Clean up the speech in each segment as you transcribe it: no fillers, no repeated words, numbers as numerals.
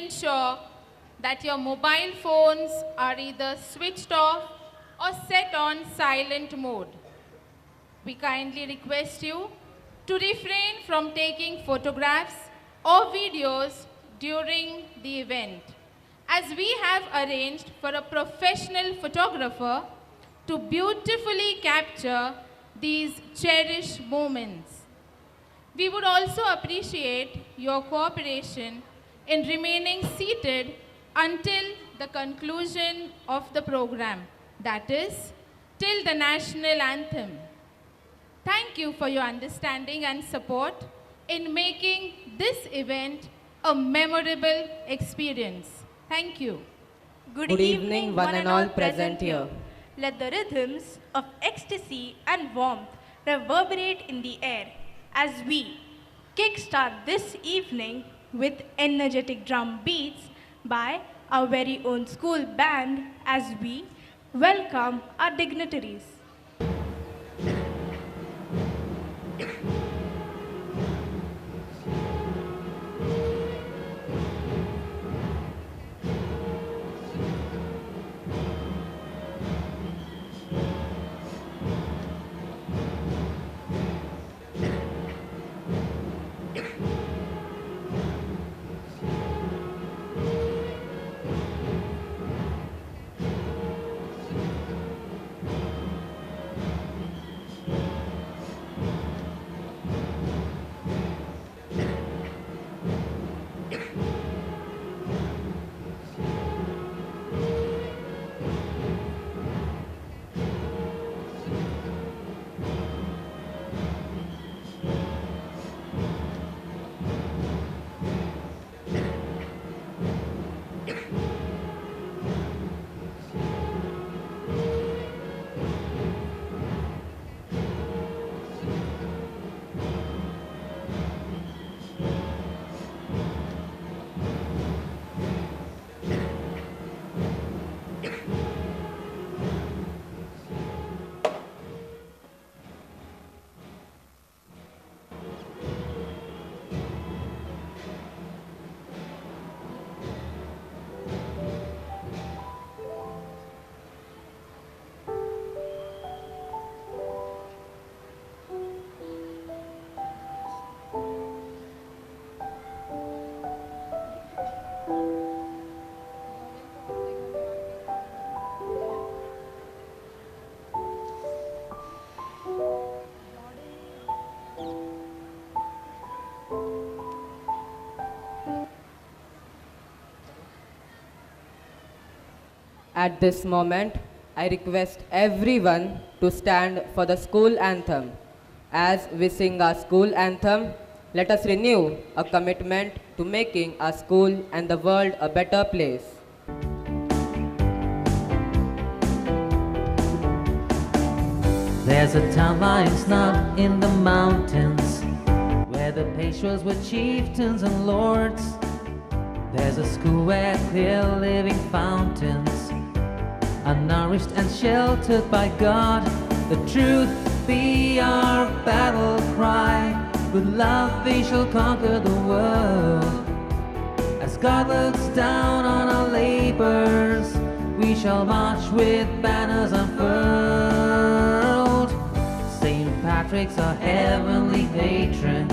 ensure that your mobile phones are either switched off or set on silent mode. We kindly request you to refrain from taking photographs or videos during the event, as we have arranged for a professional photographer to beautifully capture these cherished moments. We would also appreciate your cooperation in remaining seated until the conclusion of the program, that is, till the national anthem. Thank you for your understanding and support in making this event a memorable experience. Thank you. Good evening, one and all present here. Let the rhythms of ecstasy and warmth reverberate in the air as we kickstart this evening with energetic drum beats by our very own school band as we welcome our dignitaries. At this moment, I request everyone to stand for the school anthem. As we sing our school anthem, let us renew a commitment to making our school and the world a better place. There's a town lying snug in the mountains, where the Peishwas were chieftains and lords. There's a school where clear living fountains are nourished and sheltered by God. The truth be our battle cry, with love we shall conquer the world. As God looks down on our labors, we shall march with banners unfurled. St. Patrick's our heavenly patron,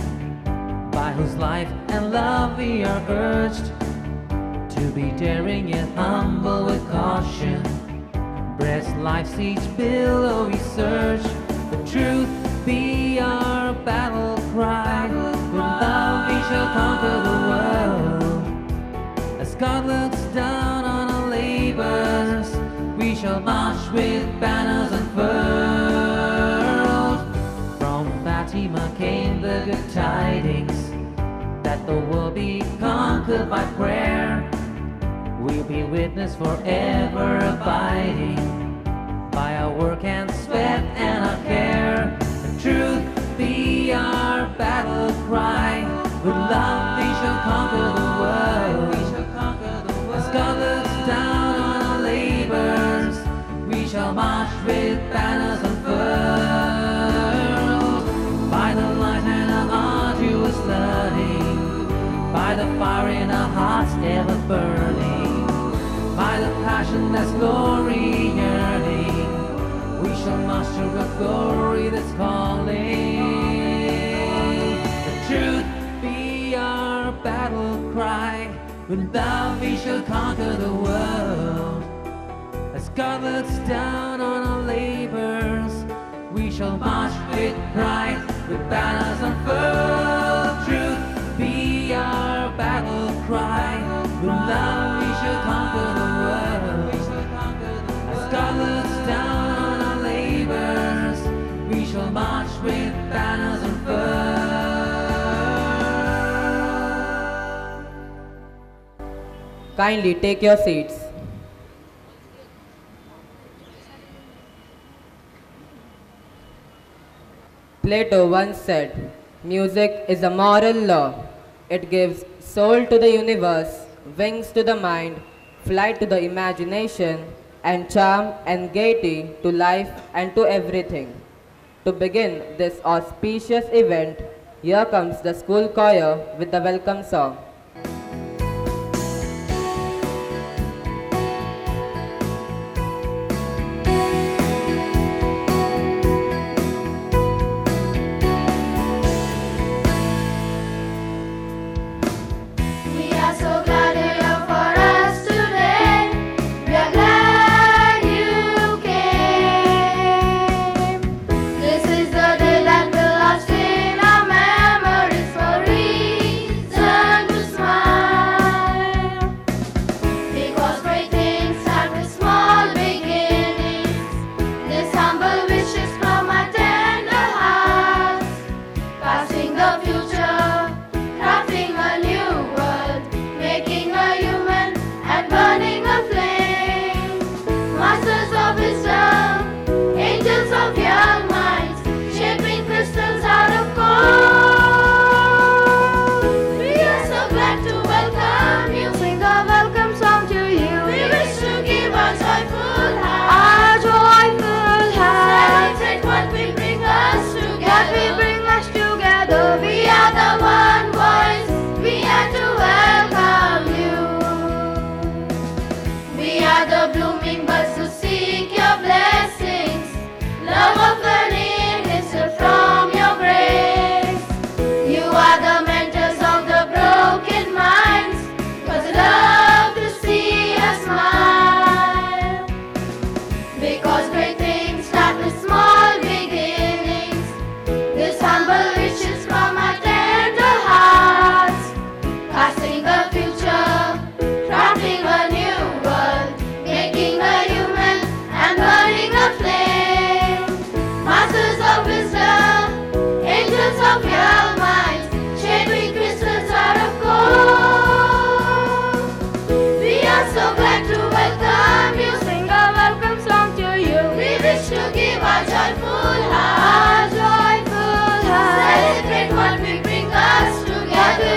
by whose life and love we are urged to be daring yet humble with caution. Breast life's each billow we search. The truth be our battle cry, with love we shall conquer the world. As God looks down on our labors, we shall march with banners unfurled. From Fatima came the good tidings that the world be conquered by prayer. We'll be witness forever abiding by our work and sweat and our care. The truth be our battle cry, with love we shall conquer the world. As God looks down on our labors, we shall march with banners unfurled. By the light and our arduous learning, by the fire in our hearts ever burning. By the passion that's glory yearning, we shall master a glory that's calling. The truth be our battle cry. With love we shall conquer the world. As God looks down on our labors, we shall march with pride, with banners unfurled. Truth be our battle cry. With love we shall conquer the world. As God looks down on our labors, we shall march with banners unfurled. Kindly take your seats. Plato once said, "Music is a moral law. It gives soul to the universe, wings to the mind, flight to the imagination, and charm and gaiety to life and to everything." To begin this auspicious event, here comes the school choir with the welcome song. We are so glad you're here for us today. We are glad you came. This is the day that will last in our memories for reason to smile. Because great things start with small beginnings. This humble wish is from our tender hearts. Passing the future, crafting a new world, making a human and burning a flame. Masters of wisdom, angels of young minds, shaping crystals out of gold. We are so glad to welcome you, sing a welcome song to you. We wish to give our joyful heart, celebrate what we bring us together. We are the one voice, we are to welcome you. We are the blooming buds to seek your blessings. Love of learning, listen from your grace. You are the mentors of the broken minds, but love to see us smile. Because great things start with small beginnings. This humble wish is from our tender hearts. Passing the future, crafting a new world, making a human and burning a flame. Masters of wisdom, angels of young minds, shaping crystals out of gold. We are so glad to welcome you, sing a welcome song to you. We wish to give our joyful heart, celebrate what we bring us together.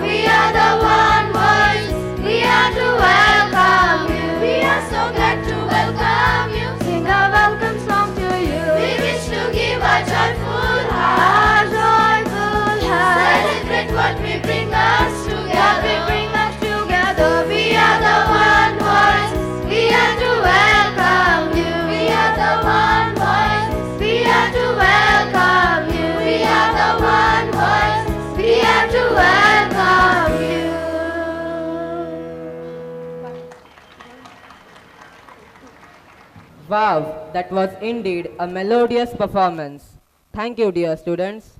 We are the one voice, we are to welcome you. We are so glad to welcome you, sing a welcome song to you. We wish to give our joyful heart, celebrate what we bring us together. We are the one voice, we are to welcome you. We are the one voice, we are to welcome you. We are the one voice, we are to welcome you. Wow, that was indeed a melodious performance. Thank you, dear students.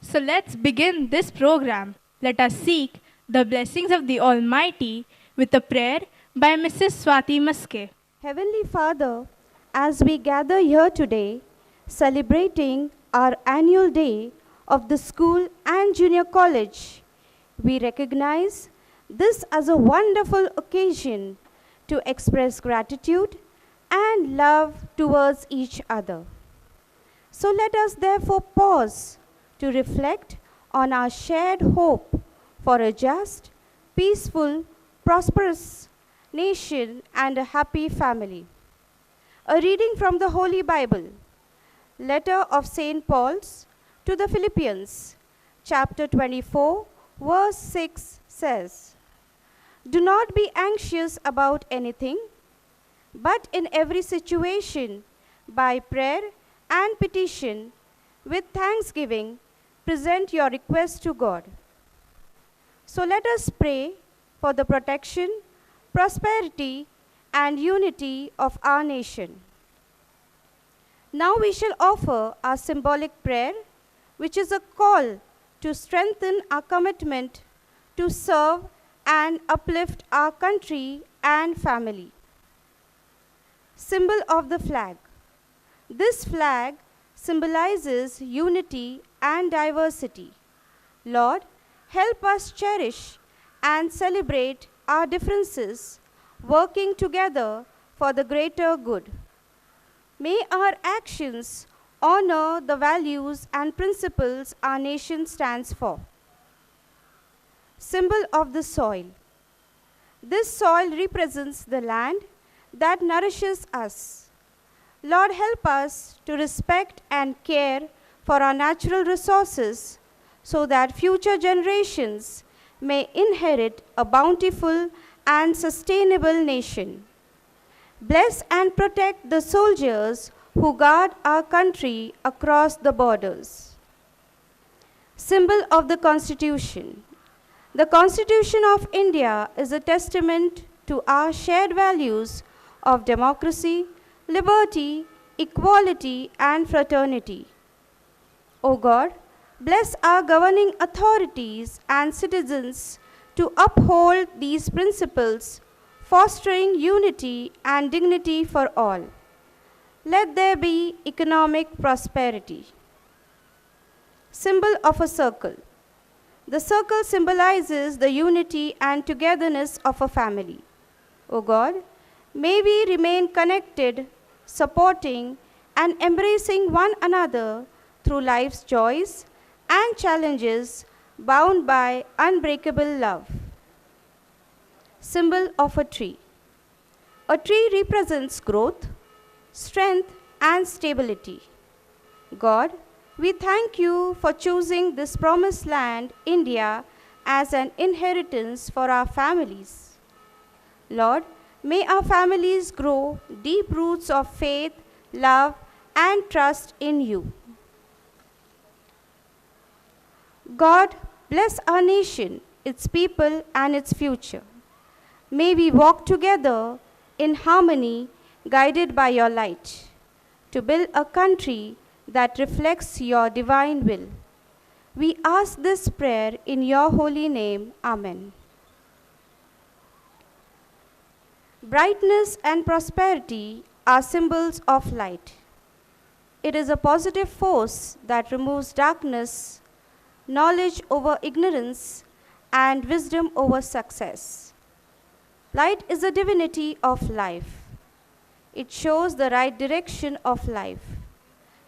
So let's begin this program. Let us seek the blessings of the Almighty with a prayer by Mrs. Swati Maske. Heavenly Father, as we gather here today, celebrating our annual day of the school and junior college, we recognize this as a wonderful occasion to express gratitude and love towards each other. So let us therefore pause to reflect on our shared hope for a just, peaceful, prosperous nation and a happy family. A reading from the Holy Bible, letter of St. Paul's to the Philippians, chapter 24, verse 6 says, "Do not be anxious about anything, but in every situation, by prayer and petition, with thanksgiving, present your requests to God." So let us pray for the protection, prosperity, and unity of our nation. Now we shall offer our symbolic prayer, which is a call to strengthen our commitment to serve and uplift our country and family. Symbol of the flag. This flag symbolizes unity and diversity. Lord, help us cherish and celebrate our differences, working together for the greater good. May our actions honor the values and principles our nation stands for. Symbol of the soil. This soil represents the land that nourishes us. Lord, help us to respect and care for our natural resources so that future generations may inherit a bountiful and sustainable nation. Bless and protect the soldiers who guard our country across the borders. Symbol of the Constitution. The Constitution of India is a testament to our shared values of democracy, liberty, equality, and fraternity. O God, bless our governing authorities and citizens to uphold these principles, fostering unity and dignity for all. Let there be economic prosperity. Symbol of a circle. The circle symbolizes the unity and togetherness of a family. O God, may we remain connected, supporting and embracing one another through life's joys and challenges, bound by unbreakable love. Symbol of a tree. A tree represents growth, strength, and stability. God, we thank you for choosing this promised land, India, as an inheritance for our families. Lord, may our families grow deep roots of faith, love, and trust in you. God, bless our nation, its people, and its future. May we walk together in harmony, guided by your light, to build a country that reflects your divine will. We ask this prayer in your holy name. Amen. Brightness and prosperity are symbols of light. It is a positive force that removes darkness, knowledge over ignorance, and wisdom over success. Light is a divinity of life. It shows the right direction of life.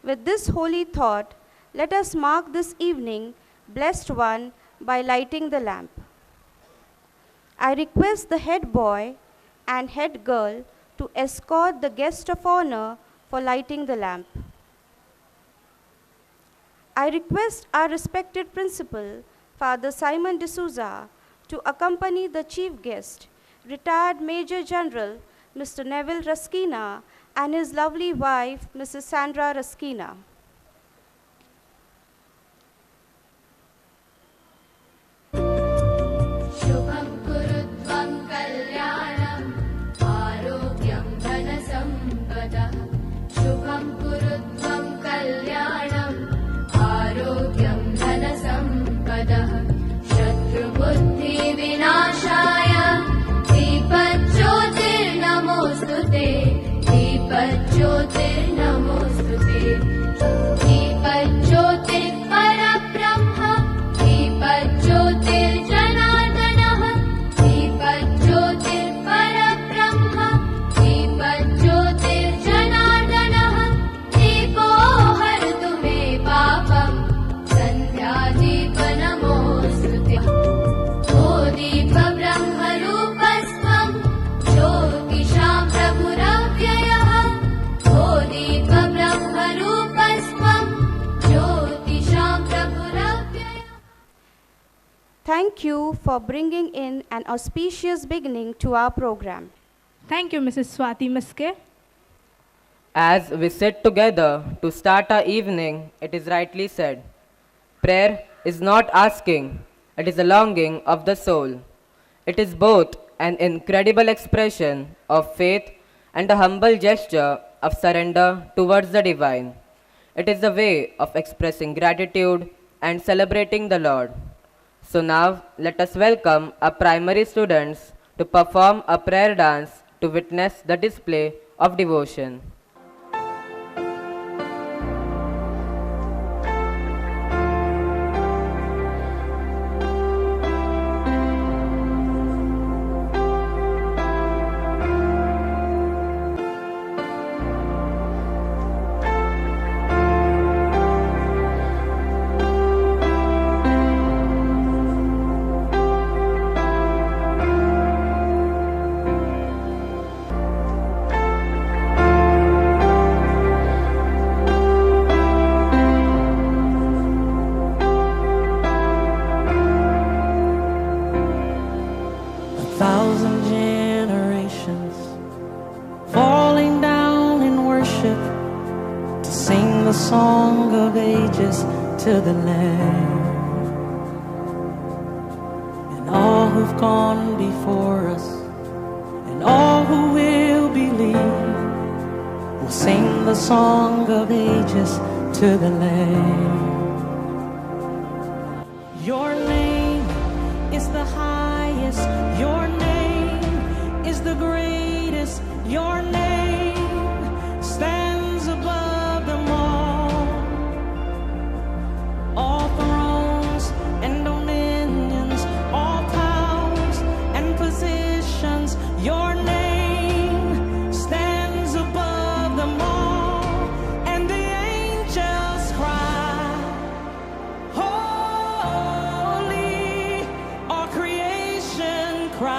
With this holy thought, let us mark this evening, blessed one, by lighting the lamp. I request the head boy and head girl to escort the guest of honor for lighting the lamp. I request our respected principal, Father Simon D'Souza, to accompany the chief guest, retired Major General Mr. Neville Raskina, and his lovely wife, Mrs. Sandra Raskina. Shubham kurutvam kalyanam arogyam dhanasampada. Shubham kurutvam kalyanam arogyam dhanasampada. Shatru buddhi vinashaya दीपज्योतिर्नमोऽस्तुते दीपज्योतिर्नमोऽस्तुते you for bringing in an auspicious beginning to our program. Thank you, Mrs. Swati Maske. As we sit together to start our evening, it is rightly said, prayer is not asking, it is a longing of the soul. It is both an incredible expression of faith and a humble gesture of surrender towards the divine. It is a way of expressing gratitude and celebrating the Lord. So now, let us welcome our primary students to perform a prayer dance to witness the display of devotion. Thousand generations falling down in worship to sing the song of ages to the Lamb. And all who've gone before us and all who will believe will sing the song of ages to the Lamb. Your name is the highest, your name is the greatest, your name stands above them all thrones and dominions, all powers and positions, your name stands above them all, and the angels cry, holy, all creation cries.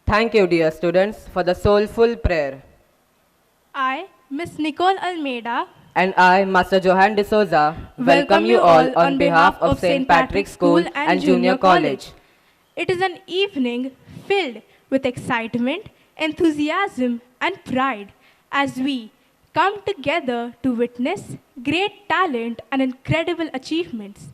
Thank you, dear students, for the soulful prayer. I, Miss Nicole Almeida, And I, Master Johan D'Souza, welcome you all on behalf of St. Patrick's School and Junior College. It is an evening filled with excitement, enthusiasm, and pride as we come together to witness great talent and incredible achievements.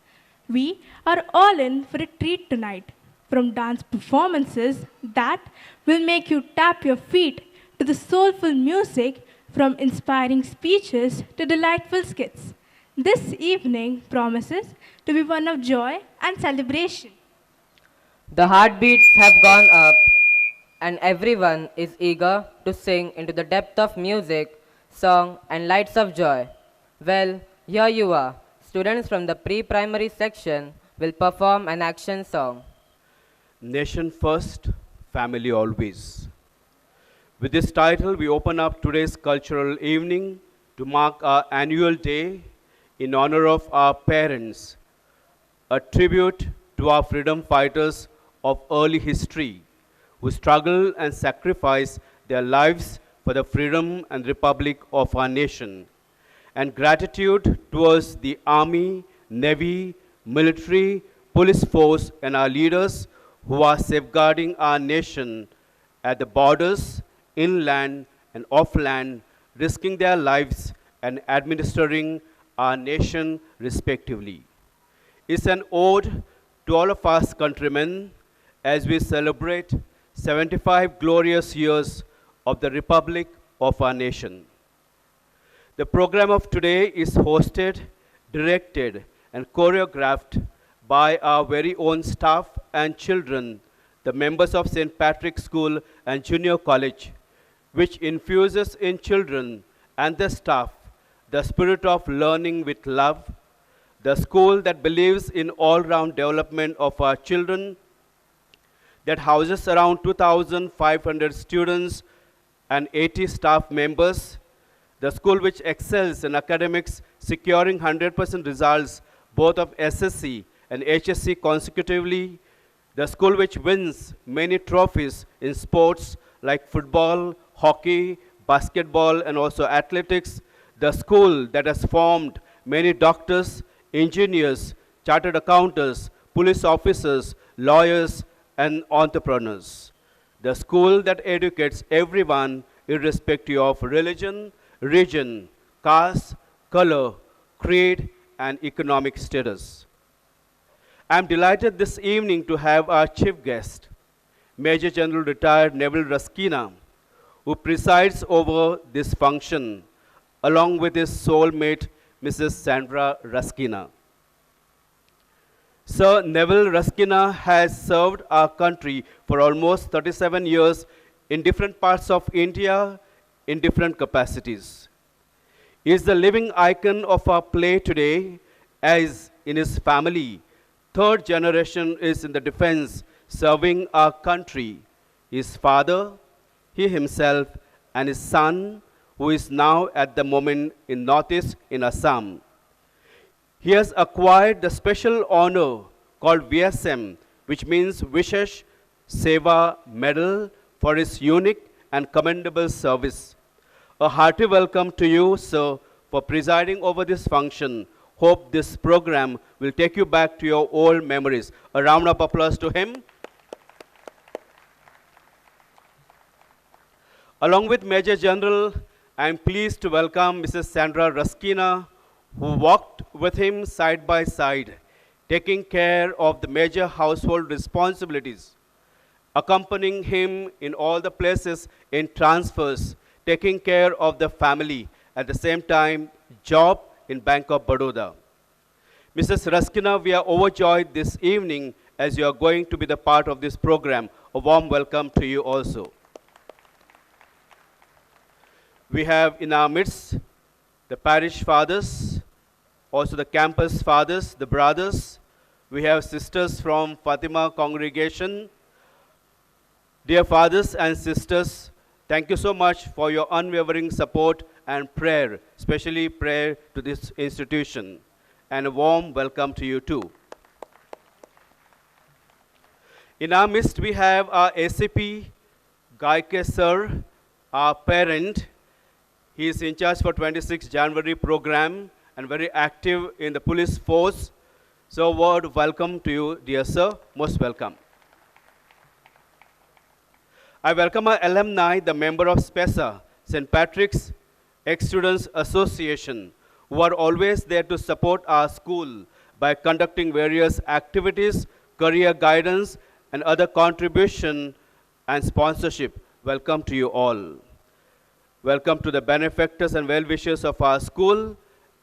We are all in for a treat tonight, from dance performances that will make you tap your feet to the soulful music, from inspiring speeches to delightful skits. This evening promises to be one of joy and celebration. The heartbeats have gone up, and everyone is eager to sing into the depth of music, song, and lights of joy. Well, here you are. Students from the pre-primary section will perform an action song. Nation First, Family Always. With this title, we open up today's cultural evening to mark our annual day in honor of our parents, a tribute to our freedom fighters of early history who struggle and sacrifice their lives for the freedom and republic of our nation, and gratitude towards the Army, Navy, military, police force, and our leaders who are safeguarding our nation at the borders, inland and offland, risking their lives and administering our nation respectively. It's an ode to all of us countrymen as we celebrate 75 glorious years of the Republic of our nation. The program of today is hosted, directed, and choreographed by our very own staff and children, the members of St. Patrick's School and Junior College, which infuses in children and the staff the spirit of learning with love, the school that believes in all-round development of our children, that houses around 2,500 students and 80 staff members, the school which excels in academics, securing 100% results both of SSC and HSC consecutively, the school which wins many trophies in sports like football, hockey, basketball, and also athletics, the school that has formed many doctors, engineers, chartered accountants, police officers, lawyers, and entrepreneurs. The school that educates everyone irrespective of religion, region, caste, color, creed, and economic status. I am delighted this evening to have our chief guest, Major General Retired Neville Ruskina, who presides over this function, along with his soulmate, Mrs. Sandra Ruskina. Sir Neville Ruskina has served our country for almost 37 years in different parts of India in different capacities. He is the living icon of our play today, as in his family, third generation is in the defense, serving our country. His father, he himself, and his son, who is now at the moment in Northeast in Assam. He has acquired the special honor called VSM, which means Vishesh Seva Medal, for his unique and commendable service. A hearty welcome to you, sir, for presiding over this function. Hope this program will take you back to your old memories. A round of applause to him. Along with Major General, I am pleased to welcome Mrs. Sandra Ruskina, who walked with him side by side, taking care of the major household responsibilities, accompanying him in all the places in transfers, taking care of the family, at the same time, job in Bank of Baroda. Mrs. Ruskina, we are overjoyed this evening as you are going to be the part of this program. A warm welcome to you also. We have in our midst the parish fathers, also the campus fathers, the brothers. We have sisters from Fatima congregation. Dear fathers and sisters, thank you so much for your unwavering support and prayer, especially prayer to this institution. And a warm welcome to you too. In our midst, we have our ACP, Gaike sir, our parent, he is in charge for 26 January program and very active in the police force. So word welcome to you, dear sir, most welcome. I welcome our alumni, the member of SPESA, St. Patrick's Ex-Students Association, who are always there to support our school by conducting various activities, career guidance, and other contribution and sponsorship. Welcome to you all. Welcome to the benefactors and well-wishers of our school,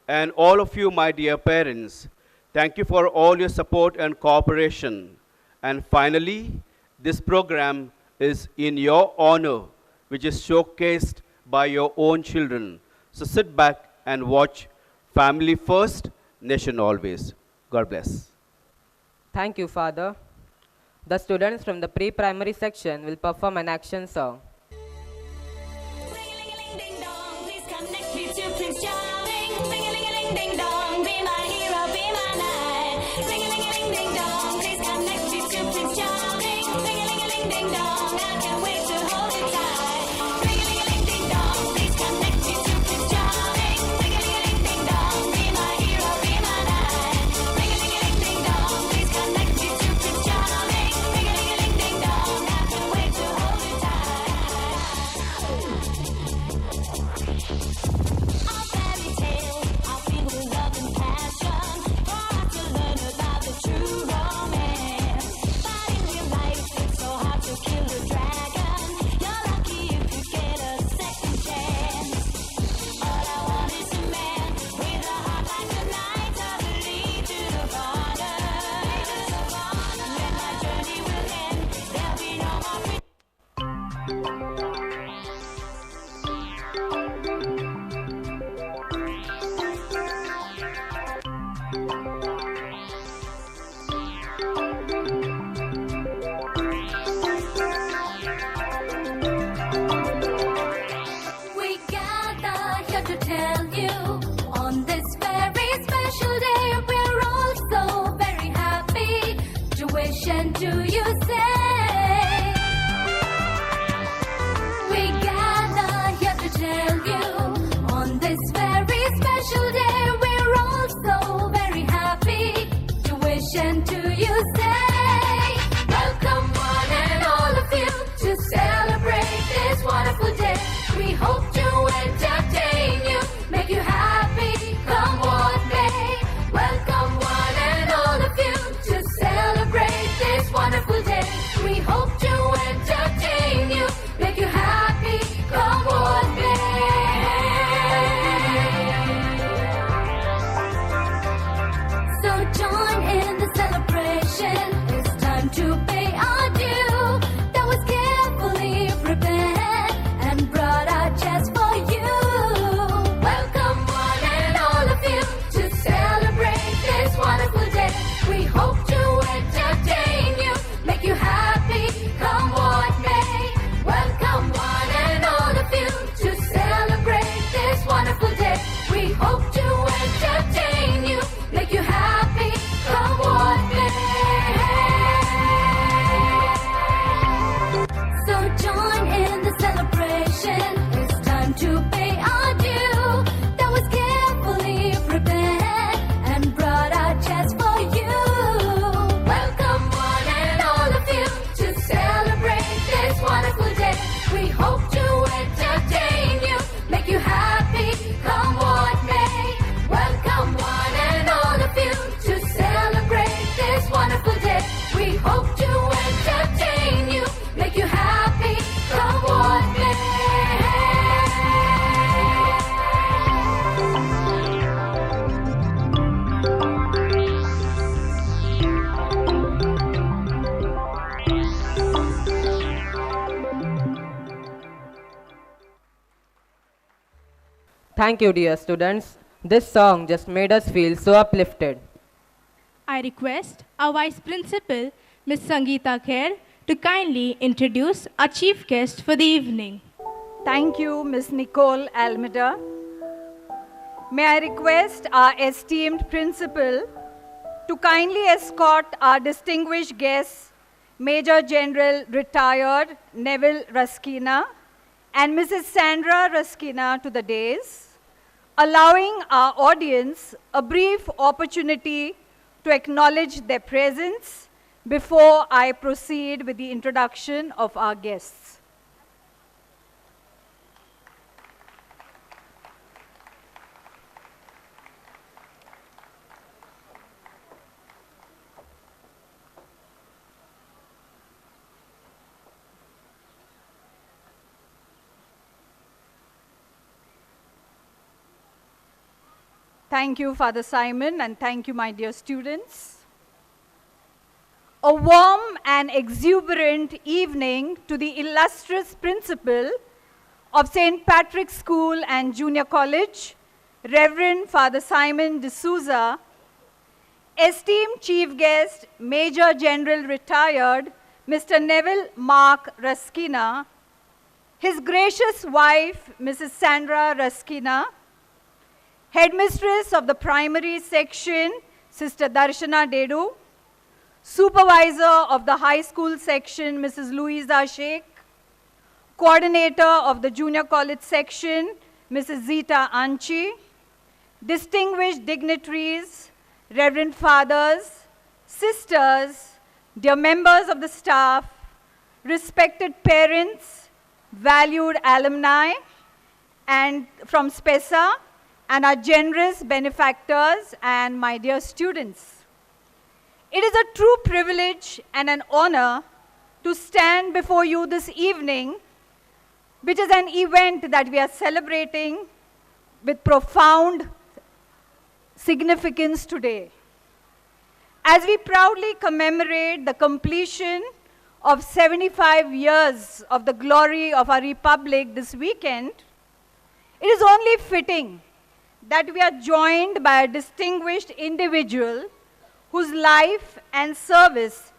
and all of you, my dear parents. Thank you for all your support and cooperation. And finally, this program is in your honor, which is showcased by your own children. So sit back and watch Family First, Nation Always. God bless. Thank you, Father. The students from the pre-primary section will perform an action song. Thank you, dear students. This song just made us feel so uplifted. I request our Vice Principal, Ms. Sangeeta Kher, to kindly introduce our chief guest for the evening. Thank you, Ms. Nicole Almeida. May I request our esteemed principal to kindly escort our distinguished guests, Major General Retired Neville Raskina and Mrs. Sandra Raskina to the dais, allowing our audience a brief opportunity to acknowledge their presence before I proceed with the introduction of our guests. Thank you, Father Simon, and thank you, my dear students. A warm and exuberant evening to the illustrious principal of St. Patrick's School and Junior College, Reverend Father Simon D'Souza, esteemed chief guest, Major General Retired, Mr. Neville Mark Raskina, his gracious wife, Mrs. Sandra Raskina, Headmistress of the Primary Section, Sister Darshana Dedu, Supervisor of the High School Section, Mrs. Louisa Sheikh, Coordinator of the Junior College Section, Mrs. Zita Anchi, distinguished dignitaries, Reverend Fathers, Sisters, dear members of the staff, respected parents, valued alumni, and from SPESA, and our generous benefactors and my dear students. It is a true privilege and an honor to stand before you this evening, which is an event that we are celebrating with profound significance today. As we proudly commemorate the completion of 75 years of the glory of our Republic this weekend, it is only fitting that we are joined by a distinguished individual whose life and service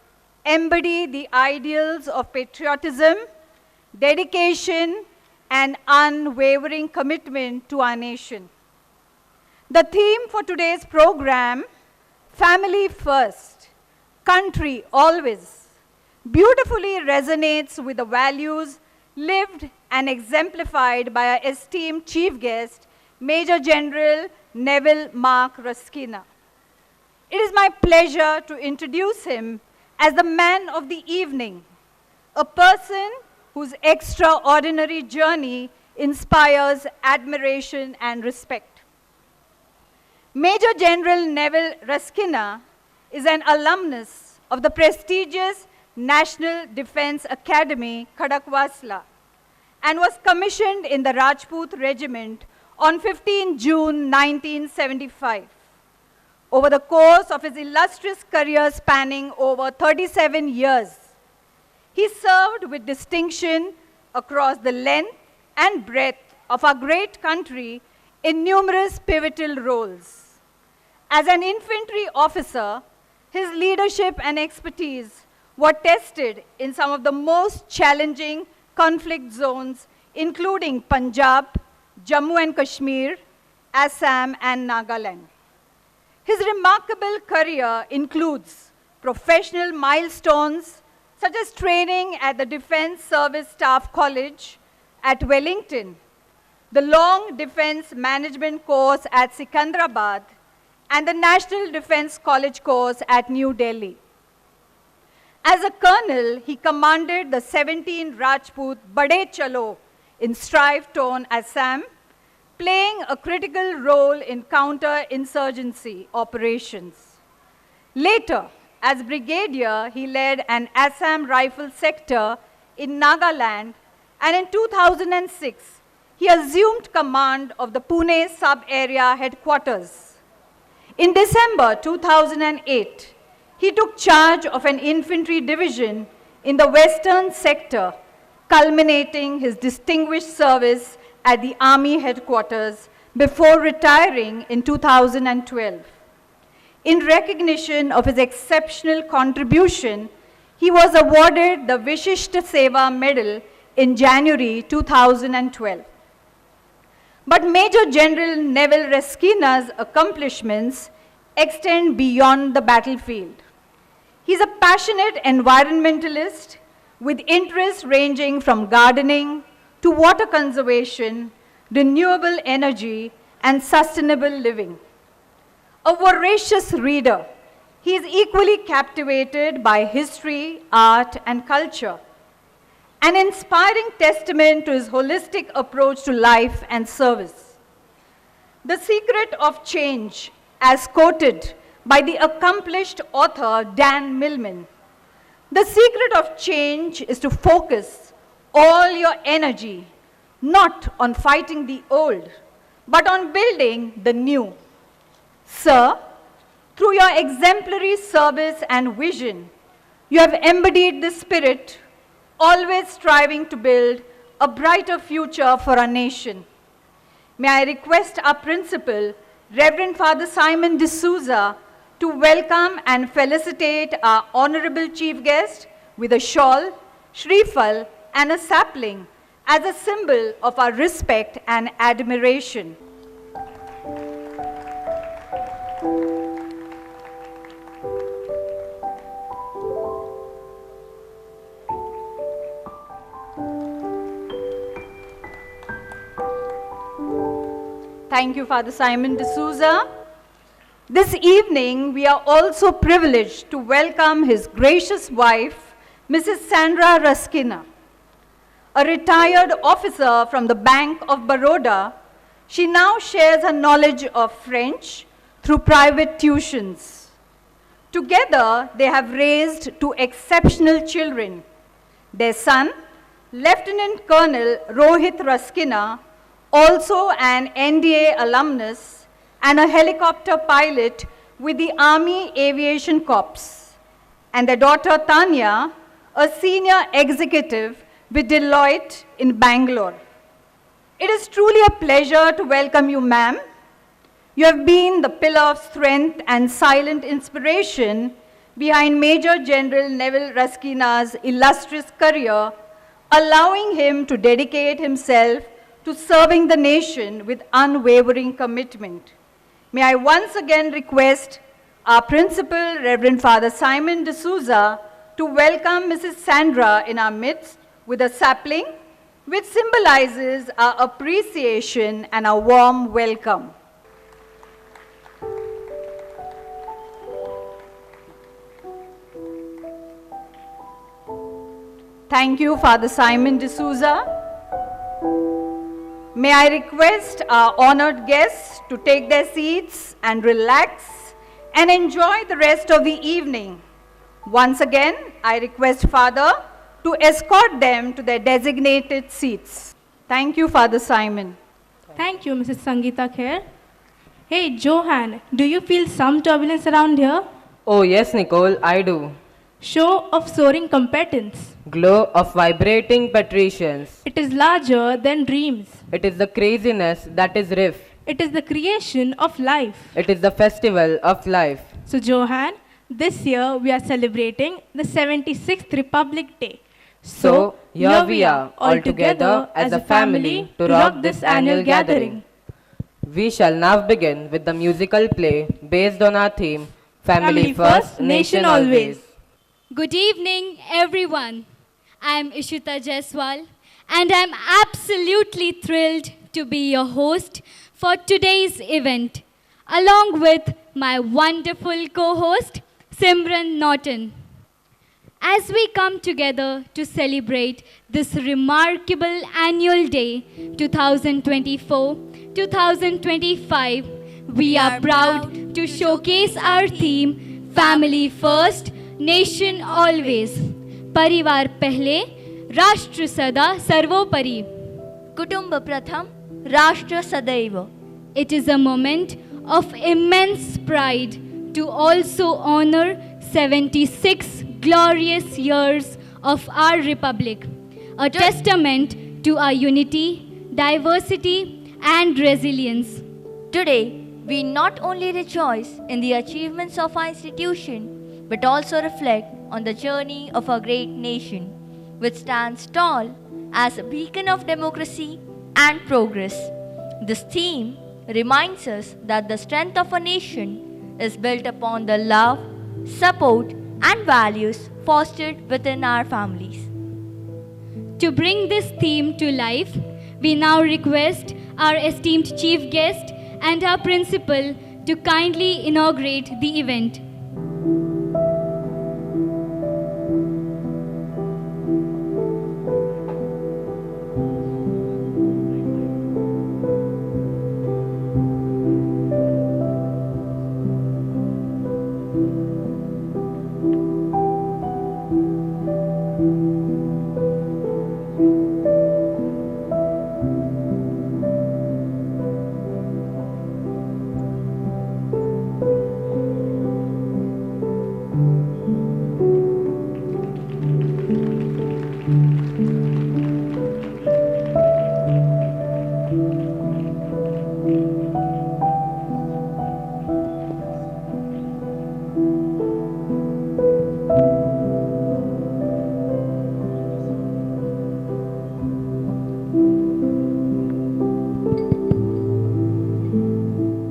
embody the ideals of patriotism, dedication, and unwavering commitment to our nation. The theme for today's program, Family First, Country Always, beautifully resonates with the values lived and exemplified by our esteemed chief guest, Major General Neville Mark Raskina. It is my pleasure to introduce him as the man of the evening, a person whose extraordinary journey inspires admiration and respect. Major General Neville Raskina is an alumnus of the prestigious National Defense Academy, Khadakwasla, and was commissioned in the Rajput Regiment on 15 June 1975. Over the course of his illustrious career spanning over 37 years, he served with distinction across the length and breadth of our great country in numerous pivotal roles. As an infantry officer, his leadership and expertise were tested in some of the most challenging conflict zones, including Punjab, Jammu and Kashmir, Assam, and Nagaland. His remarkable career includes professional milestones such as training at the Defense Service Staff College at Wellington, the Long Defense Management course at Secunderabad, and the National Defense College course at New Delhi. As a colonel, he commanded the 17 Rajput Bade Chalo in Strive Tone, Assam, playing a critical role in counter-insurgency operations. Later, as brigadier, he led an Assam rifle sector in Nagaland, and in 2006, he assumed command of the Pune sub-area headquarters. In December 2008, he took charge of an infantry division in the western sector, culminating his distinguished service at the Army headquarters before retiring in 2012. In recognition of his exceptional contribution, he was awarded the Vishishta Seva Medal in January 2012. But Major General Neville Raskina's accomplishments extend beyond the battlefield. He's a passionate environmentalist with interests ranging from gardening to water conservation, renewable energy, and sustainable living. A voracious reader, he is equally captivated by history, art, and culture. An inspiring testament to his holistic approach to life and service. The Secret of Change, as quoted by the accomplished author Dan Millman. The secret of change is to focus all your energy not on fighting the old, but on building the new. Sir, through your exemplary service and vision, you have embodied this spirit, always striving to build a brighter future for our nation. May I request our principal, Reverend Father Simon D'Souza, to welcome and felicitate our honorable chief guest with a shawl, shrifal, and a sapling as a symbol of our respect and admiration. Thank you, Father Simon D'Souza. This evening, we are also privileged to welcome his gracious wife, Mrs. Sandra Ruskina. A retired officer from the Bank of Baroda, she now shares her knowledge of French through private tuitions. Together, they have raised two exceptional children. Their son, Lieutenant Colonel Rohit Ruskina, also an NDA alumnus and a helicopter pilot with the Army Aviation Corps, and their daughter Tanya, a senior executive with Deloitte in Bangalore. It is truly a pleasure to welcome you, ma'am. You have been the pillar of strength and silent inspiration behind Major General Neville Ruskina's illustrious career, allowing him to dedicate himself to serving the nation with unwavering commitment. May I once again request our principal, Reverend Father Simon D'Souza, to welcome Mrs. Sandra in our midst with a sapling, which symbolizes our appreciation and a warm welcome. Thank you, Father Simon D'Souza. May I request our honored guests to take their seats and relax and enjoy the rest of the evening. Once again, I request Father to escort them to their designated seats. Thank you, Father Simon. Thank you, Mrs. Sangeeta Kher. Hey, Johan, do you feel some turbulence around here? Oh yes, Nicole, I do. Show of soaring competence. Glow of vibrating patricians. It is larger than dreams. It is the craziness that is riff. It is the creation of life. It is the festival of life. So, Johan, this year we are celebrating the 76th Republic Day. So, here we are, all together as a family to rock this annual gathering. We shall now begin with the musical play based on our theme, Family First, Nation Always. Good evening, everyone. I am Ishita Jaiswal, and I'm absolutely thrilled to be your host for today's event, along with my wonderful co-host, Simran Norton. As we come together to celebrate this remarkable annual day 2024-2025, we are proud to showcase our theme, Family First, Nation Always. परिवार पहले, राष्ट्र सदा सर्वोपरि. कुटुंब प्रथम, राष्ट्र सदैव. It is a moment of immense pride to also honor 76 glorious years of our republic, a testament to our unity, diversity, and resilience. Today, we not only rejoice in the achievements of our institution, but also reflect on the journey of our great nation, which stands tall as a beacon of democracy and progress. This theme reminds us that the strength of a nation is built upon the love, support, and values fostered within our families. To bring this theme to life, we now request our esteemed chief guest and our principal to kindly inaugurate the event.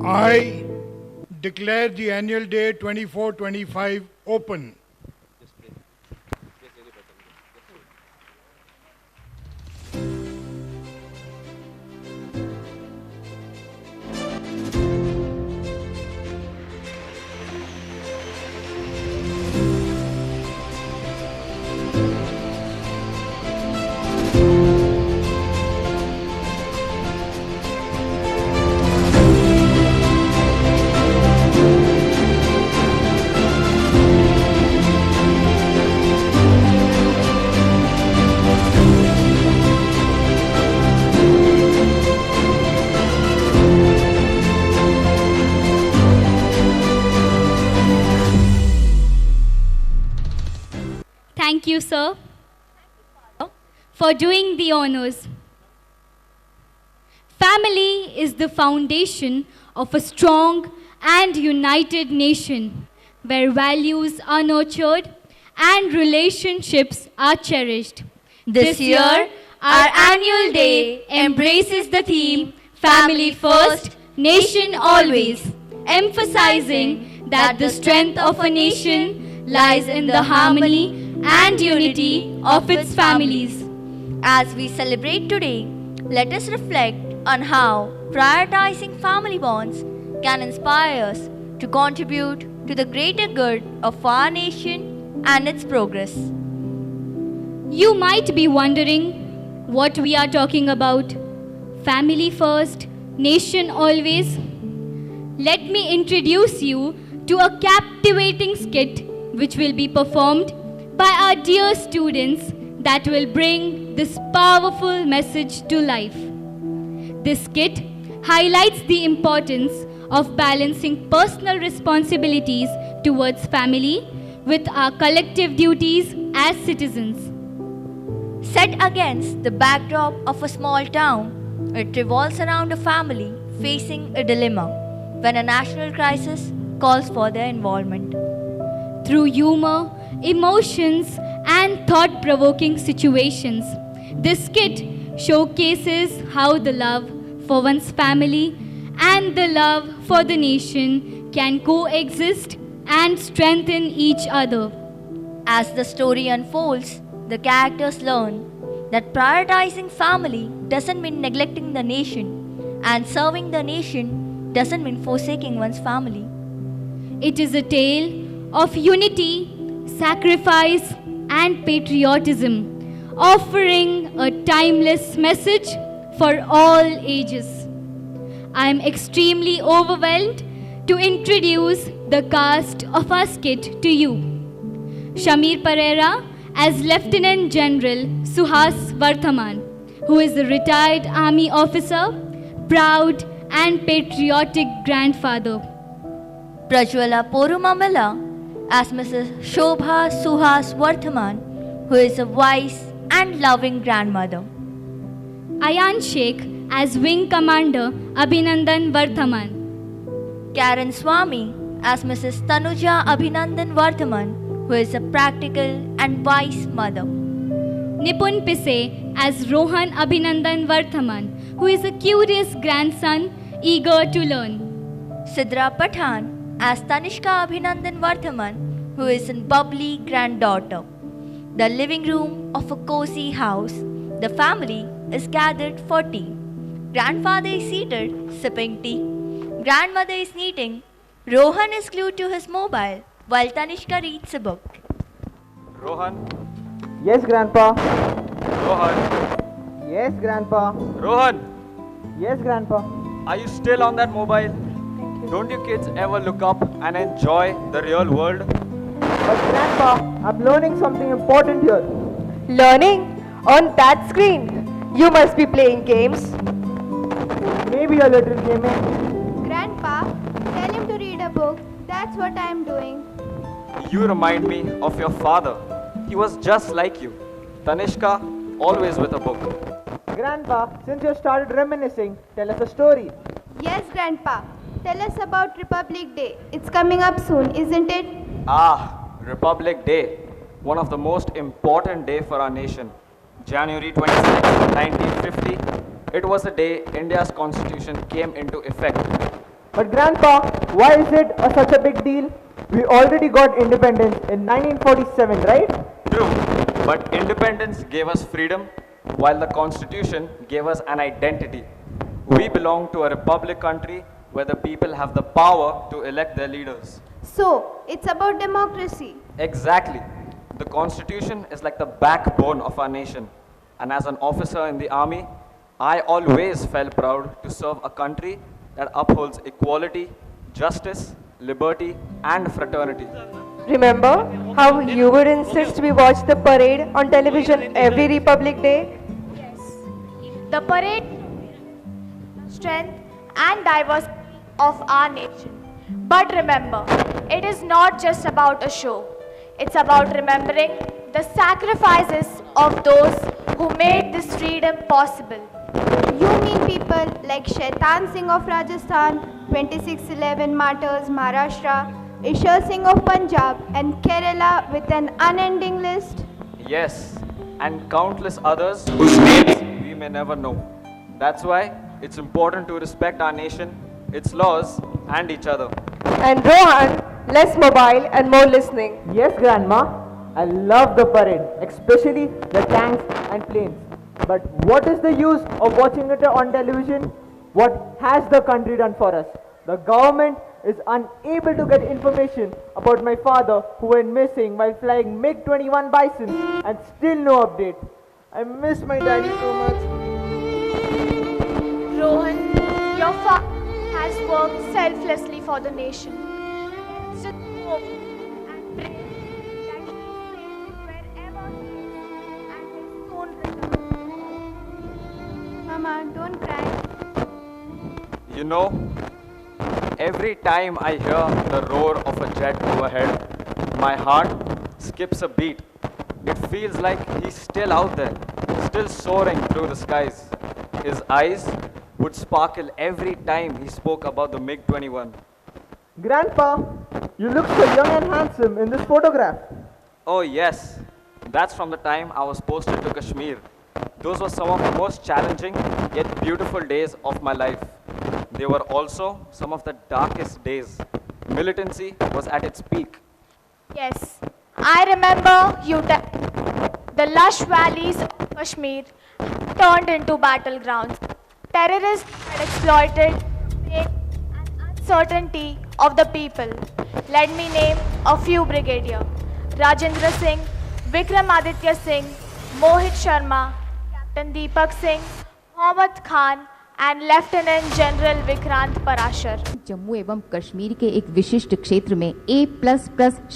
I declare the annual day 24-25 open. Thank you, sir, for doing the honors. Family is the foundation of a strong and united nation where values are nurtured and relationships are cherished. This year, our annual day embraces the theme Family First, Nation Always, emphasizing that the strength of a nation lies in the harmony and unity of its families. As we celebrate today, let us reflect on how prioritizing family bonds can inspire us to contribute to the greater good of our nation and its progress. You might be wondering what we are talking about. Family first, nation always. Let me introduce you to a captivating skit which will be performed by our dear students that will bring this powerful message to life. This skit highlights the importance of balancing personal responsibilities towards family with our collective duties as citizens. Set against the backdrop of a small town, it revolves around a family facing a dilemma when a national crisis calls for their involvement. Through humor, emotions, and thought-provoking situations, this skit showcases how the love for one's family and the love for the nation can coexist and strengthen each other. As the story unfolds, the characters learn that prioritizing family doesn't mean neglecting the nation, and serving the nation doesn't mean forsaking one's family. It is a tale of unity, sacrifice, and patriotism, offering a timeless message for all ages. I am extremely overwhelmed to introduce the cast of our skit to you. Shamir Pereira as Lieutenant General Suhas Vardhaman, who is a retired army officer, proud and patriotic grandfather. Prajwala Porumamala as Mrs. Shobha Suhas Vardhaman, who is a wise and loving grandmother. Ayan Sheikh as Wing Commander Abhinandan Vardhaman. Karen Swami as Mrs. Tanuja Abhinandan Vardhaman, who is a practical and wise mother. Nipun Pise as Rohan Abhinandan Vardhaman, who is a curious grandson eager to learn. Sidra Pathan as Tanishka Abhinandan Vardhaman, who is a bubbly granddaughter. The living room of a cozy house. The family is gathered for tea. Grandfather is seated, sipping tea. Grandmother is knitting. Rohan is glued to his mobile while Tanishka reads a book. Rohan? Yes, Grandpa. Rohan? Yes, Grandpa. Rohan? Yes, Grandpa. Are you still on that mobile? Don't you kids ever look up and enjoy the real world? But Grandpa, I'm learning something important here. Learning? On that screen? You must be playing games. Maybe a little gaming. Grandpa, tell him to read a book. That's what I'm doing. You remind me of your father. He was just like you. Tanishka, always with a book. Grandpa, since you started reminiscing, tell us a story. Yes, Grandpa. Tell us about Republic Day. It's coming up soon, isn't it? Republic Day. One of the most important day for our nation. January 26, 1950. It was the day India's constitution came into effect. But Grandpa, why is it such a big deal? We already got independence in 1947, right? True, but independence gave us freedom, while the constitution gave us an identity. We belong to a republic country where the people have the power to elect their leaders. So, it's about democracy. Exactly. The constitution is like the backbone of our nation. And as an officer in the army, I always felt proud to serve a country that upholds equality, justice, liberty, and fraternity. Remember how you would insist we watch the parade on television every Republic Day? Yes. The parade, strength and diversity of our nation. But remember, it is not just about a show. It's about remembering the sacrifices of those who made this freedom possible. You mean people like Shaitan Singh of Rajasthan, 2611 Martyrs, Maharashtra, Ishar Singh of Punjab, and Kerala with an unending list? Yes, and countless others whose names we may never know. That's why it's important to respect our nation, its laws, and each other. And Rohan, less mobile and more listening. Yes, Grandma. I love the parade, especially the tanks and planes. But what is the use of watching it on television? What has the country done for us? The government is unable to get information about my father who went missing while flying MiG-21 Bison and still no update. I miss my daddy so much. Rohan, your father has worked selflessly for the nation. So hope and pray that he is safe wherever he is and will soon return. Mama, don't cry. You know, every time I hear the roar of a jet overhead, my heart skips a beat. It feels like he's still out there, still soaring through the skies. His eyes would sparkle every time he spoke about the MiG-21. Grandpa, you look so young and handsome in this photograph. Oh yes, that's from the time I was posted to Kashmir. Those were some of the most challenging yet beautiful days of my life. They were also some of the darkest days. Militancy was at its peak. Yes, I remember the lush valleys of Kashmir turned into battlegrounds. Terrorists had exploited the pain and uncertainty of the people. Let me name a few brigadiers: Rajendra Singh, Vikramaditya Singh, Mohit Sharma, Captain Deepak Singh, Mohammad Khan, and Lieutenant General Vikrant Parashar. Jammu एवं कश्मीर के एक विशिष्ट क्षेत्र में A++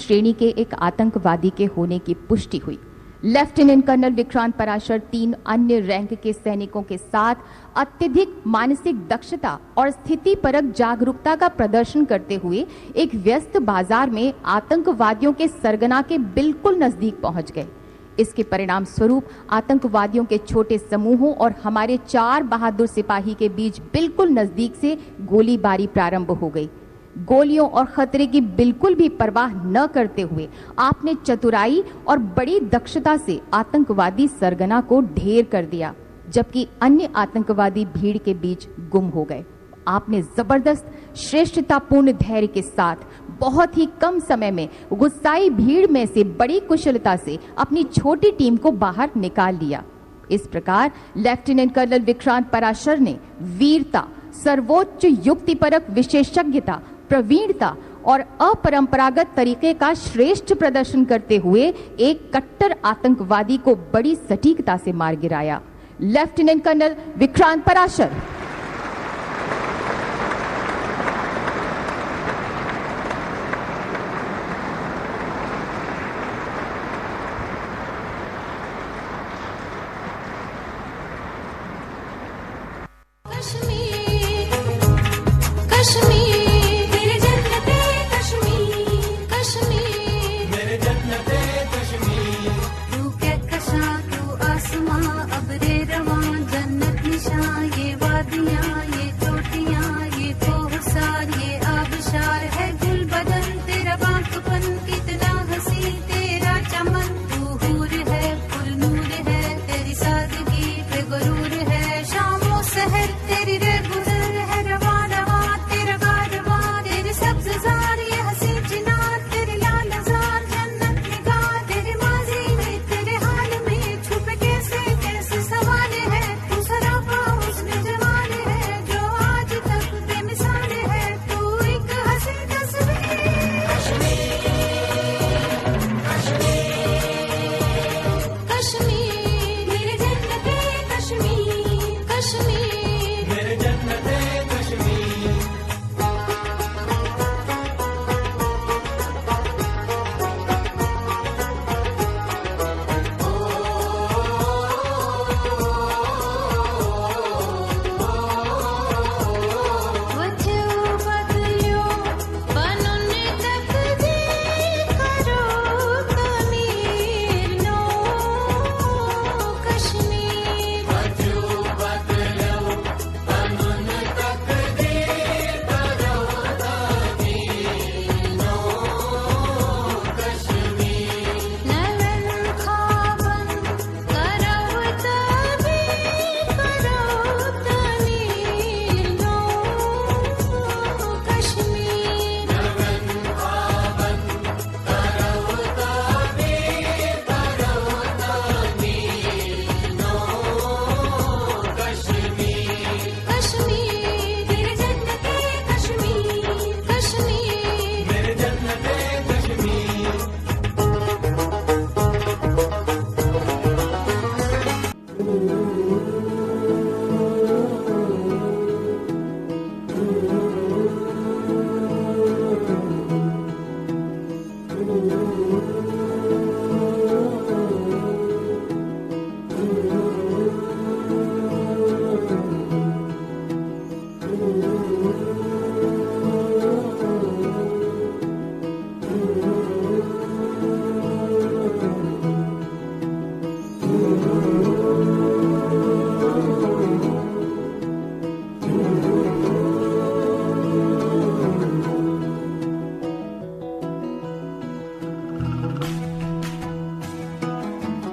श्रेणी के एक आतंकवादी के होने की पुष्टि हुई। लेफ्टिनेंट कर्नल विक्रांत पराशर 3 अन्य रैंक के सैनिकों के साथ अत्यधिक मानसिक दक्षता और स्थितिपरक जागरूकता का प्रदर्शन करते हुए एक व्यस्त बाजार में आतंकवादियों के सरगना के बिल्कुल नजदीक पहुंच गए। इसके परिणाम स्वरूप आतंकवादियों के छोटे समूहों और हमारे 4 बहादुर सिपाही के बीच बिल्कुल नजदीक से गोलीबारी प्रारंभ हो गई। गोलियों और खतरे की बिल्कुल भी परवाह न करते हुए आपने चतुराई और बड़ी दक्षता से आतंकवादी सरगना को ढेर कर दिया, जबकि अन्य आतंकवादी भीड़ के बीच गुम हो गए। आपने जबरदस्त श्रेष्ठतापूर्ण धैर्य के साथ बहुत ही कम समय में गुस्साई भीड़ में से बड़ी कुशलता से अपनी छोटी टीम को बाहर निकाल लिया। इस प्रकार लेफ्टिनेंट कर्नल विक्रांत पराशर ने वीरता, सर्वोच्च युक्तिपरक विशेषज्ञता, प्रवीणता और अपरंपरागत तरीके का श्रेष्ठ प्रदर्शन करते हुए एक कट्टर आतंकवादी को बड़ी सटीकता से मार गिराया। Lieutenant colonel Vikrant Parashar.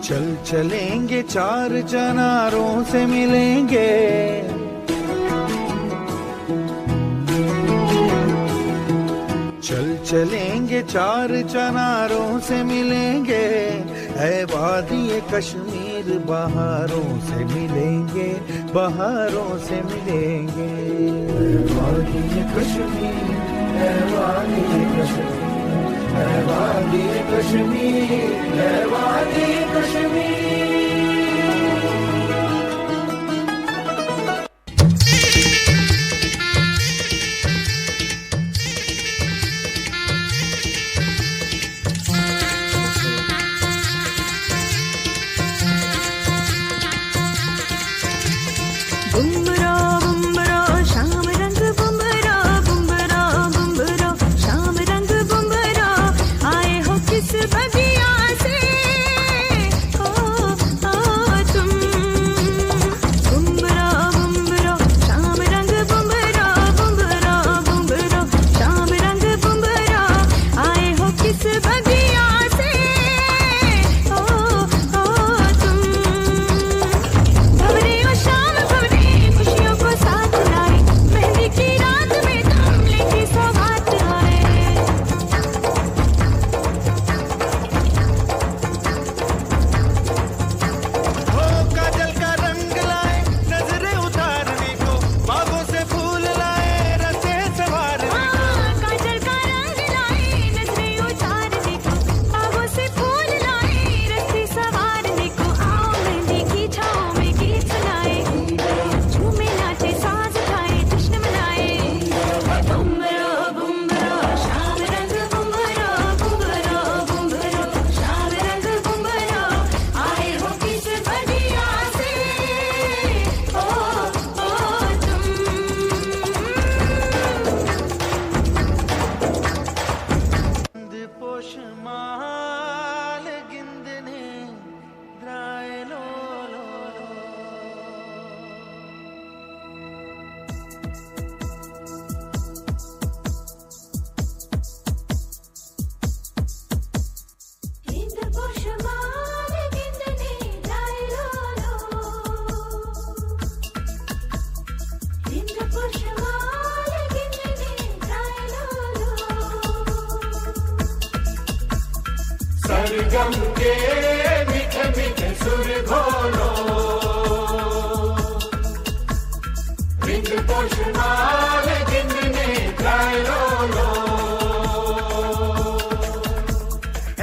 चल चलेंगे चार चनारों से मिलेंगे, चल चलेंगे चार चनारों से मिलेंगे, है वादी कश्मीर बहारों से मिलेंगे, बहारों से मिलेंगे। वादी कश्मीर, है वादी कश्मीर, है वादी कश्मीर, है वादी कश्मीर। खुशियों जम के मीठे मीठे सुर घोलो, रिंग पोषमाल जिनने गाय लो।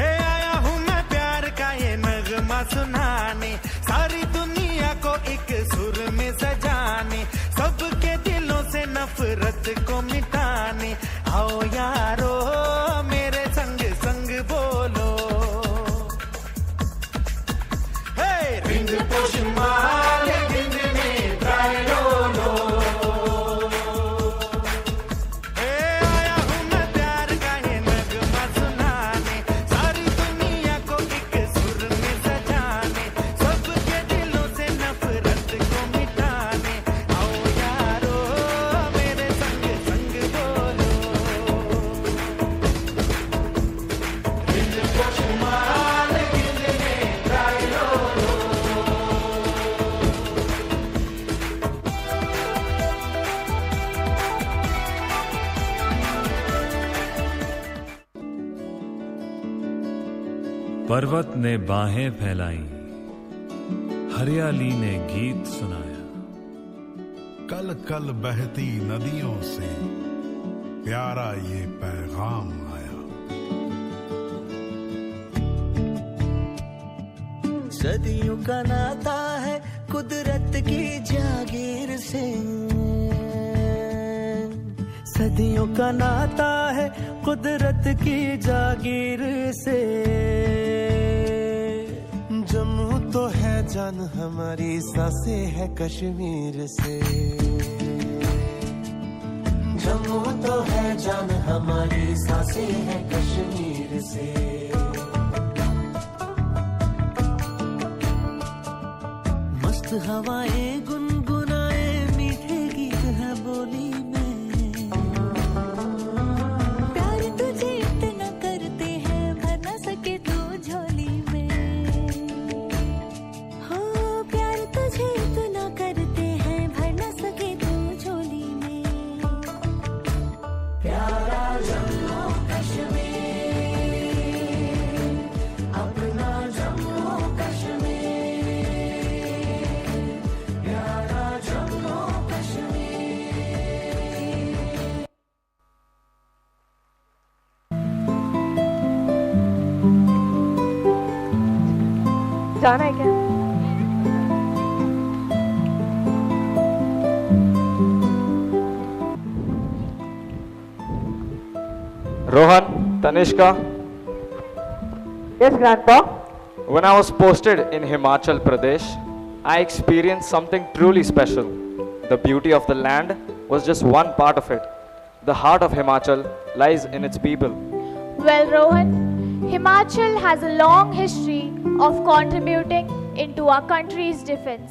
आया हूँ मैं प्यार का ये नगमा सुनाने, सारी दुनिया को एक सुर में सजाने, सबके दिलों से नफरत को मिटाने। आओ यारो मेरे संग संग बोलो, हे रिंग पोषमाल जिनने गाय लो। आया हूँ मैं प्यार का ये नगमा सुनाने, सारी दुनिया को एक सुर में सजाने, सबके दिलों से नफरत को मिटाने। आओ यारो मेरे संग संग बोलो, रिंग पोषमाल जिनने गाय लो। पर्वत ने बाहें फैलाई, हरियाली ने गीत सुनाया। कल कल बहती नदियों से प्यारा ये पैगाम आया। सदियों का नाता है कुदरत की जागीर से, सदियों का नाता है कुदरत की जागीर से। जम्मू तो है जान हमारी, सांसें है कश्मीर से। जम्मू तो है जान हमारी, सांसें है कश्मीर से। मस्त हवाएं गुनगुनाए, मीठे गीत है बोली में। प्यार तुझे इतना करते हैं, भर ना सके तू झोली में। हो प्यार तुझे इतना करते हैं, भर ना सके तू झोली में। प्यारा जम्मू कश्मीर, अपना जम्मू कश्मीर, प्यारा जम्मू कश्मीर। जाना है क्या? Rohan, Tanishka, Yes, Grandpa. when I was posted in Himachal Pradesh, I experienced something truly special. The beauty of the land was just one part of it. The heart of Himachal lies in its people. Well, Rohan, Himachal has a long history of contributing into our country's defense.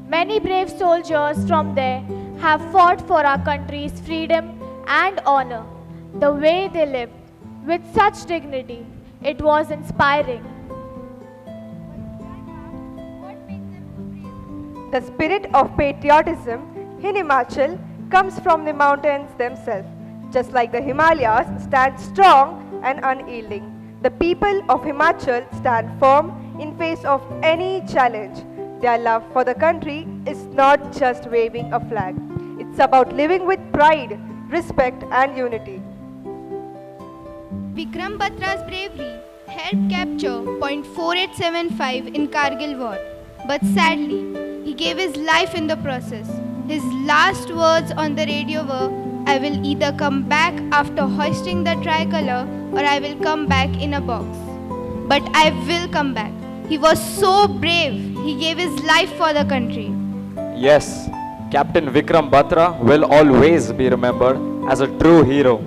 Many brave soldiers from there have fought for our country's freedom and honor. The way they lived with such dignity, it was inspiring. The spirit of patriotism in Himachal comes from the mountains themselves. Just like the Himalayas stand strong and unyielding, the people of Himachal stand firm in face of any challenge. Their love for the country is not just waving a flag. It's about living with pride, respect and unity. Vikram Batra's bravery helped capture point 4875 in Kargil war, but sadly, he gave his life in the process. His last words on the radio were, "I will either come back after hoisting the tricolor or I will come back in a box. But I will come back." He was so brave, he gave his life for the country. Yes, Captain Vikram Batra will always be remembered as a true hero.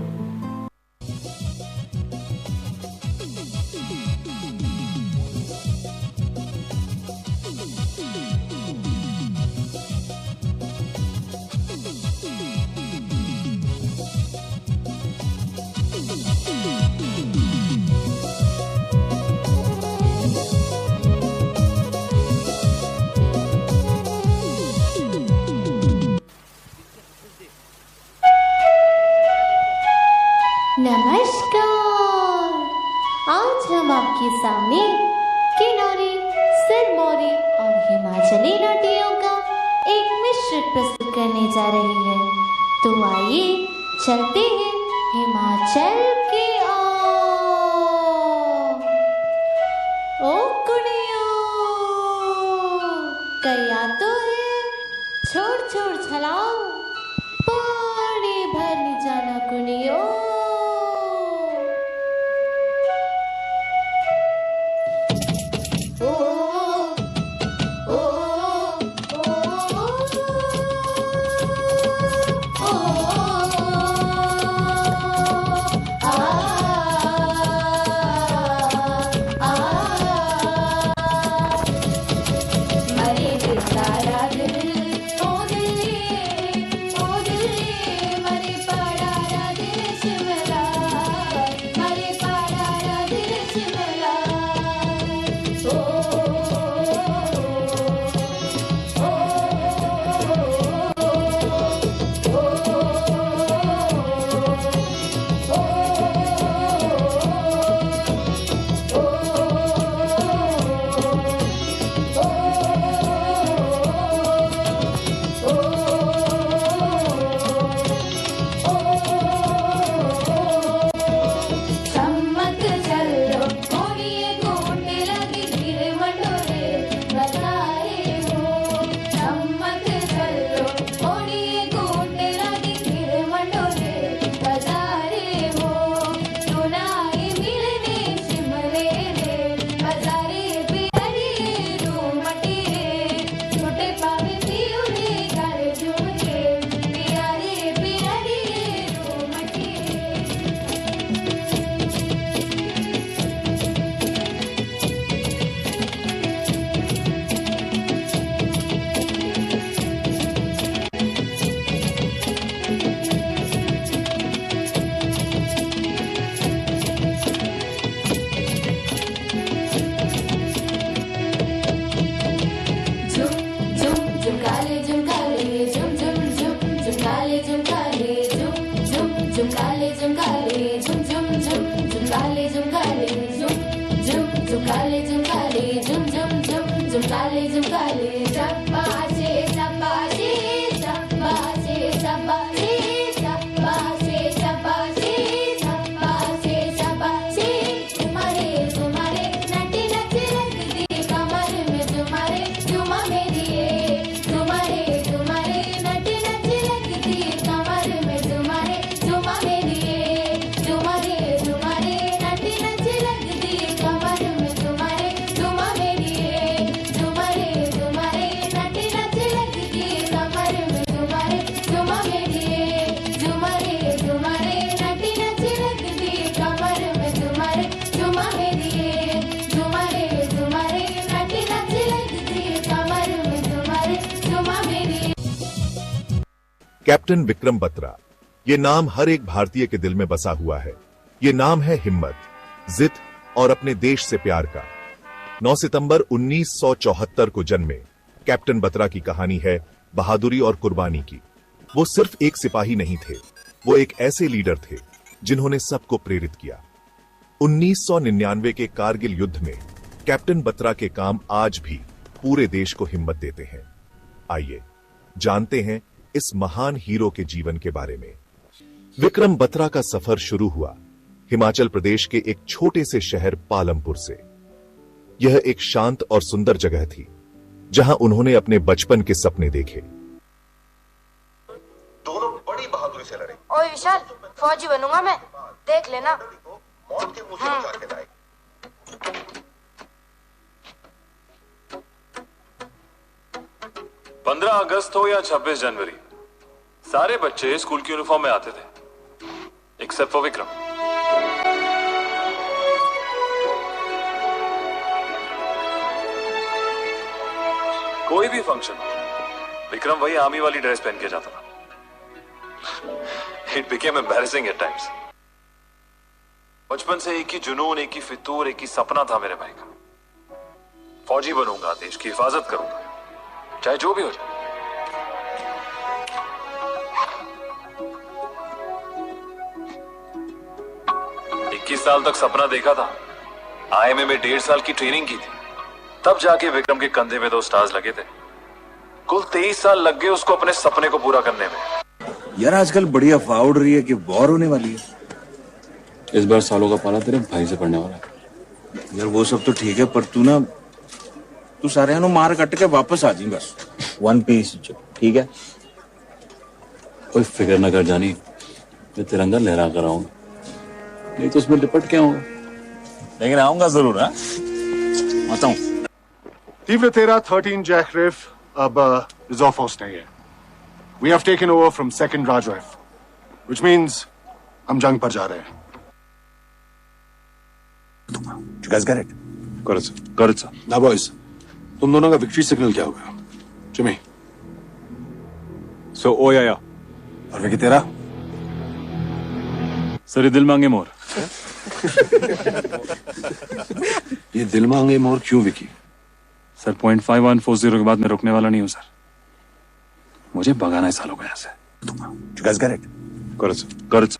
प्रस्तुत करने जा रही है। तो आइए चलते हैं हिमाचल की ओ कुड़ियों, कया तो है छोड़ छोड़ छलाओ, पानी भरनी जाना कुड़ियों। कैप्टन विक्रम बत्रा, ये नाम हर एक भारतीय के दिल में बसा हुआ है। ये नाम है हिम्मत, जिद और अपने देश से प्यार का। 9 सितंबर 1974 को जन्मे कैप्टन बत्रा की कहानी है बहादुरी और कुर्बानी की। वो सिर्फ एक सिपाही नहीं थे, वो एक ऐसे लीडर थे जिन्होंने सबको प्रेरित किया। 1999 के कारगिल युद्ध में कैप्टन बत्रा के काम आज भी पूरे देश को हिम्मत देते हैं। आइए जानते हैं इस महान हीरो के जीवन के बारे में। विक्रम बत्रा का सफर शुरू हुआ हिमाचल प्रदेश के एक छोटे से शहर पालमपुर से। यह एक शांत और सुंदर जगह थी जहां उन्होंने अपने बचपन के सपने देखे। दोनों बड़ी बहादुरी से लड़े। ओए विशाल, फौजी बनूंगा मैं, देख लेना। मौत के मुंह से उतार के लाए। 15 अगस्त हो या 26 जनवरी, सारे बच्चे स्कूल की यूनिफॉर्म में आते थे, एक्सेप्ट फॉर विक्रम। कोई भी फंक्शन, विक्रम वही आर्मी वाली ड्रेस पहन के जाता था। It became embarrassing at times. बचपन से एक ही जुनून, एक ही फितूर, एक ही सपना था मेरे भाई का। फौजी बनूंगा, देश की हिफाजत करूंगा, चाहे जो भी हो जाए। साल तक सपना देखा था, आईएमए में 1.5 साल की ट्रेनिंग की थी, तब जाके विक्रम के कंधे में 2 स्टार्स लगे थे। कुल 23 साल लग गए उसको अपने सपने को पूरा करने में। यार आजकल बड़ी अफवाह उड़ रही है कि वॉर होने वाली है। इस बार सालों का पाला तेरे भाई से पड़ने वाला है। यार वो सब तो ठीक है, पर तू सारे मार कट के वापस आ जी बस। वन पीस, ठीक है? कोई फिक्र न कर जानी, मैं तिरंगा लहरा कर आऊंगा, नहीं तो उसमें लिपट के आऊंगा। लेकिन आऊंगा जरूर। आता हूँ। तीव्र 13 13 जैक रिफ अब रिजर्व फोर्स नहीं है। We have taken over from 2nd Rajrif, which means हम जंग पर जा रहे हैं। You guys get it? Got it, sir. Got it, sir. Now boys, तुम दोनों का विक्ट्री सिग्नल क्या होगा? Jimmy. So ओ या और विकी तेरा? सर दिल मांगे मोर। ये दिल मांगे मोर क्यों विकी? सर 0.5140 के बाद मैं रुकने वाला नहीं हूं सर, मुझे भगाना है सालों को यहाँ से। You guys get it? Got it, sir. Got it, sir.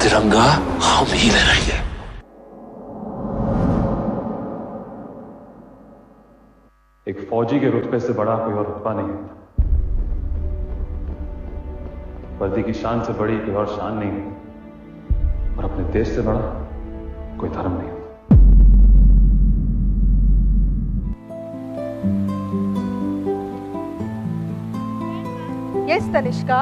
तिरंगा हम ही लहराएंगे। एक फौजी के रुतबे से बड़ा कोई और रुतबा नहीं है, वर्दी की शान से बड़ी कोई और शान नहीं है, और अपने देश से बड़ा कोई धर्म नहीं है। Yes, Tanishka.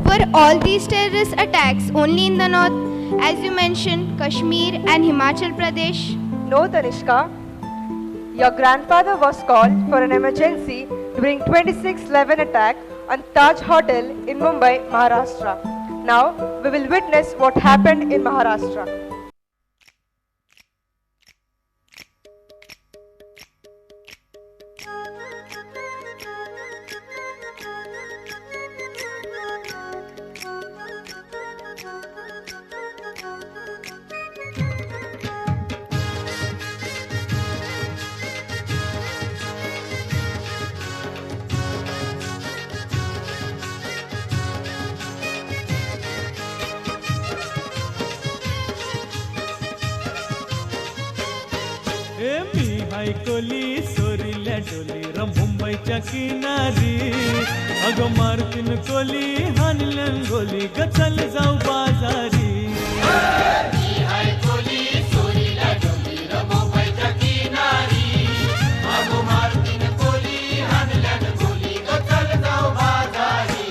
Were all these terrorist attacks only in the north, as you mentioned, Kashmir and Himachal Pradesh? No, Tanishka. Your grandfather was called for an emergency during 26/11 attack on Taj Hotel in Mumbai, Maharashtra. Now, we will witness what happened in Maharashtra. हाय कोली सोरील्या डोली र मुंबईच्या किनारी अगं मारतीन कोली हानलन गोली ग चल जाऊ बाजारी हाय कोली सोरील्या डोली र मुंबईच्या किनारी अगं मारतीन कोली हानलन गोली ग चल जाऊ बाजारी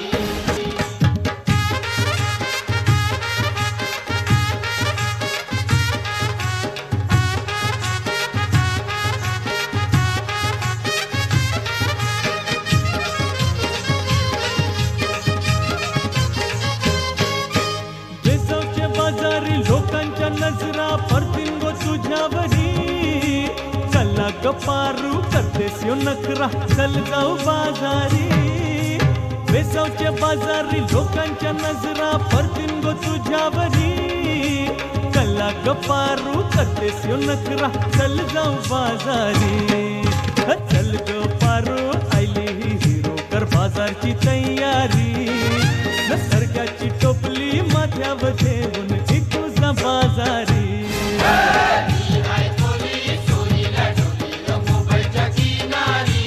लोकांच्या नजरा परतीन गो तुझ्यावरी चला गपारू करतेस यो नखरा चल जाऊ बाजारी वेसावच्या बाजारी लोकांच्या नजरा परतीन गो तुझ्यावरी चला गपारू करतेस यो नखरा चल जाऊ बाजारी चल गपारू आयली ही हिरो कर बाजारची तयारी सरक्याची टोपली माथ्यावर ठेवून बाजारी हाय कोली सोरील्या डोली र मुंबईच्या किनारी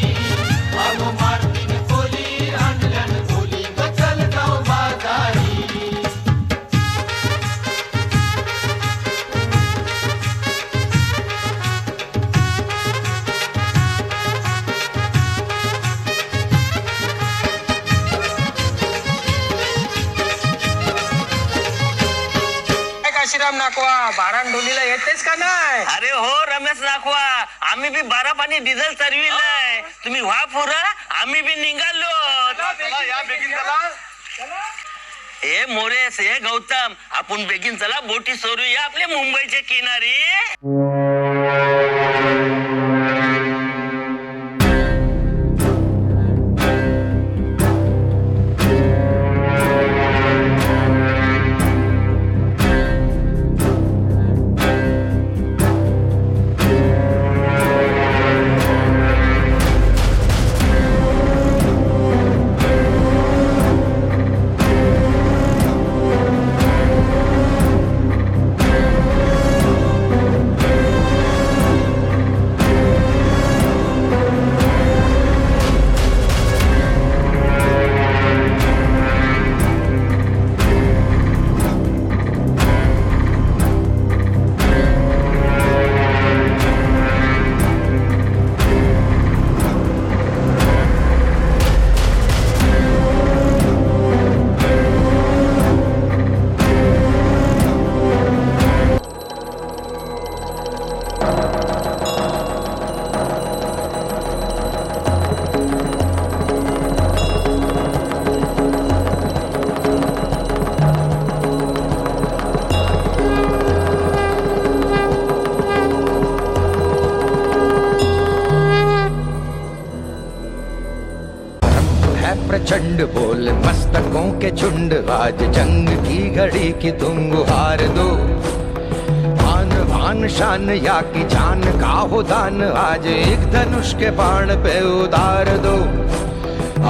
अगं मारतीन कोली हाणलन गोली ग चल जाऊ बाजारी काशीराम नाकवा बाराण डोलीला येतेच का नाही? अरे हो रमेश नाखवा आम्ही बी बारा पाणी डिझेल चरविलंय तुम्ही व्हा पुरा आम्ही बी निघालो हे मोरेस हे गौतम आपण बेगीन चला बोटी सोडूया आपल्या मुंबईच्या किनारी प्रचंड बोल मस्तकों के झुंड आज जंग की घड़ी की तुम गुहार दो आन भान शान या की जान का हो दान आज एक धनुष के बाण पे उतार दो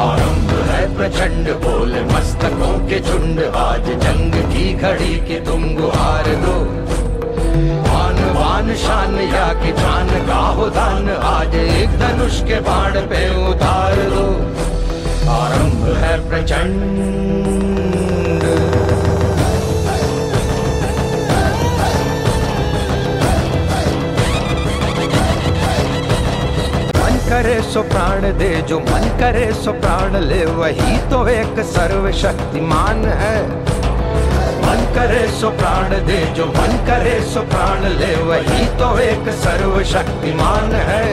आरंभ है प्रचंड बोल मस्तकों के झुंड आज जंग की घड़ी की तुम गुहार दो आन भान शान या की जान का हो दान आज एक धनुष के बाण पे उतार दो आरंभ है प्रचंड मन करे सो प्राण दे जो मन करे सो प्राण ले वही तो एक सर्वशक्तिमान है मन करे सो प्राण दे जो मन करे सो प्राण ले वही तो एक सर्वशक्तिमान है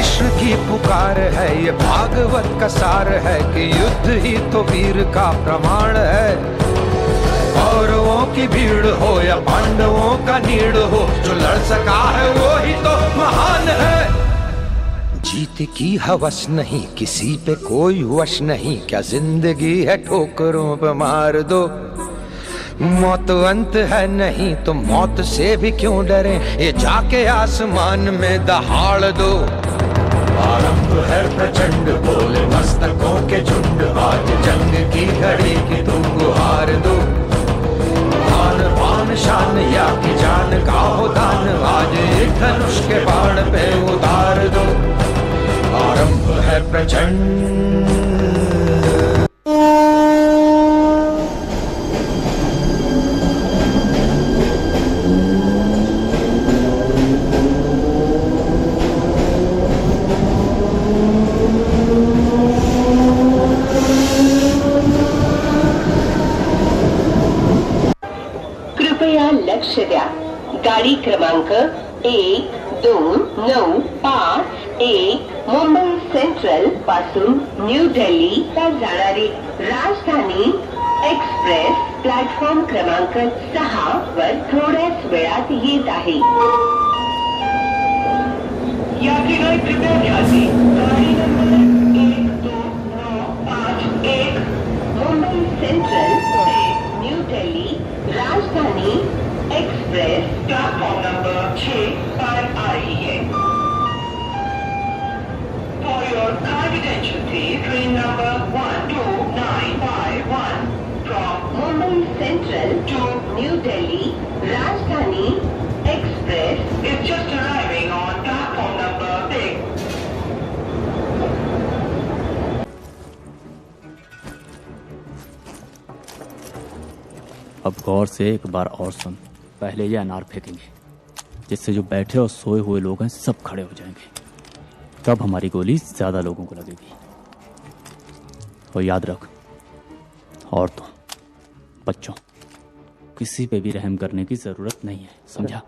कृष्ण की पुकार है ये भागवत का सार है कि युद्ध ही तो वीर का प्रमाण है कौरवों की भीड़ हो या पांडवों का नीड़ हो जो लड़ सका है वो ही तो महान है जीत की हवस नहीं किसी पे कोई वश नहीं क्या जिंदगी है ठोकरों पे मार दो मौत अंत है नहीं तो मौत से भी क्यों डरे ये जाके आसमान में दहाड़ दो आरंभ है प्रचंड बोले मस्तकों के झुंड आज जंग की घड़ी की तुम गुहार दो आन पान शान या की जान का हो दान आज एक धनुष के बाण पे लक्ष द्या. गाडी क्रमांक 1295 मुंबई सेंट्रल पासून न्यू दिल्ली ला जाणारी राजधानी एक्सप्रेस प्लॅटफॉर्म क्रमांक 6 वर थोड्याच वेळात येत आहे. यात्रीगण कृपया ध्यान दें. गाड़ी नंबर 12951 मुंबई सेंट्रल से न्यू दिल्ली राजधानी एक्सप्रेस प्लेटफॉर्म नंबर 6 पर आ रही है. For your kind attention please, train number 12951 from Mumbai Central to New Delhi Rajdhani Express is just arriving on platform number 6. अब गौर से एक बार और सुन. पहले ये अनार फेंकेंगे, जिससे जो बैठे और सोए हुए लोग हैं सब खड़े हो जाएंगे. तब हमारी गोली ज्यादा लोगों को लगेगी. और याद रख, औरतों, बच्चों, किसी पे भी रहम करने की जरूरत नहीं है, समझा?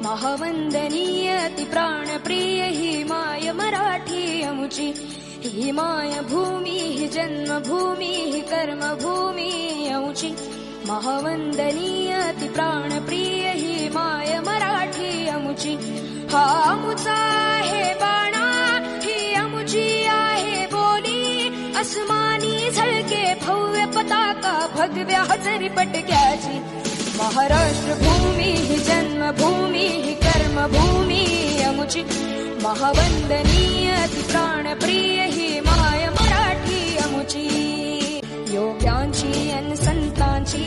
महावंदनीय अति प्राणप्रिय ही माय मराठी अमुची. ही माय भूमी ही जन्मभूमी ही कर्मभूमी अमुची. महावंदनीय अति प्राणप्रिय ही माय मराठी अमुची. हा अमुचा आहे बाणा, ही अमुची आहे बोली. अस्मानी झळके भव्य पताका भगव्या हजरी पटक्याची. महाराष्ट्र भूमी ही जन्मभूमी ही कर्मभूमी अमुची. महावंदनीय अति प्राणप्रिय ही माय मराठी अमुची. योग्यांची अन संतांची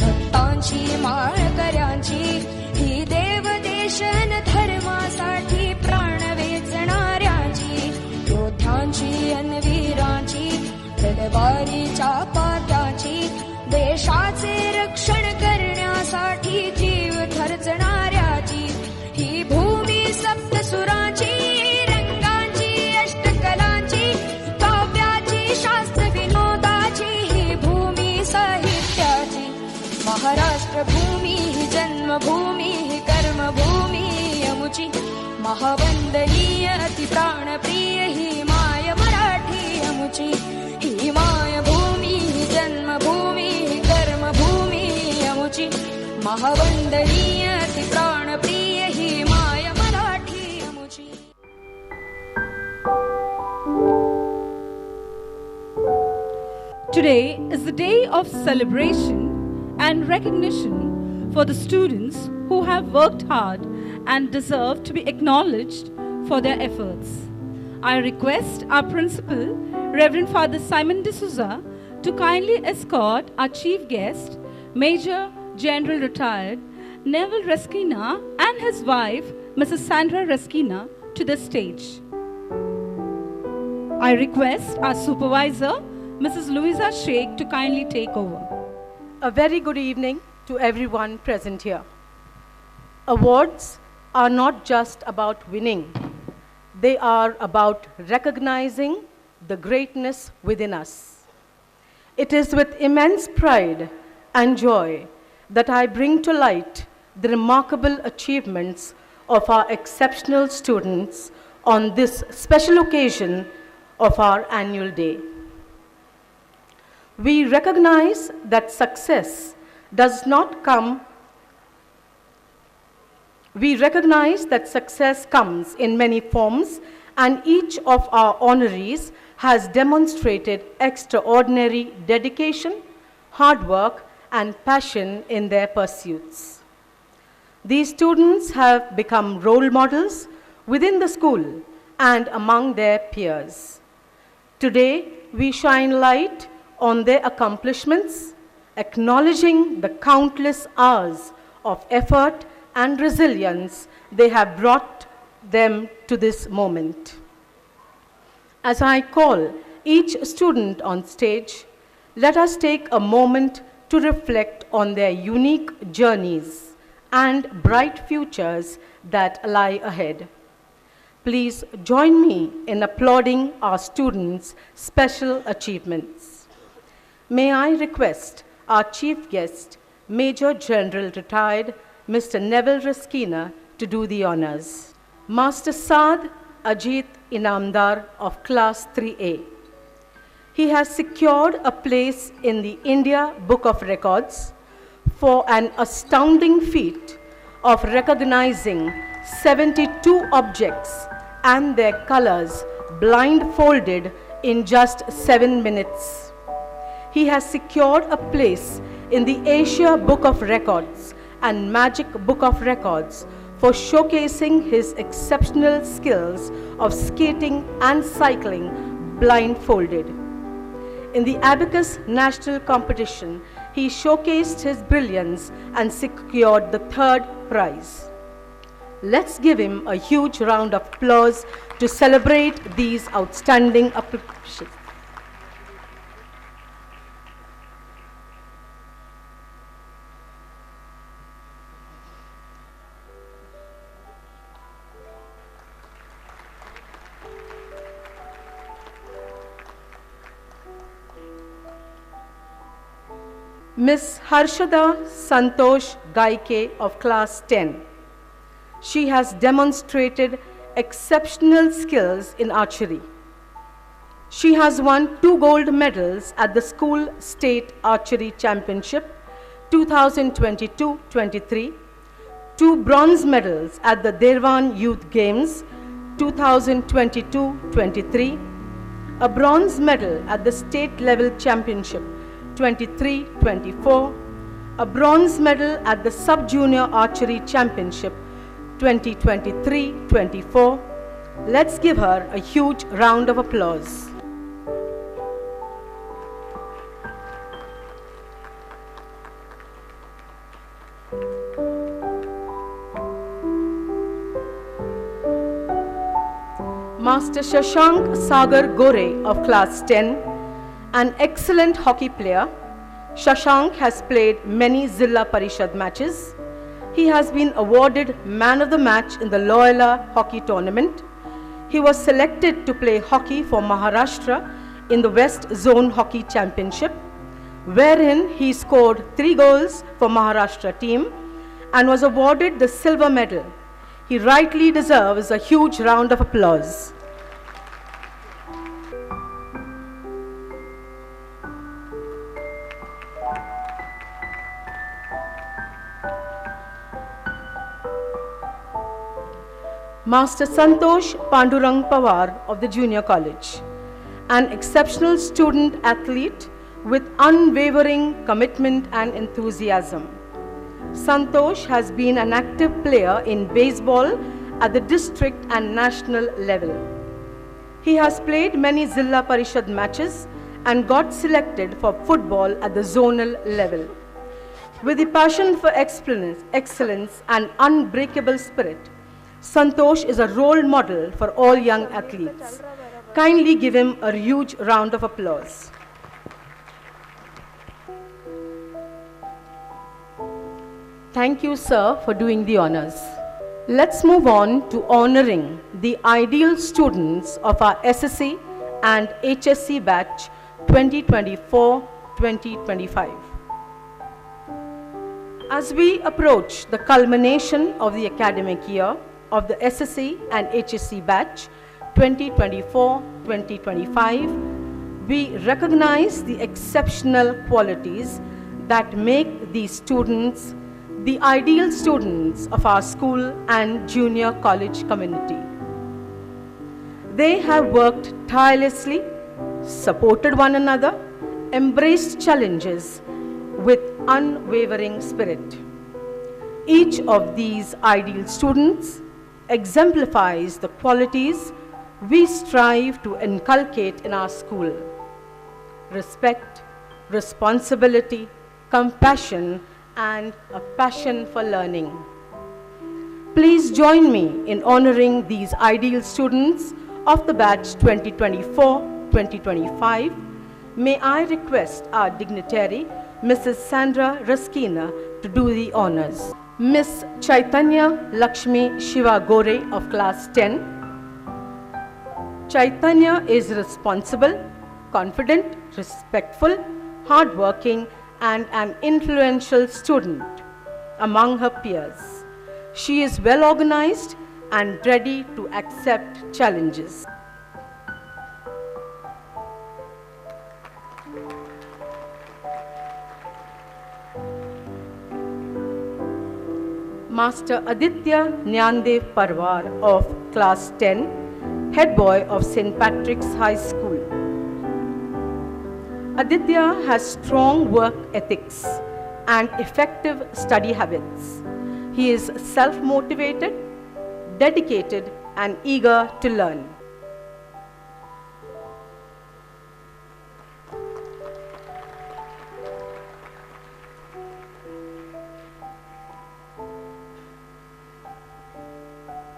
भक्तांची माळकऱ्यांची ही देवदेशन धर्मासाठी प्राण वेचणाऱ्यांची. योद्ध्यांची अन वीरांची तलवारीच्या पात्याची देशाचे रक्षण करण्यासाठी जीव खर्चणाऱ्याची. ही भूमी सप्तसुरांची रंगांची अष्टकलांची काव्याची शास्त्र विनोदाची ही भूमी साहित्याची. महाराष्ट्र भूमी ही जन्मभूमी ही कर्मभूमी अमुची. महावंदनीय अति प्राणप्रिय ही माय मराठी अमुची. ही माय भूमी ही जन्मभूमी ही कर्मभूमी अमुची. महावंदनीय अति प्राणप्रिय ही माय मराठी अमुची. Today is the day of celebration and recognition for the students who have worked hard and deserve to be acknowledged for their efforts. I request our principal, Reverend Father Simon D'Souza, to kindly escort our chief guest, Major General Retired Neville Reskina, and his wife, Mrs. Sandra Reskina, to the stage. I request our supervisor, Mrs. Louisa Sheikh, to kindly take over. A very good evening to everyone present here. Awards are not just about winning. They are about recognizing the greatness within us. It is with immense pride and joy that I bring to light the remarkable achievements of our exceptional students on this special occasion of our annual day. We recognize that success does not come. We recognize that success comes in many forms, and each of our honorees has demonstrated extraordinary dedication, hard work, and passion in their pursuits. These students have become role models within the school and among their peers. Today, we shine light on their accomplishments, acknowledging the countless hours of effort and resilience they have brought them to this moment. As I call each student on stage, let us take a moment to reflect on their unique journeys and bright futures that lie ahead. Please join me in applauding our students' special achievements. May I request our chief guest, Major General Retired Mr. Neville Raskina, to do the honors. Master Saad Ajit Inamdar of Class 3A. He has secured a place in the India Book of Records for an astounding feat of recognizing 72 objects and their colors blindfolded in just 7 minutes. He has secured a place in the Asia Book of Records and Magic Book of Records for showcasing his exceptional skills of skating and cycling blindfolded. In the Abacus National Competition, he showcased his brilliance and secured the 3rd prize. Let's give him a huge round of applause to celebrate these outstanding accomplishments. Miss Harshada Santosh Gaike of Class 10. She has demonstrated exceptional skills in archery. She has won 2 gold medals at the School State Archery Championship 2022-23, 2 bronze medals at the Derwan Youth Games 2022-23, a bronze medal at the State Level Championship 23-24, a bronze medal at the Sub-Junior Archery Championship 2023-24. Let's give her a huge round of applause. Master Shashank Sagar Gore of Class 10, an excellent hockey player. Shashank has played many Zilla Parishad matches. He has been awarded Man of the Match in the Loyola Hockey Tournament. He was selected to play hockey for Maharashtra in the West Zone Hockey Championship, wherein he scored 3 goals for Maharashtra team and was awarded the silver medal. He rightly deserves a huge round of applause. Master Santosh Pandurang Pawar of the Junior College, an exceptional student athlete with unwavering commitment and enthusiasm. Santosh has been an active player in baseball at the district and national level. He has played many Zilla Parishad matches and got selected for football at the zonal level. With a passion for excellence and unbreakable spirit, Santosh is a role model for all young athletes. Kindly give him a huge round of applause. Thank you, sir, for doing the honors. Let's move on to honoring the ideal students of our SSC and HSC batch 2024-2025. As we approach the culmination of the academic year of the SSC and HSC batch 2024-2025, we recognize the exceptional qualities that make these students the ideal students of our school and junior college community. They have worked tirelessly, supported one another, embraced challenges with unwavering spirit. Each of these ideal students exemplifies the qualities we strive to inculcate in our school: respect, responsibility, compassion, and a passion for learning. Please join me in honoring these ideal students of the batch 2024-2025. May I request our dignitary, Mrs. Sandra Raskina, to do the honors. Miss Chaitanya Lakshmi Shiva Gore of class 10. Chaitanya is responsible, confident, respectful, hardworking, and an influential student among her peers. She is well organized and ready to accept challenges. Master Aditya Nyandev Parwar of class 10, head boy of St. Patrick's High School. Aditya has strong work ethics and effective study habits. He is self-motivated, dedicated, and eager to learn.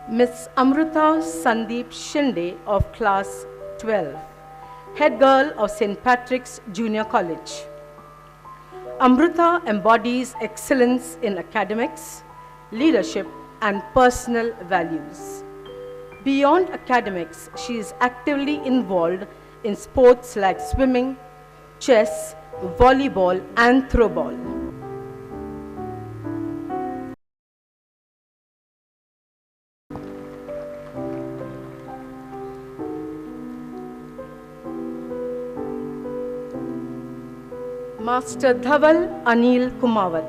Miss Amrita Sandeep Shinde of class 12, head girl of St. Patrick's Junior College. Amrita embodies excellence in academics, leadership, and personal values. Beyond academics, she is actively involved in sports like swimming, chess, volleyball, and throwball. Master Dhaval Anil Kumawat.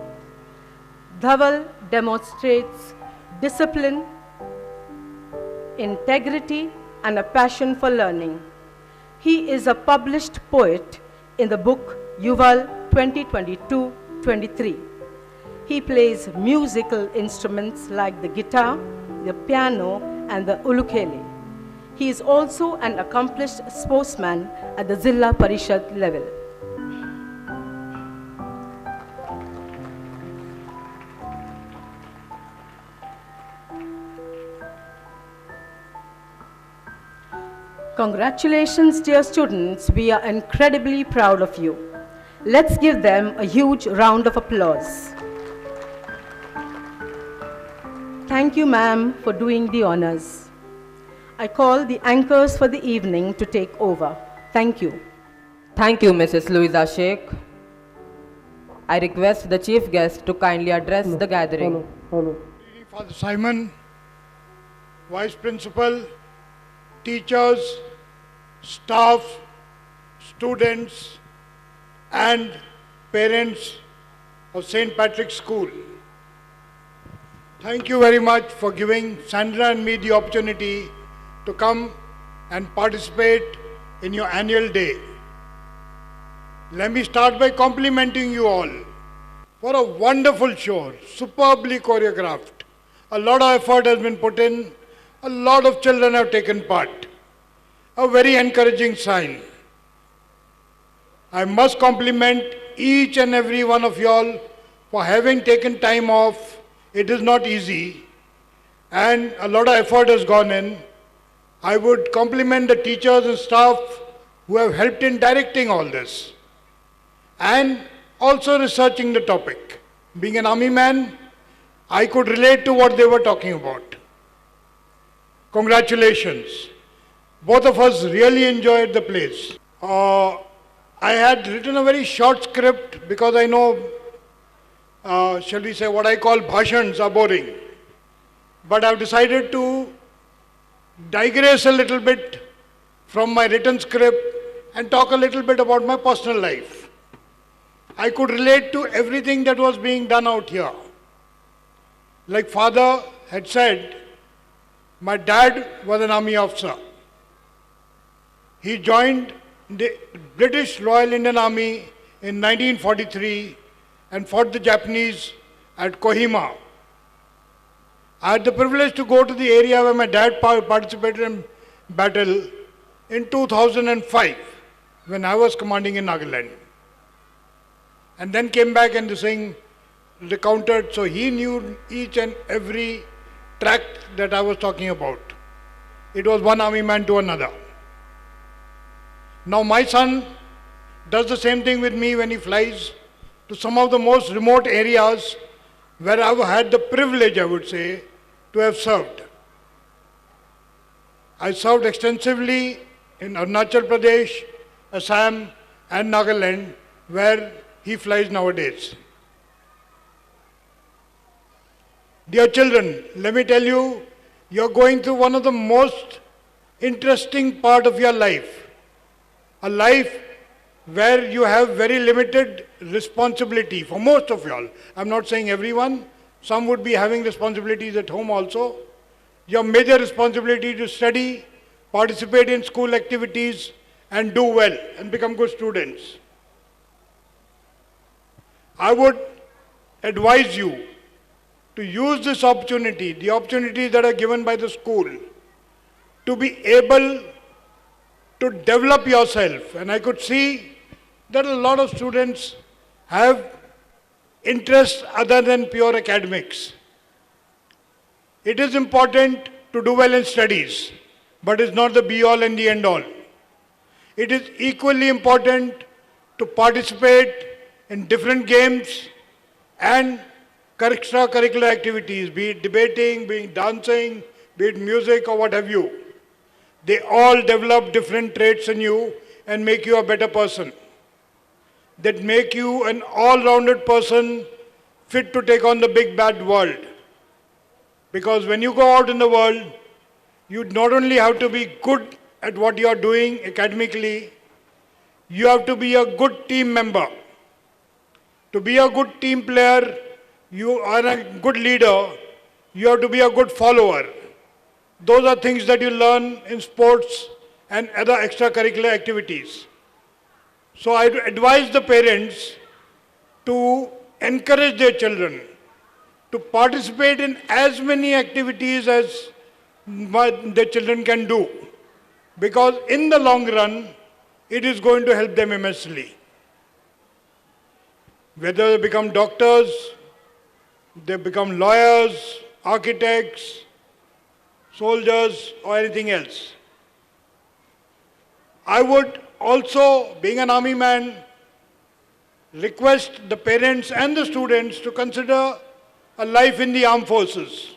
Dhaval demonstrates discipline, integrity, and a passion for learning. He is a published poet in the book Yuval 2022-23. He plays musical instruments like the guitar, the piano, and the ukulele. He is also an accomplished sportsman at the Zilla Parishad level. Congratulations, dear students. We are incredibly proud of you. Let's give them a huge round of applause. Thank you, ma'am, for doing the honors. I call the anchors for the evening to take over. Thank you. Thank you, Mrs. Louisa Sheikh. I request the chief guest to kindly address the gathering. Father Simon, Vice Principal, teachers, staff, students, and parents of St. Patrick's School. Thank you very much for giving Sandra and me the opportunity to come and participate in your annual day. Let me start by complimenting you all for a wonderful show, superbly choreographed. A lot of effort has been put in. A lot of children have taken part. A very encouraging sign. I must compliment each and every one of y'all for having taken time off. It is not easy, and a lot of effort has gone in. I would compliment the teachers and staff who have helped in directing all this and also researching the topic. Being an army man, I could relate to what they were talking about. Congratulations. Both of us really enjoyed the place. I had written a very short script because I know, shall we say, what I call bhashans are boring. But I've decided to digress a little bit from my written script and talk a little bit about my personal life. I could relate to everything that was being done out here. Like father had said, my dad was an army officer. He joined the British Royal Indian Army in 1943 and fought the Japanese at Kohima. I had the privilege to go to the area where my dad participated in battle in 2005 when I was commanding in Nagaland. And then came back and the thing recounted, so he knew each and every tract that I was talking about. It was one army man to another. Now my son does the same thing with me when he flies to some of the most remote areas where I've had the privilege, I would say, to have served. I served extensively in Arunachal Pradesh, Assam and Nagaland where he flies nowadays. Dear children, let me tell you, you're going through one of the most interesting part of your life. A life where you have very limited responsibility for most of y'all. I'm not saying everyone. Some would be having responsibilities at home also. Your major responsibility to study, participate in school activities and do well and become good students. I would advise you to use this opportunity, the opportunities that are given by the school, to be able to develop yourself. And I could see that a lot of students have interests other than pure academics. It is important to do well in studies, but it's not the be-all and the end-all. It is equally important to participate in different games and extracurricular activities, be it debating, be it dancing, be it music or what have you. They all develop different traits in you and make you a better person. That make you an all-rounded person fit to take on the big bad world. Because when you go out in the world, you not only have to be good at what you are doing academically, you have to be a good team member. To be a good team player, you are a good leader, you have to be a good follower. Those are things that you learn in sports and other extracurricular activities. So I advise the parents to encourage their children to participate in as many activities as their children can do. Because in the long run, it is going to help them immensely. Whether they become doctors, they become lawyers, architects, soldiers or anything else. I would also, being an army man, request the parents and the students to consider a life in the armed forces.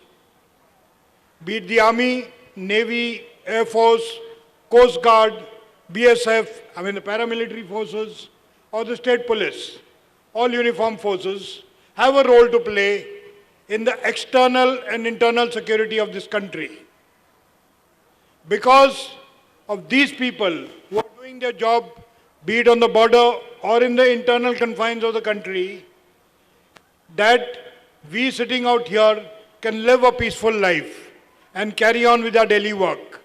Be it the Army, Navy, Air Force, Coast Guard, BSF, the paramilitary forces, or the state police, all uniformed forces have a role to play in the external and internal security of this country. Because of these people who are doing their job, be it on the border or in the internal confines of the country, that we sitting out here can live a peaceful life and carry on with our daily work.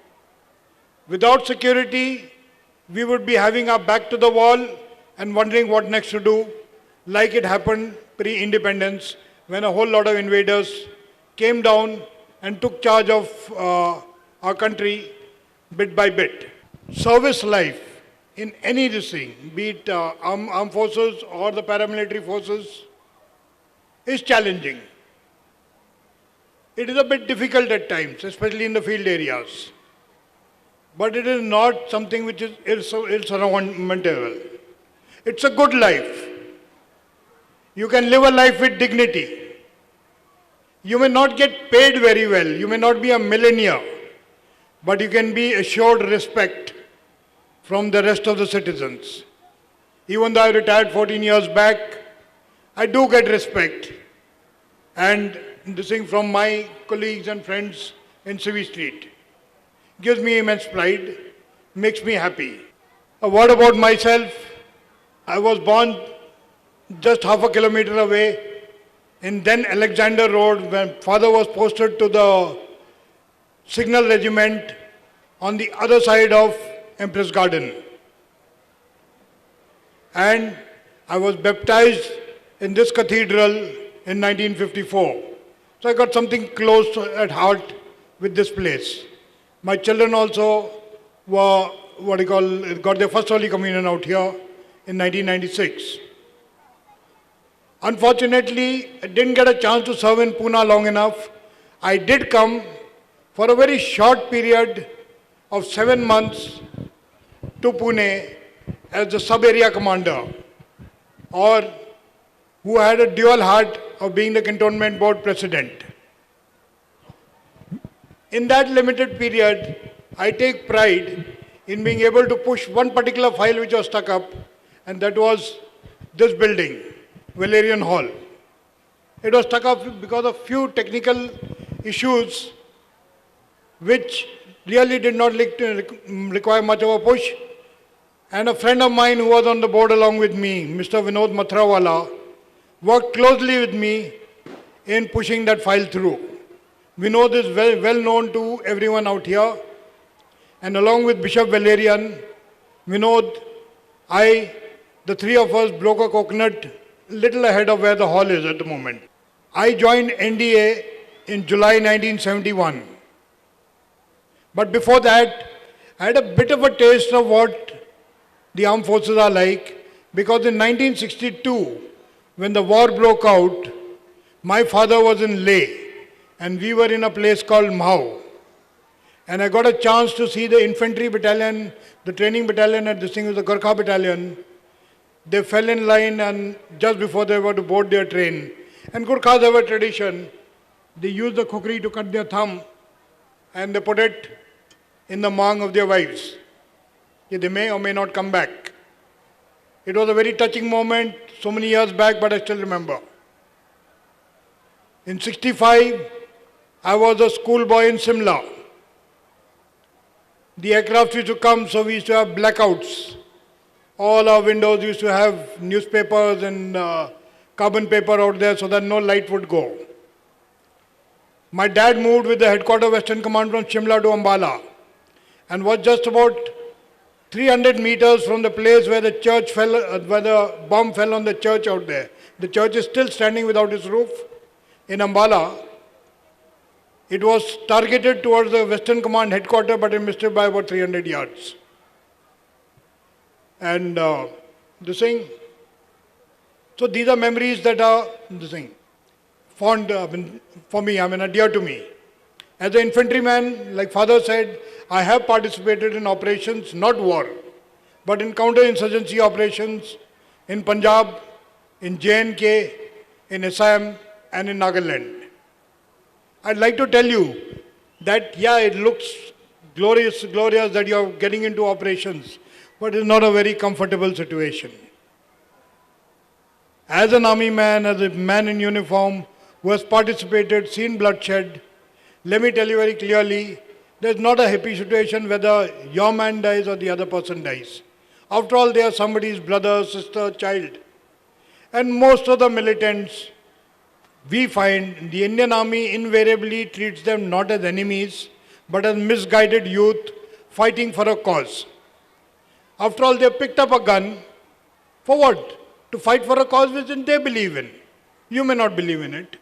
Without security, we would be having our back to the wall and wondering what next to do, like it happened pre-independence when a whole lot of invaders came down and took charge of our country bit by bit. Service life in any thing, be it armed forces or the paramilitary forces, is challenging. It is a bit difficult at times, especially in the field areas. but it is not something which is insurmountable. It's a good life. You can live a life with dignity. You may not get paid very well. You may not be a millionaire, but you can be assured respect from the rest of the citizens. Even though I retired 14 years back, I do get respect. And this thing from my colleagues and friends in Civvy Street gives me immense pride, makes me happy. A word about myself. I was born just half a kilometer away in then Alexander Road, when father was posted to the Signal Regiment on the other side of Empress Garden. And I was baptized in this cathedral in 1954. So I got something close at heart with this place. My children also were, got their first Holy Communion out here in 1996. Unfortunately, I didn't get a chance to serve in Pune long enough. I did come for a very short period of 7 months to Pune as the sub-area commander, or who had a dual heart of being the cantonment board president. In that limited period, I take pride in being able to push one particular file which was stuck up, and that was this building, Valerian Hall. It was stuck up because of few technical issues which really did not require much of a push. And a friend of mine who was on the board along with me, Mr. Vinod Mathrawala, worked closely with me in pushing that file through. Vinod is well known to everyone out here. And along with Bishop Valerian, Vinod, the three of us broke a coconut little ahead of where the hall is at the moment. I joined NDA in July 1971. But before that, I had a bit of a taste of what the armed forces are like, because in 1962, when the war broke out, my father was in Leh, and we were in a place called Mahau. And I got a chance to see the infantry battalion, the training battalion at this thing was the Gorkha battalion. They fell in line, and just before they were to board their train. And Gorkhas have a tradition. They use the khukri to cut their thumb, and they put it in the mang of their wives. They may or may not come back. It was a very touching moment so many years back, but I still remember. In 65, I was a schoolboy in Simla. The aircraft used to come, so we used to have blackouts. All our windows used to have newspapers and carbon paper out there so that no light would go. My dad moved with the headquarters Western Command from Shimla to Ambala and was just about 300 meters from the place where the church fell, where the bomb fell on the church out there. The church is still standing without its roof in Ambala. It was targeted towards the Western Command headquarters, but it missed it by about 300 yards. And this thing, so these are memories that are this thing, fond for me, dear to me. As an infantryman, like father said, I have participated in operations, not war, but in counter-insurgency operations in Punjab, in J&K, in Assam, and in Nagaland. I'd like to tell you that, yeah, it looks glorious that you're getting into operations, but it's not a very comfortable situation. As an army man, as a man in uniform who has participated, seen bloodshed, let me tell you very clearly, there's not a happy situation whether your man dies or the other person dies. After all, they are somebody's brother, sister, child. And most of the militants, we find the Indian Army invariably treats them not as enemies, but as misguided youth fighting for a cause. After all, they picked up a gun. For what? To fight for a cause which they believe in. You may not believe in it.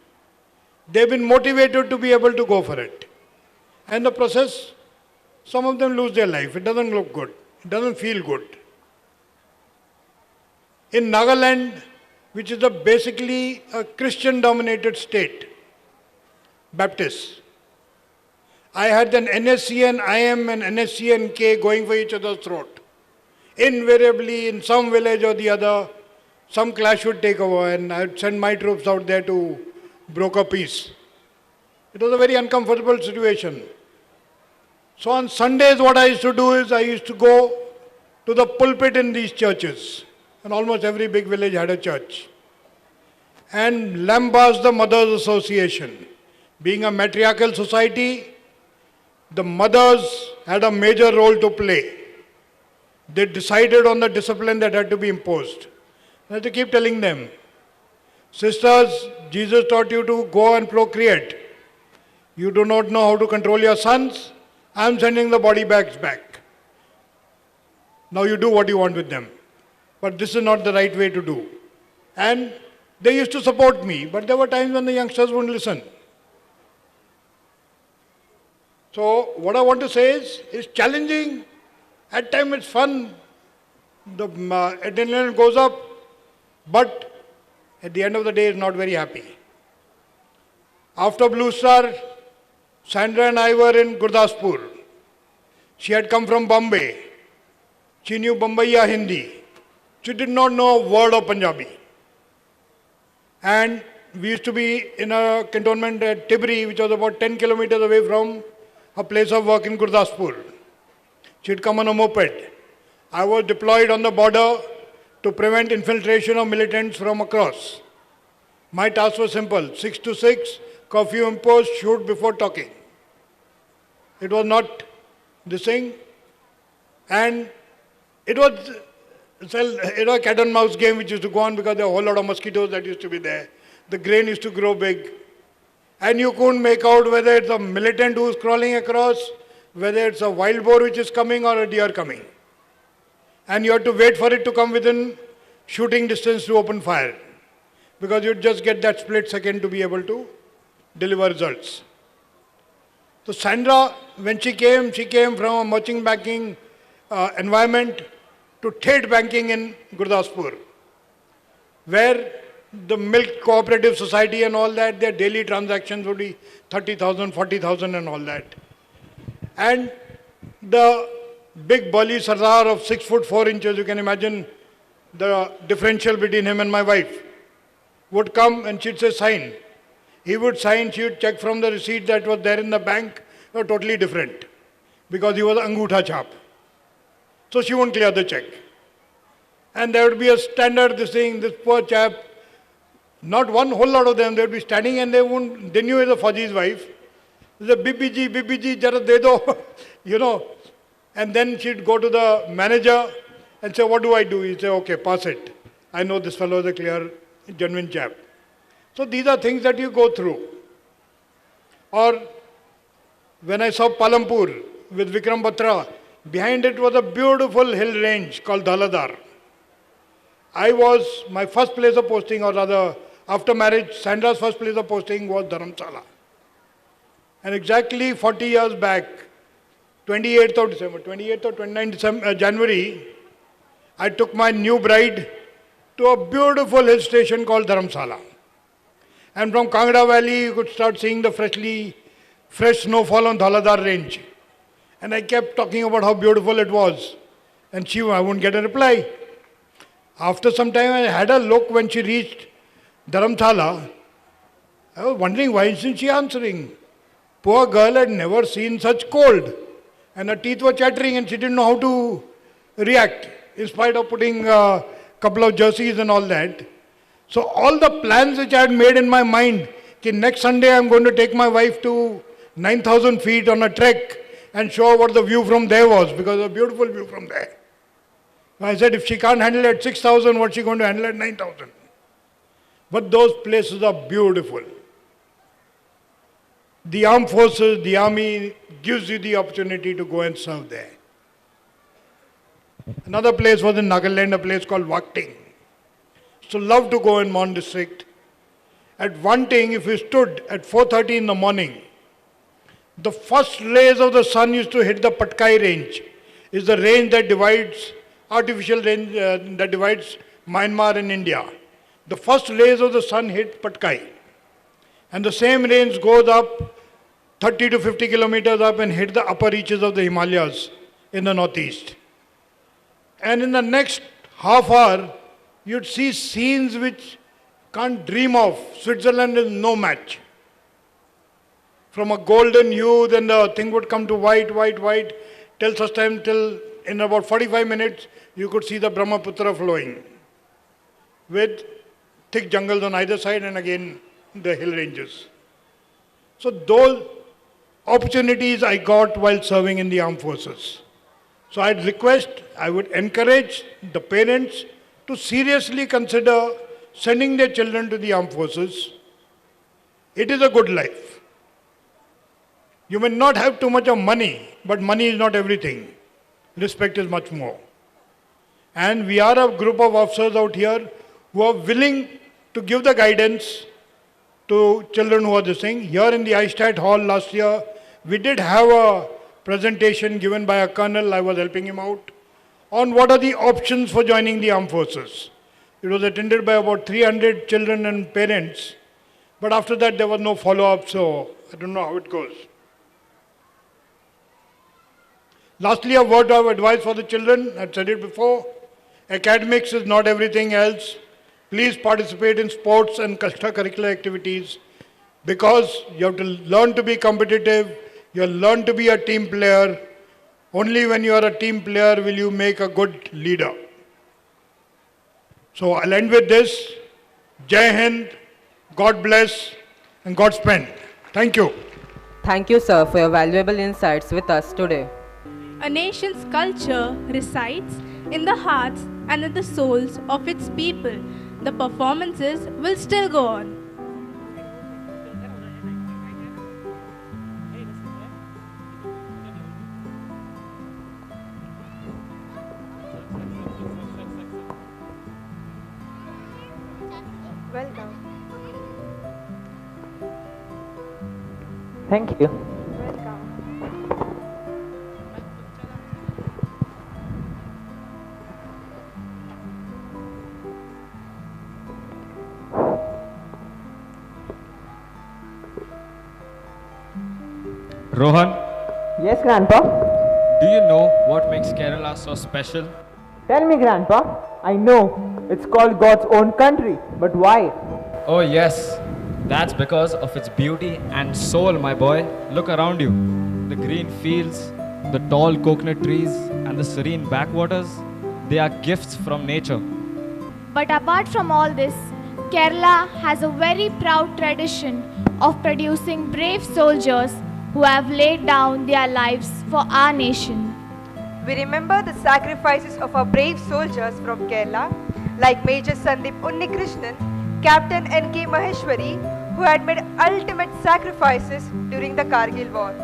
They've been motivated to be able to go for it. And the process, some of them lose their life. It doesn't look good. It doesn't feel good. In Nagaland, which is basically a Christian-dominated state, Baptist, I had an NSCN IM and NSCN K going for each other's throat. Invariably, in some village or the other, some clash would take over, and I'd send my troops out there to broker peace. It was a very uncomfortable situation. So on Sundays, what I used to do is I used to go to the pulpit in these churches, and almost every big village had a church, and lambast the Mothers Association. Being a matriarchal society, the mothers had a major role to play. They decided on the discipline that had to be imposed. I had to keep telling them, sisters, Jesus taught you to go and procreate. You do not know how to control your sons. I am sending the body bags back. Now you do what you want with them. But this is not the right way to do. And they used to support me, but there were times when the youngsters wouldn't listen. So what I want to say is, it's challenging. At times it's fun. The adrenaline goes up, but at the end of the day, it's not very happy. After Blue Star, Sandra and I were in Gurdaspur. She had come from Bombay. She knew Bombaya Hindi. She did not know a word of Punjabi. And we used to be in a cantonment at Tibri, which was about 10 kilometers away from her place of work in Gurdaspur. She'd come on a moped. I was deployed on the border to prevent infiltration of militants from across. My task was simple, 6 to 6, curfew imposed, shoot before talking. It was not this thing. And it was a cat and mouse game which used to go on because there were a whole lot of mosquitoes that used to be there. The grain used to grow big. And you couldn't make out whether it's a militant who's crawling across, whether it's a wild boar which is coming or a deer coming. And you had to wait for it to come within shooting distance to open fire, because you'd just get that split second to be able to deliver results. So Sandra, when she came from a merchant banking environment to trade banking in Gurdaspur, where the milk cooperative society and all that, their daily transactions would be 30,000, 40,000 and all that. And the big burly Sardar of 6 foot 4 inches, you can imagine the differential between him and my wife, would come and she'd say sign. He would sign, she would check from the receipt that was there in the bank, they were totally different, because he was Angutha Chap. So she won't clear the check. And there would be a standard, this poor chap, not one whole lot of them, they would be standing and they knew he was a Fauji's wife. They said, Bibi ji, jara de do, you know. And then she'd go to the manager and say, what do I do? He'd say, okay, pass it. I know this fellow is a clear, genuine chap. So these are things that you go through. Or when I saw Palampur with Vikram Batra, behind it was a beautiful hill range called Dhaladar. My first place of posting, or rather, after marriage, Sandra's first place of posting was Dharamsala. And exactly 40 years back, 28th of 29th January, I took my new bride to a beautiful hill station called Dharamsala. And from Kangra Valley, you could start seeing the fresh snowfall on Dhaladar range. And I kept talking about how beautiful it was. And I wouldn't get a reply. After some time, I had a look when she reached Dharamsala. I was wondering why isn't she answering. Poor girl had never seen such cold. And her teeth were chattering and she didn't know how to react, in spite of putting a couple of jerseys and all that. So all the plans which I had made in my mind, that next Sunday I'm going to take my wife to 9,000 feet on a trek and show her what the view from there was, because a beautiful view from there. I said, if she can't handle it at 6,000, what's she going to handle at 9,000? But those places are beautiful. The armed forces, the army gives you the opportunity to go and serve there. Another place was in Nagaland, a place called Wakting. So love to go in Mon district. At Wanting, if you stood at 4:30 in the morning, the first rays of the sun used to hit the Patkai range. Is the range that divides, artificial range that divides Myanmar and India. The first rays of the sun hit Patkai. And the same range goes up 30 to 50 kilometers up and hit the upper reaches of the Himalayas in the northeast. And in the next half hour, you'd see scenes which can't dream of. Switzerland is no match. From a golden hue, then the thing would come to white, till such time, till in about 45 minutes, you could see the Brahmaputra flowing with thick jungles on either side and again the hill ranges. So those opportunities I got while serving in the armed forces. So I would encourage the parents to seriously consider sending their children to the armed forces. It is a good life. You may not have too much of money, but money is not everything. Respect is much more. And we are a group of officers out here who are willing to give the guidance to children who are this thing. Here in the Eichstätt Hall last year, we did have a presentation given by a colonel, I was helping him out, on what are the options for joining the armed forces. It was attended by about 300 children and parents, but after that there was no follow-up, so I don't know how it goes. Lastly, a word of advice for the children. I've said it before. Academics is not everything else. Please participate in sports and extracurricular activities because you have to learn to be competitive. You learn to be a team player. Only when you are a team player will you make a good leader. So I'll end with this. Jai Hind, God bless, and God spend. Thank you. Thank you, sir, for your valuable insights with us today. A nation's culture resides in the hearts and in the souls of its people. The performances will still go on. Welcome. Thank you. Rohan, Yes, Grandpa. do you know what makes Kerala so special? Tell me, Grandpa. I know it's called God's own country, but why? Oh yes, that's because of its beauty and soul, my boy. Look around you. The green fields, the tall coconut trees and the serene backwaters, they are gifts from nature. But apart from all this, Kerala has a very proud tradition of producing brave soldiers who have laid down their lives for our nation. We remember the sacrifices of our brave soldiers from Kerala, like Major Sandeep Unnikrishnan, Captain N.K. Maheshwari, who had made ultimate sacrifices during the Kargil War.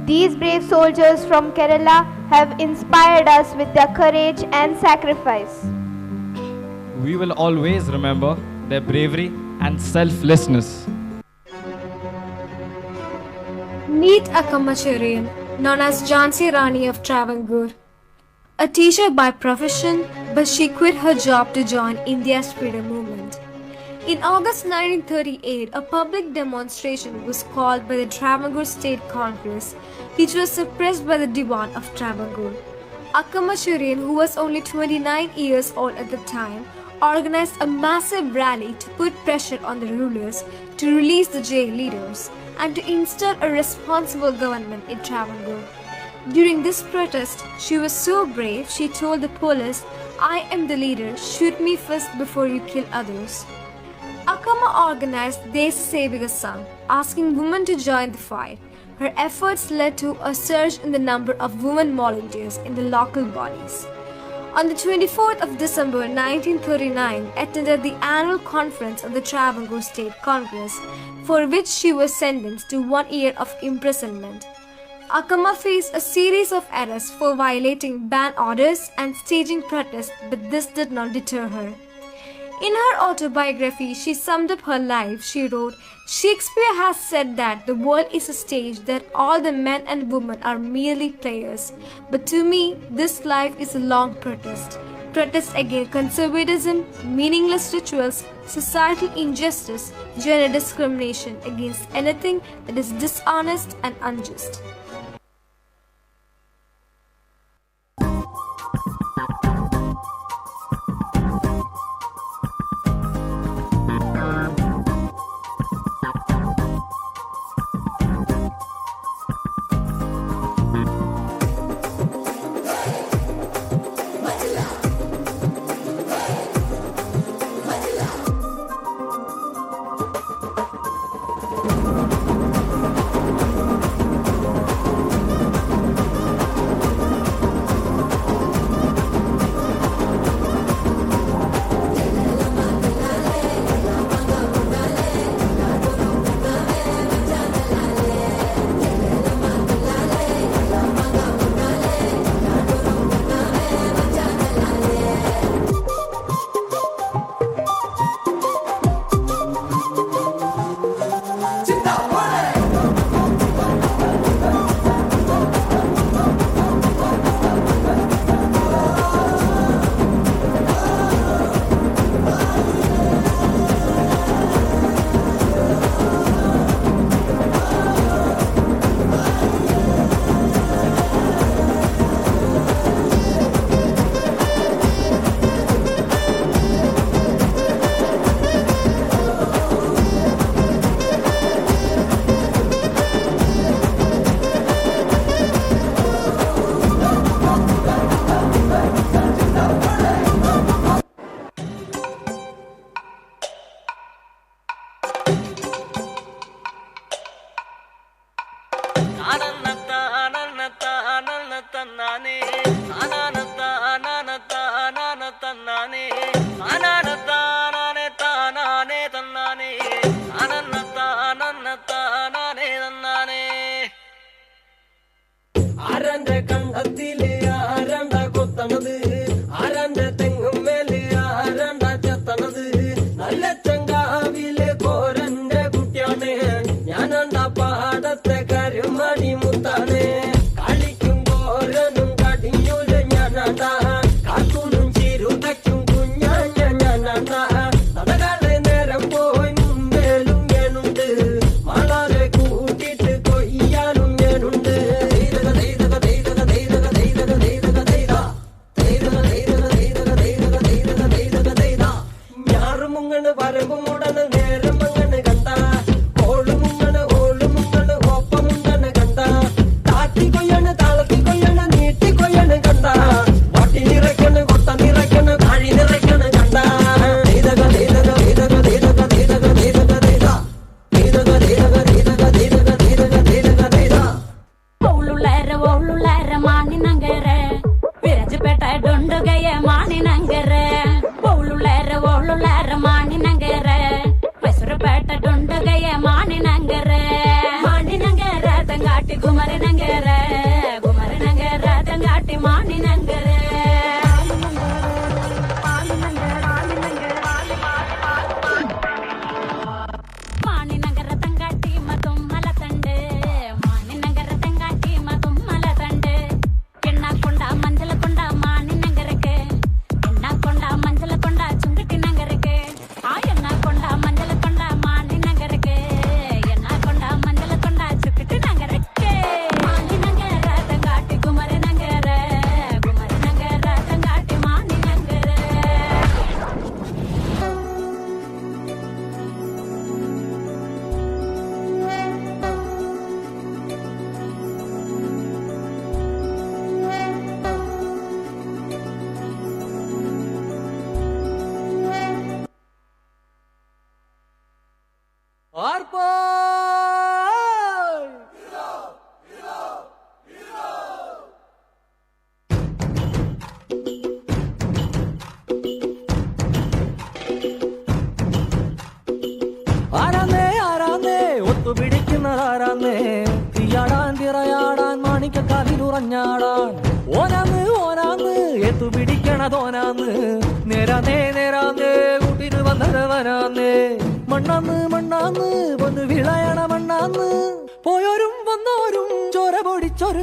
These brave soldiers from Kerala have inspired us with their courage and sacrifice. We will always remember their bravery and selflessness. Meet Akama Cherian, known as Jhansi Rani of Travancore. A teacher by profession, but she quit her job to join India's freedom movement. In August 1938, a public demonstration was called by the Travancore State Congress, which was suppressed by the Diwan of Travancore. Akama Cherian, who was only 29 years old at the time, organized a massive rally to put pressure on the rulers to release the jail leaders and to install a responsible government in Travancore. During this protest, she was so brave, she told the police, "I am the leader, shoot me first before you kill others." Akama organized Desa Sevika Sangh, asking women to join the fight. Her efforts led to a surge in the number of women volunteers in the local bodies. On the 24th of December 1939, attended the annual conference of the Travancore State Congress, for which she was sentenced to 1 year of imprisonment. Akama faced a series of arrests for violating ban orders and staging protests, but this did not deter her. In her autobiography, she summed up her life. She wrote, "Shakespeare has said that the world is a stage, that all the men and women are merely players. But to me, this life is a long protest. protest against conservatism, meaningless rituals, societal injustice, gender discrimination, against anything that is dishonest and unjust.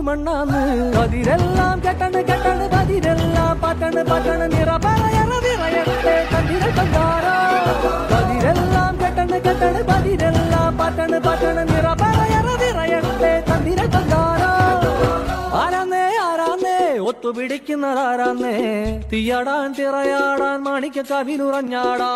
മണ്ണാന്ന് അതിരെല്ലാം കെട്ടണ് കെട്ടണ് പതിരെല്ലാം പട്ടണ് പട്ടണ് നിറ പട്ടണ നിറ പറയറതിറയട്ടെ തന്നിര തന്താരോ ആരാന്നേ ആരാന്നേ ഒത്തുപിടിക്കുന്നതാരാന്നേ തീയാടാൻ തിറയാടാൻ മാണിക്ക കവിനുറഞ്ഞാടാ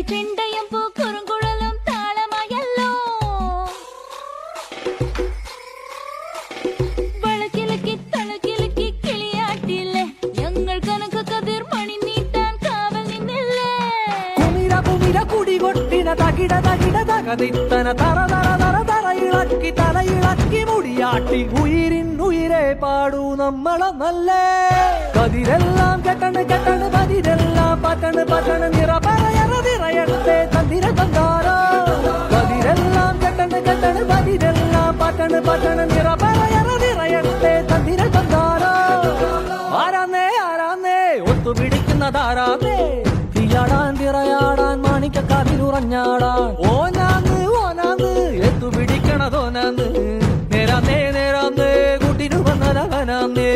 ചെണ്ടയും പൂക്കുറുങ്കുഴലും താളമായല്ലോ വളക്കിലക്കി തളക്കിലക്കി കിളിയാട്ടില്ലേ ഞങ്ങൾ കനക കതിർ മണി നീട്ടാൻ കാവൽ നിന്നില്ലേ കുമിര കുമിര കുടി കൊട്ടിന തകിട തകിട തകതിത്തന തറ തറ തറ തറയിളക്കി തലയിളക്കി മുടിയാട്ടി ഉയിരിൻ ഉയിരെ പാടൂ നമ്മളൊന്നല്ലേ കതിരെല്ലാം കെട്ടണ് കെട്ടണ് പതിരെല്ലാം പട്ടണ് പട്ടണ് നിറ പറയറതിറയട്ടെ തന്നിര തന്താരോ കതിരെല്ലാം കെട്ടണ് കെട്ടണ് പതിരെല്ലാം പട്ടണ് പട്ടണ് നിറ പറയറതിറയട്ടെ തന്നിര തന്താരോ ആരാന്നേ ആരാന്നേ ഒത്തുപിടിക്കുന്നതാരാന്നേ തീയാടാൻ തിറയാടാൻ മാണിക്ക കവിനുറഞ്ഞാടാൻ ഓനാന്ന് ഓനാന്ന് എത്തുപിടിക്കണതോനാന്ന് നേരാന്നേ നേരാന്നേ കൂട്ടിനു വന്നതവനാന്നേ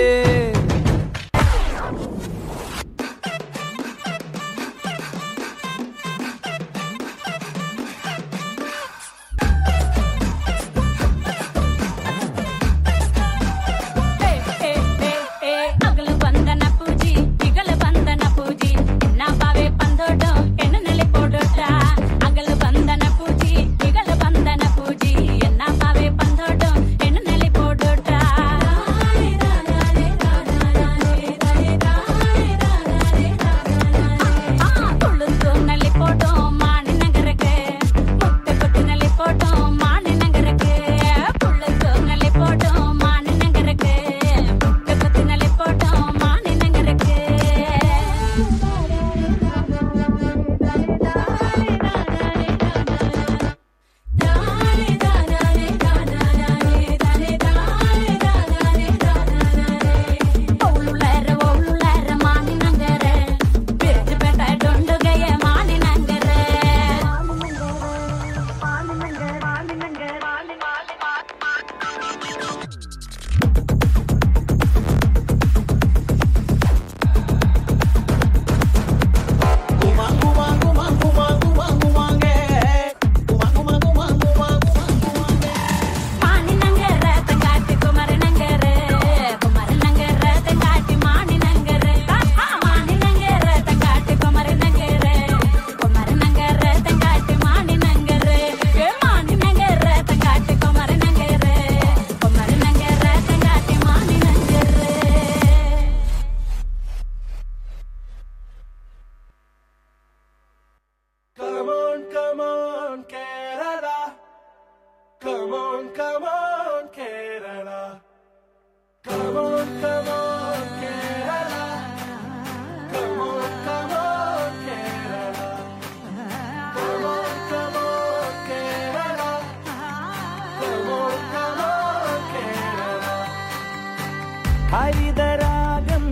ഹരിതരാഗം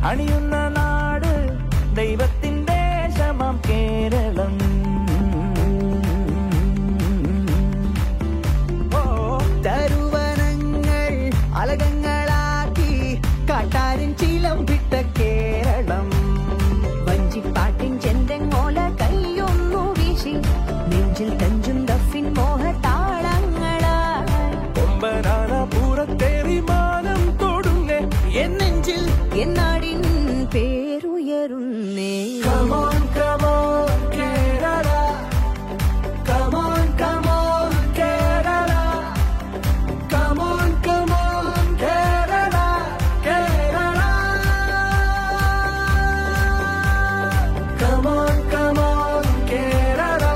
അണിയുന്ന നാട് ദൈവത്തിന്റെ ശമം കേരളം തരുവനങ്ങൾ അലകങ്ങളാക്കി കാട്ടാരൻ ചീലം വിട്ട കേരളം വഞ്ചിപ്പാട്ടിൻ ചെന്തങ്ങോല കൈയൊന്നു വീശി നെഞ്ചിൽ തഞ്ചും ദഫിൻ മോഹതാളങ്ങളാ കൊമ്പനാന പൂരത്തേറി മാനം തൊടുങ്ങേ എൻ നെഞ്ചിൽ എന്നാടിൻ പേരുയരുന്നേ Come on, come on, Kerala. Come on, come on, Kerala. Come on, come on, Kerala, Kerala. Come on, come on, Kerala.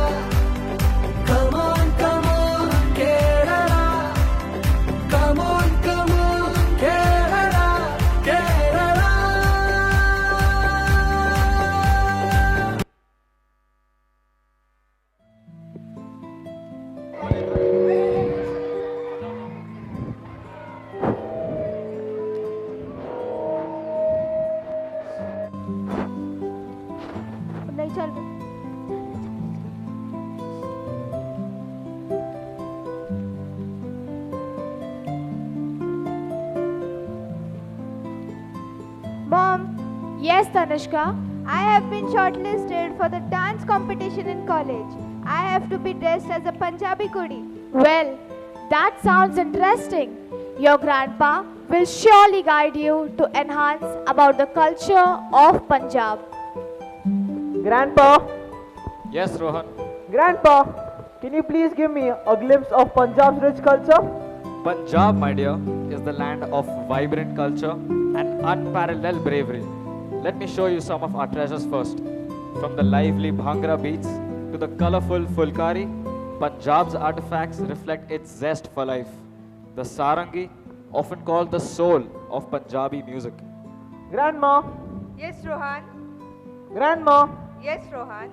Come on, come on, Kerala. Come on, come on, Kerala, Kerala. Mom, yes, Tanushka. I have been shortlisted for the dance competition in college. I have to be dressed as a Punjabi kudi. Well, that sounds interesting. Your grandpa will surely guide you to enhance about the culture of Punjab. Grandpa, Yes, Rohan. Grandpa, can you please give me a glimpse of Punjab's rich culture? Punjab, my dear, is the land of vibrant culture and unparalleled bravery. Let me show you some of our treasures first. From the lively Bhangra beats to the colorful Fulkari, Punjab's artifacts reflect its zest for life. The sarangi, often called the soul of Punjabi music. Grandma, Yes, Rohan. Grandma, Yes, Rohan.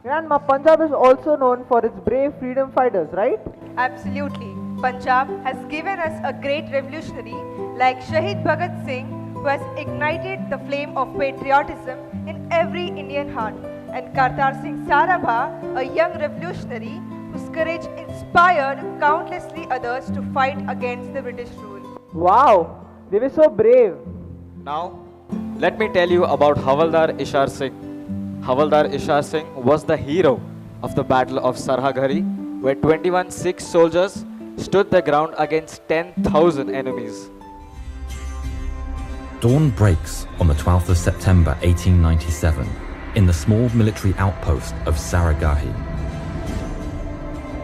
Grandma, Punjab is also known for its brave freedom fighters, right? Absolutely. Punjab has given us a great revolutionary like Shahid Bhagat Singh, who has ignited the flame of patriotism in every Indian heart, and Kartar Singh Sarabha, a young revolutionary whose courage inspired countlessly others to fight against the British rule. Wow, they were so brave. Now, let me tell you about Havaldar Ishar Singh. Havaldar Ishar Singh was the hero of the Battle of Sarhaghari, where 21 Sikh soldiers stood their ground against 10,000 enemies. Dawn breaks on the 12th of September 1897 in the small military outpost of Saragahi.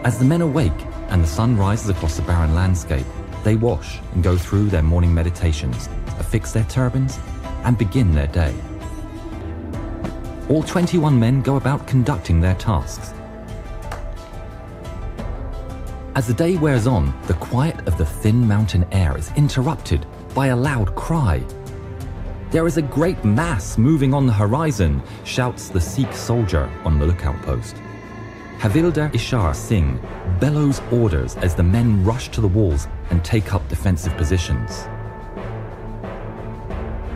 As the men awake and the sun rises across the barren landscape, they wash and go through their morning meditations, affix their turbans, and begin their day. All 21 men go about conducting their tasks. As the day wears on, the quiet of the thin mountain air is interrupted by a loud cry. "There is a great mass moving on the horizon," shouts the Sikh soldier on the lookout post. Havildar Ishar Singh bellows orders as the men rush to the walls and take up defensive positions.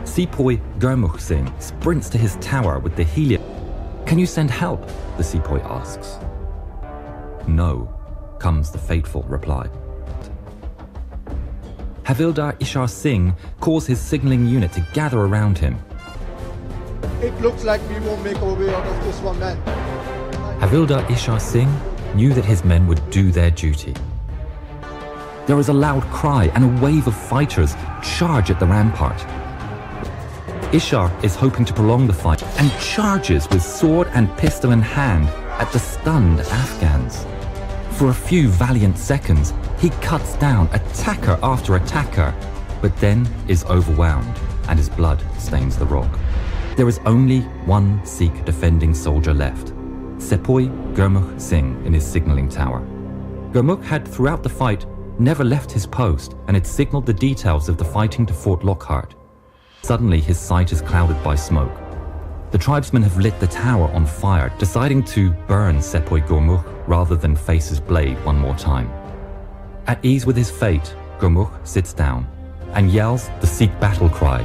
Sepoy Gurmukh Singh sprints to his tower with the helium. "Can you send help?" the sepoy asks. "No," comes the fateful reply. Havildar Ishar Singh calls his signalling unit to gather around him. It looks like we won't make our way out of this one, man. Havildar Ishar Singh knew that his men would do their duty. There is a loud cry and a wave of fighters charge at the rampart. Ishar is hoping to prolong the fight and charges with sword and pistol in hand at the stunned Afghans. For a few valiant seconds, he cuts down attacker after attacker, but then is overwhelmed and his blood stains the rock. There is only one Sikh defending soldier left, Sepoy Gurmukh Singh in his signalling tower. Gurmukh had throughout the fight never left his post and had signaled the details of the fighting to Fort Lockhart. Suddenly his sight is clouded by smoke. The tribesmen have lit the tower on fire, deciding to burn Sepoy Gurmukh rather than face his blade one more time. At ease with his fate, Gurmukh sits down and yells the Sikh battle cry.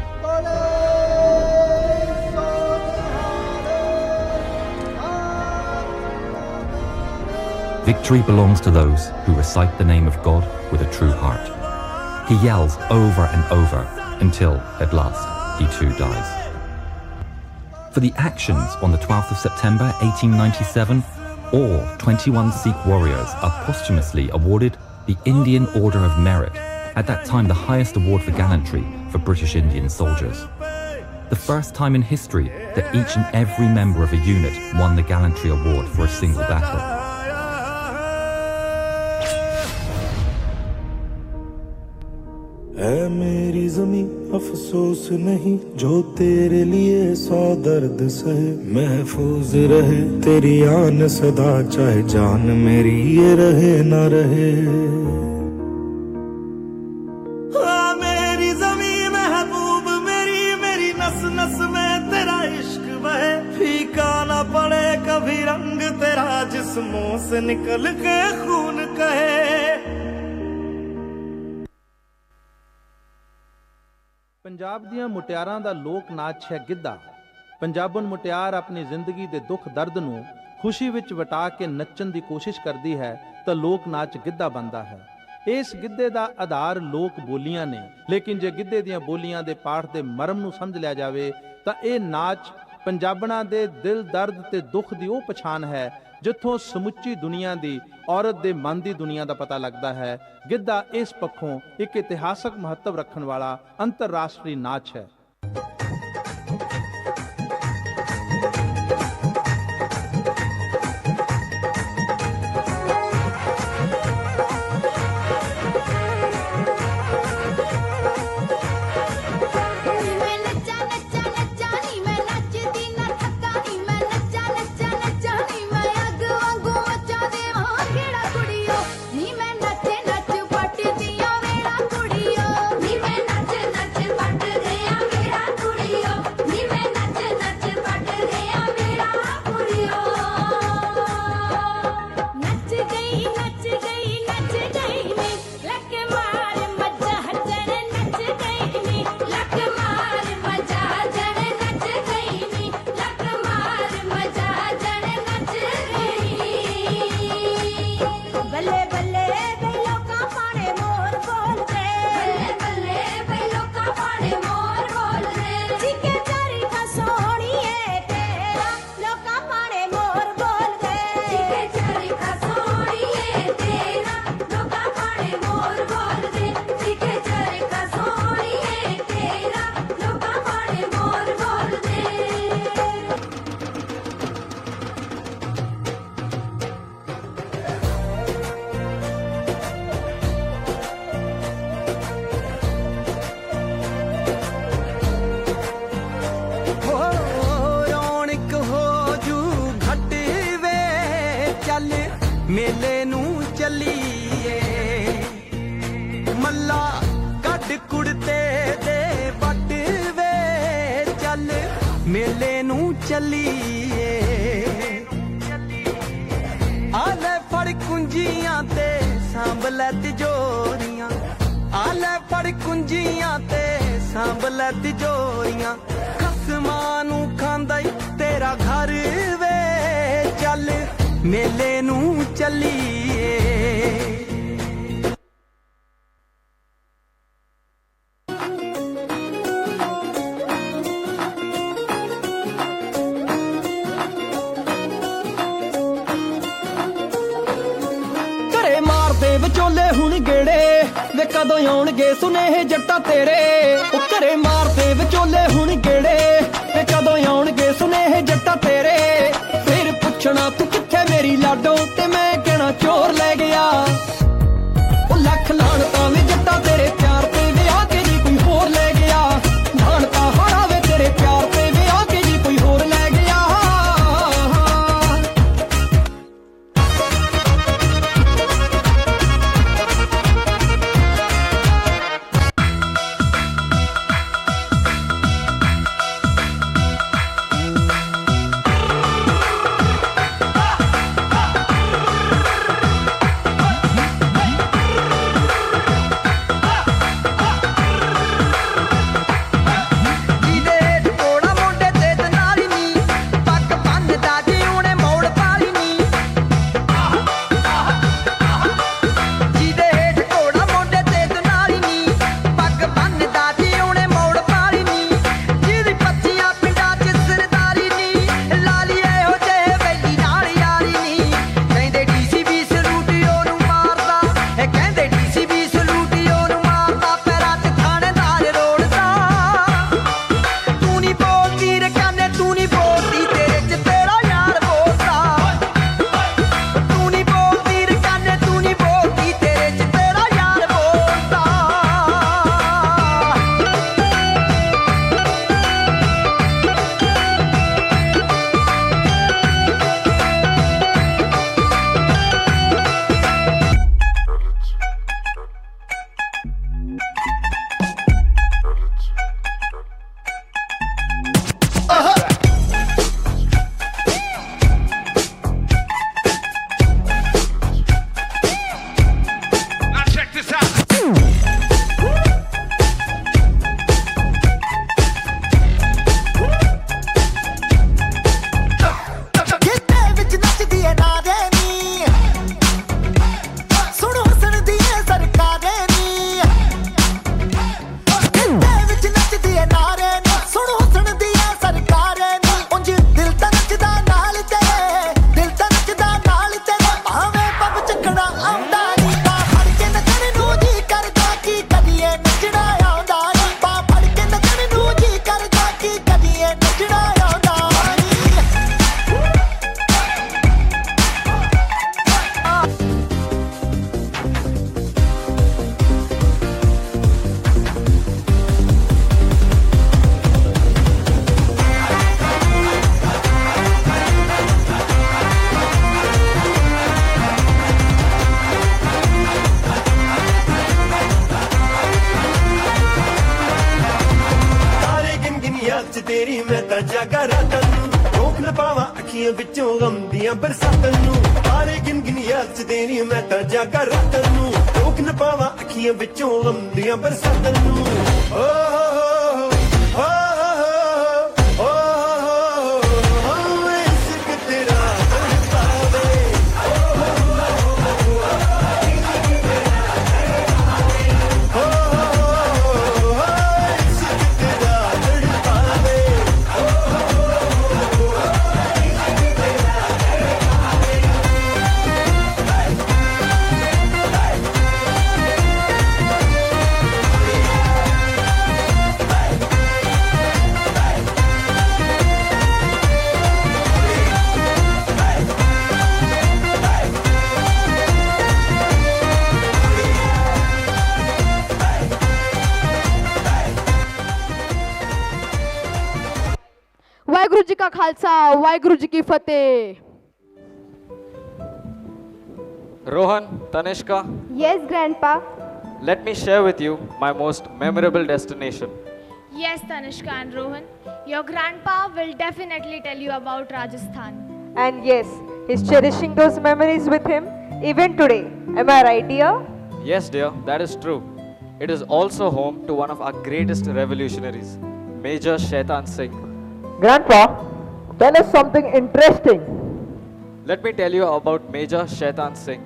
Victory belongs to those who recite the name of God with a true heart. He yells over and over until, at last, he too dies. For the actions on the 12th of September 1897, all 21 Sikh warriors are posthumously awarded the Indian Order of Merit, at that time the highest award for gallantry for British Indian soldiers. The first time in history that each and every member of a unit won the Gallantry Award for a single battle. ऐ मेरी ज़मीं अफसोस नहीं जो तेरे लिए 100 दर्द सहे महफूज रहे तेरी आन सदा चाहे जान मेरी ये रहे ना रहे मेरी ज़मीं महबूब मेरी मेरी नस नस में तेरा इश्क बहे फीका ना पड़े कभी रंग तेरा जिस्मों से निकल के खून कहे ਪੰਜਾਬ ਦੀਆਂ ਮੁਟਿਆਰਾਂ ਦਾ ਲੋਕ ਨਾਚ ਹੈ ਗਿੱਧਾ। ਪੰਜਾਬਣ ਮੁਟਿਆਰ ਆਪਣੀ ਜ਼ਿੰਦਗੀ ਦੇ ਦੁੱਖ ਦਰਦ ਨੂੰ ਖੁਸ਼ੀ ਵਿੱਚ ਵਟਾ ਕੇ ਨੱਚਣ ਦੀ ਕੋਸ਼ਿਸ਼ ਕਰਦੀ ਹੈ ਤਾਂ ਲੋਕ ਨਾਚ ਗਿੱਧਾ ਬਣਦਾ ਹੈ। ਇਸ ਗਿੱਧੇ ਦਾ ਆਧਾਰ ਲੋਕ ਬੋਲੀਆਂ ਨੇ, ਲੇਕਿਨ ਜੇ ਗਿੱਧੇ ਦੀਆਂ ਬੋਲੀਆਂ ਦੇ ਪਾਠ ਦੇ ਮਰਮ ਨੂੰ ਸਮਝ ਲਿਆ ਜਾਵੇ ਤਾਂ ਇਹ ਨਾਚ ਪੰਜਾਬਣਾਂ ਦੇ ਦਿਲ ਦਰਦ ਤੇ ਦੁੱਖ ਦੀ ਉਹ ਪਛਾਣ ਹੈ ਜਿੱਥੋਂ ਸਮੁੱਚੀ ਦੁਨੀਆ ਦੀ ਔਰਤ ਦੇ ਮਨ ਦੀ ਦੁਨੀਆ ਦਾ ਪਤਾ ਲੱਗਦਾ ਹੈ। ਗਿੱਧਾ ਇਸ ਪੱਖੋਂ ਇੱਕ ਇਤਿਹਾਸਕ ਮਹੱਤਵ ਰੱਖਣ ਵਾਲਾ ਅੰਤਰਰਾਸ਼ਟਰੀ ਨਾਚ ਹੈ। ਮੇਲੇ ਨੂੰ ਚੱਲੀਏ ਮੱਲਾ ਕੱਢ ਕੁੜਤੇ ਦੇ ਵੱਟ ਵੇ ਚੱਲ ਮੇਲੇ ਨੂੰ ਚੱਲੀਏ ਆ ਲੈ ਫੜ ਕੁੰਜੀਆਂ ਤੇ ਸਾਂਭ ਲੈ ਤਿਜੋਰੀਆਂ ਆ ਲੈ ਫੜ ਕੁੰਜੀਆਂ ਤੇ ਸਾਂਭ ਲੈ ਤਿਜੋਰੀਆਂ ਖਸਮਾਂ ਨੂੰ ਖਾਂਦਾ ਈ ਤੇਰਾ ਘਰ ਵੇ ਚੱਲ ਮੇਲੇ ਨੂੰ ਚੱਲੀਏ। ਘਰੇ ਮਾਰਦੇ ਵਿਚੋਲੇ ਹੁਣ ਗੇੜੇ ਵੇ ਕਦੋਂ ਆਉਣਗੇ ਸੁਨੇਹੇ ਜੱਟਾਂ ਤੇਰੇ ਉਹ ਘਰੇ ਮਾਰਦੇ ਵਿਚੋਲੇ ਹੁਣ ਗੇੜੇ ਵੇ ਕਦੋਂ ਆਉਣਗੇ ਸੁਨੇਹੇ ਜੱਟਾਂ ਤੇਰੇ ਫਿਰ ਪੁੱਛਣਾ ਤੂੰ ਕਿੱਥੇ ਮੇਰੀ ਲਾਡੋ ਤੇ ਮੈਂ ਕਹਿਣਾ ਚੋਰ ਲੈ ਗਿਆ ਉਹ ਲੱਖ ਲਾਣ ਤਾਂ ਵੇ ਜੱਟਾਂ ਤੇਰੇ ਪਿਆਰ ਤੇ ਵਿਆਹ ਕੇ ਜੀ ਕੋਈ ਹੋਰ ਲੈ ਗਿਆ ਲਾਣ ਤਾਂ ਹਾਰਾ ਵੇ ਤੇਰੇ ਪਿਆਰ ਤੇ ਵਿਆਹ ਕੇ ਜੀ ਕੋਈ ਹੋਰ ਲੈ ਗਿਆ। ਤਾਂ ਜਗਰਾਤਾਂ ਨੂੰ ਰੋਕ ਨਾ ਪਾਵਾਂ ਅੱਖੀਆਂ ਵਿੱਚੋਂ ਗਮ ਦੀਆਂ ਬਰਸਾਤਾਂ ਨੂੰ ਸਾਰੇ ਗਿਣ ਗਿਣ ਯਾਦ ਚ ਦੇਣੀ ਮੈਂ ਤਾਂ ਜਗਰਾਤਾਂ ਨੂੰ ਰੋਕ ਨਾ ਪਾਵਾਂ ਅੱਖੀਆਂ ਵਿੱਚੋਂ ਗਮ ਦੀਆਂ ਬਰਸਾਤਾਂ ਨੂੰ ਓ वाहिगुरु जी का खालसा, वाहिगुरु जी की फतेह। Rohan, Tanishka, Yes, Grandpa. let me share with you my most memorable destination. Yes, Tanishka and Rohan, your grandpa will definitely tell you about Rajasthan. And yes, he's cherishing those memories with him even today. Am I right, dear? Yes, dear, that is true. It is also home to one of our greatest revolutionaries, Major Shaitan Singh. Grandpa, tell us something interesting. Let me tell you about Major Shaitan Singh.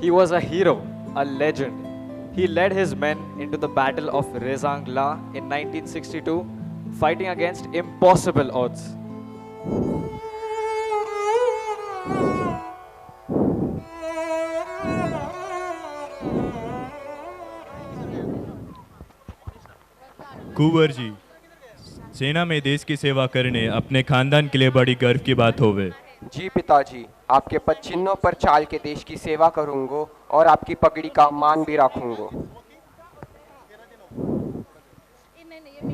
He was a hero, a legend. He led his men into the Battle of Rezangla in 1962, fighting against impossible odds. Kunwar ji, सेना में देश की सेवा करने अपने खानदान के लिए बड़ी गर्व की बात होवे। जी पिताजी, आपके पदचिन्हों पर चाल के देश की सेवा करूंगा और आपकी पगड़ी का मान भी रखूंगा।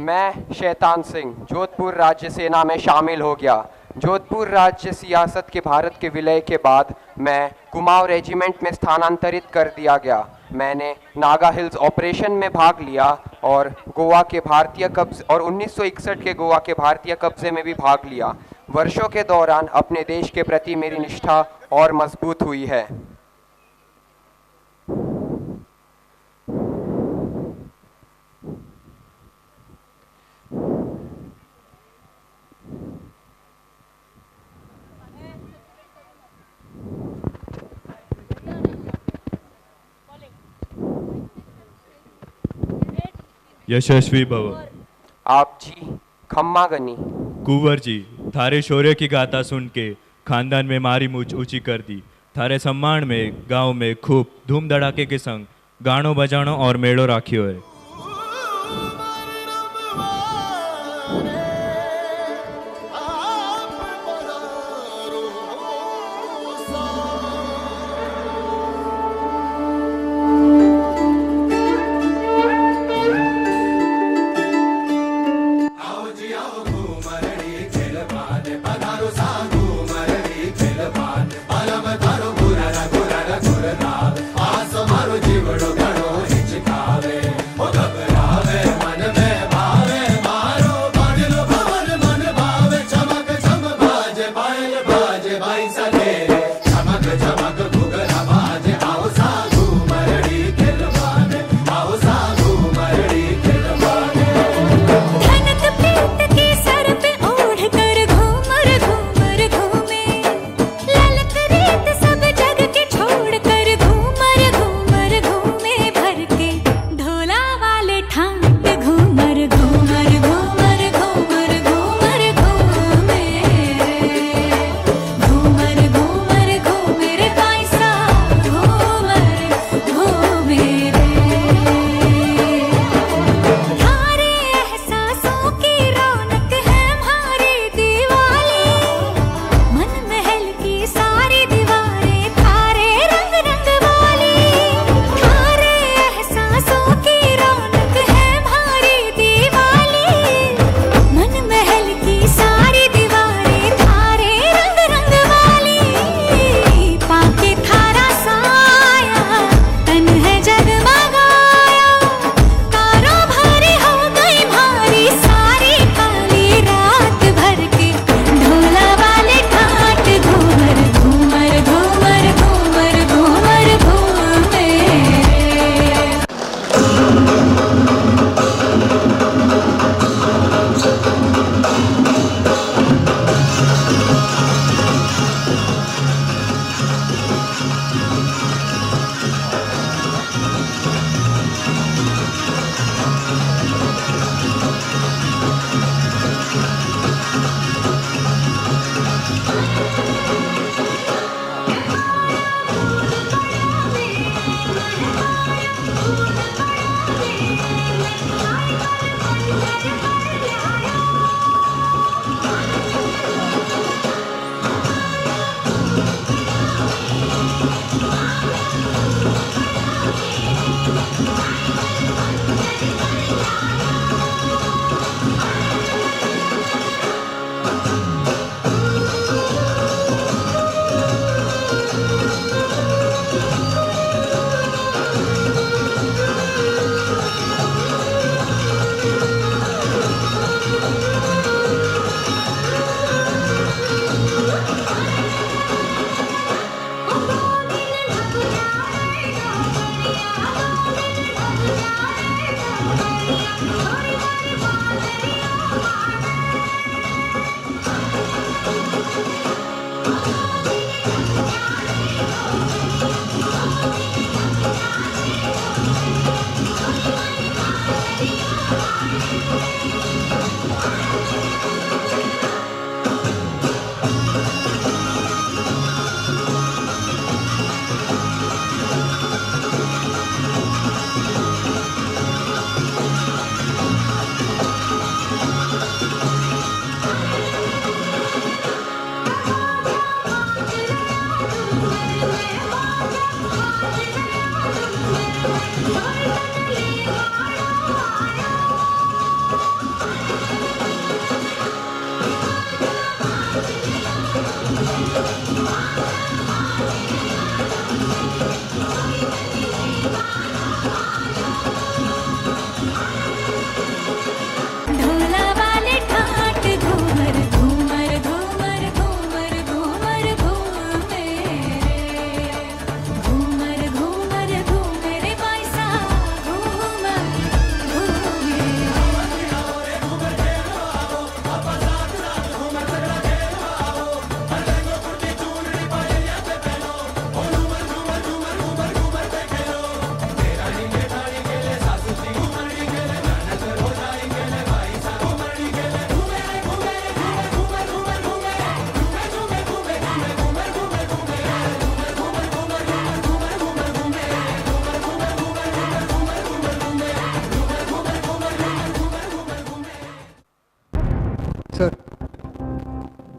मैं शैतान सिंह जोधपुर राज्य सेना में शामिल हो गया। जोधपुर राज्य सियासत के भारत के विलय के बाद मैं कुमाऊं रेजिमेंट में स्थानांतरित कर दिया गया। मैंने नागा हिल्स ऑपरेशन में भाग लिया और गोवा के भारतीय कब्जे और 1961 के गोवा के भारतीय कब्जे में भी भाग लिया। वर्षों के दौरान अपने देश के प्रति मेरी निष्ठा और मजबूत हुई है। यशस्वी भव। आप जी खम्मा गनी। कुंवर जी, थारे शौर्य की गाथा सुन के खानदान में मारी मूछ ऊंची कर दी। थारे सम्मान में गांव में खूब धूम धड़ाके के संग गानों बजानों और मेड़ो राखियो है। ओ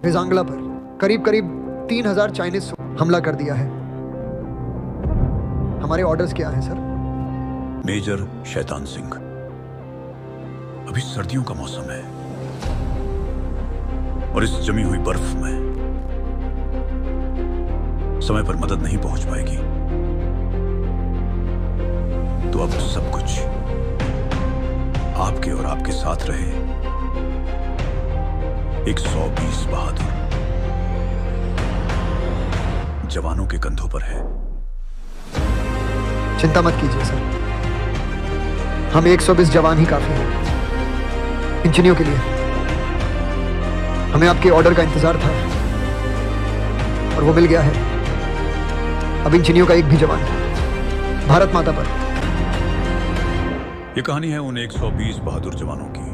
रिजांगला पर करीब 3000 चाइनीज हमला कर दिया है। हमारे ऑर्डर्स क्या हैं सर? मेजर शैतान सिंह, अभी सर्दियों का मौसम है और इस जमी हुई बर्फ में समय पर मदद नहीं पहुंच पाएगी, तो अब सब कुछ आपके और आपके साथ रहे 120 बहादुर जवानों के कंधों पर है। चिंता मत कीजिए सर, हम 120 जवान ही काफी हैं इन चिनियों के लिए। हमें आपके ऑर्डर का इंतजार था और वो मिल गया है। अब इन चिनियों का एक भी जवान भारत माता पर। ये कहानी है उन 120 बहादुर जवानों की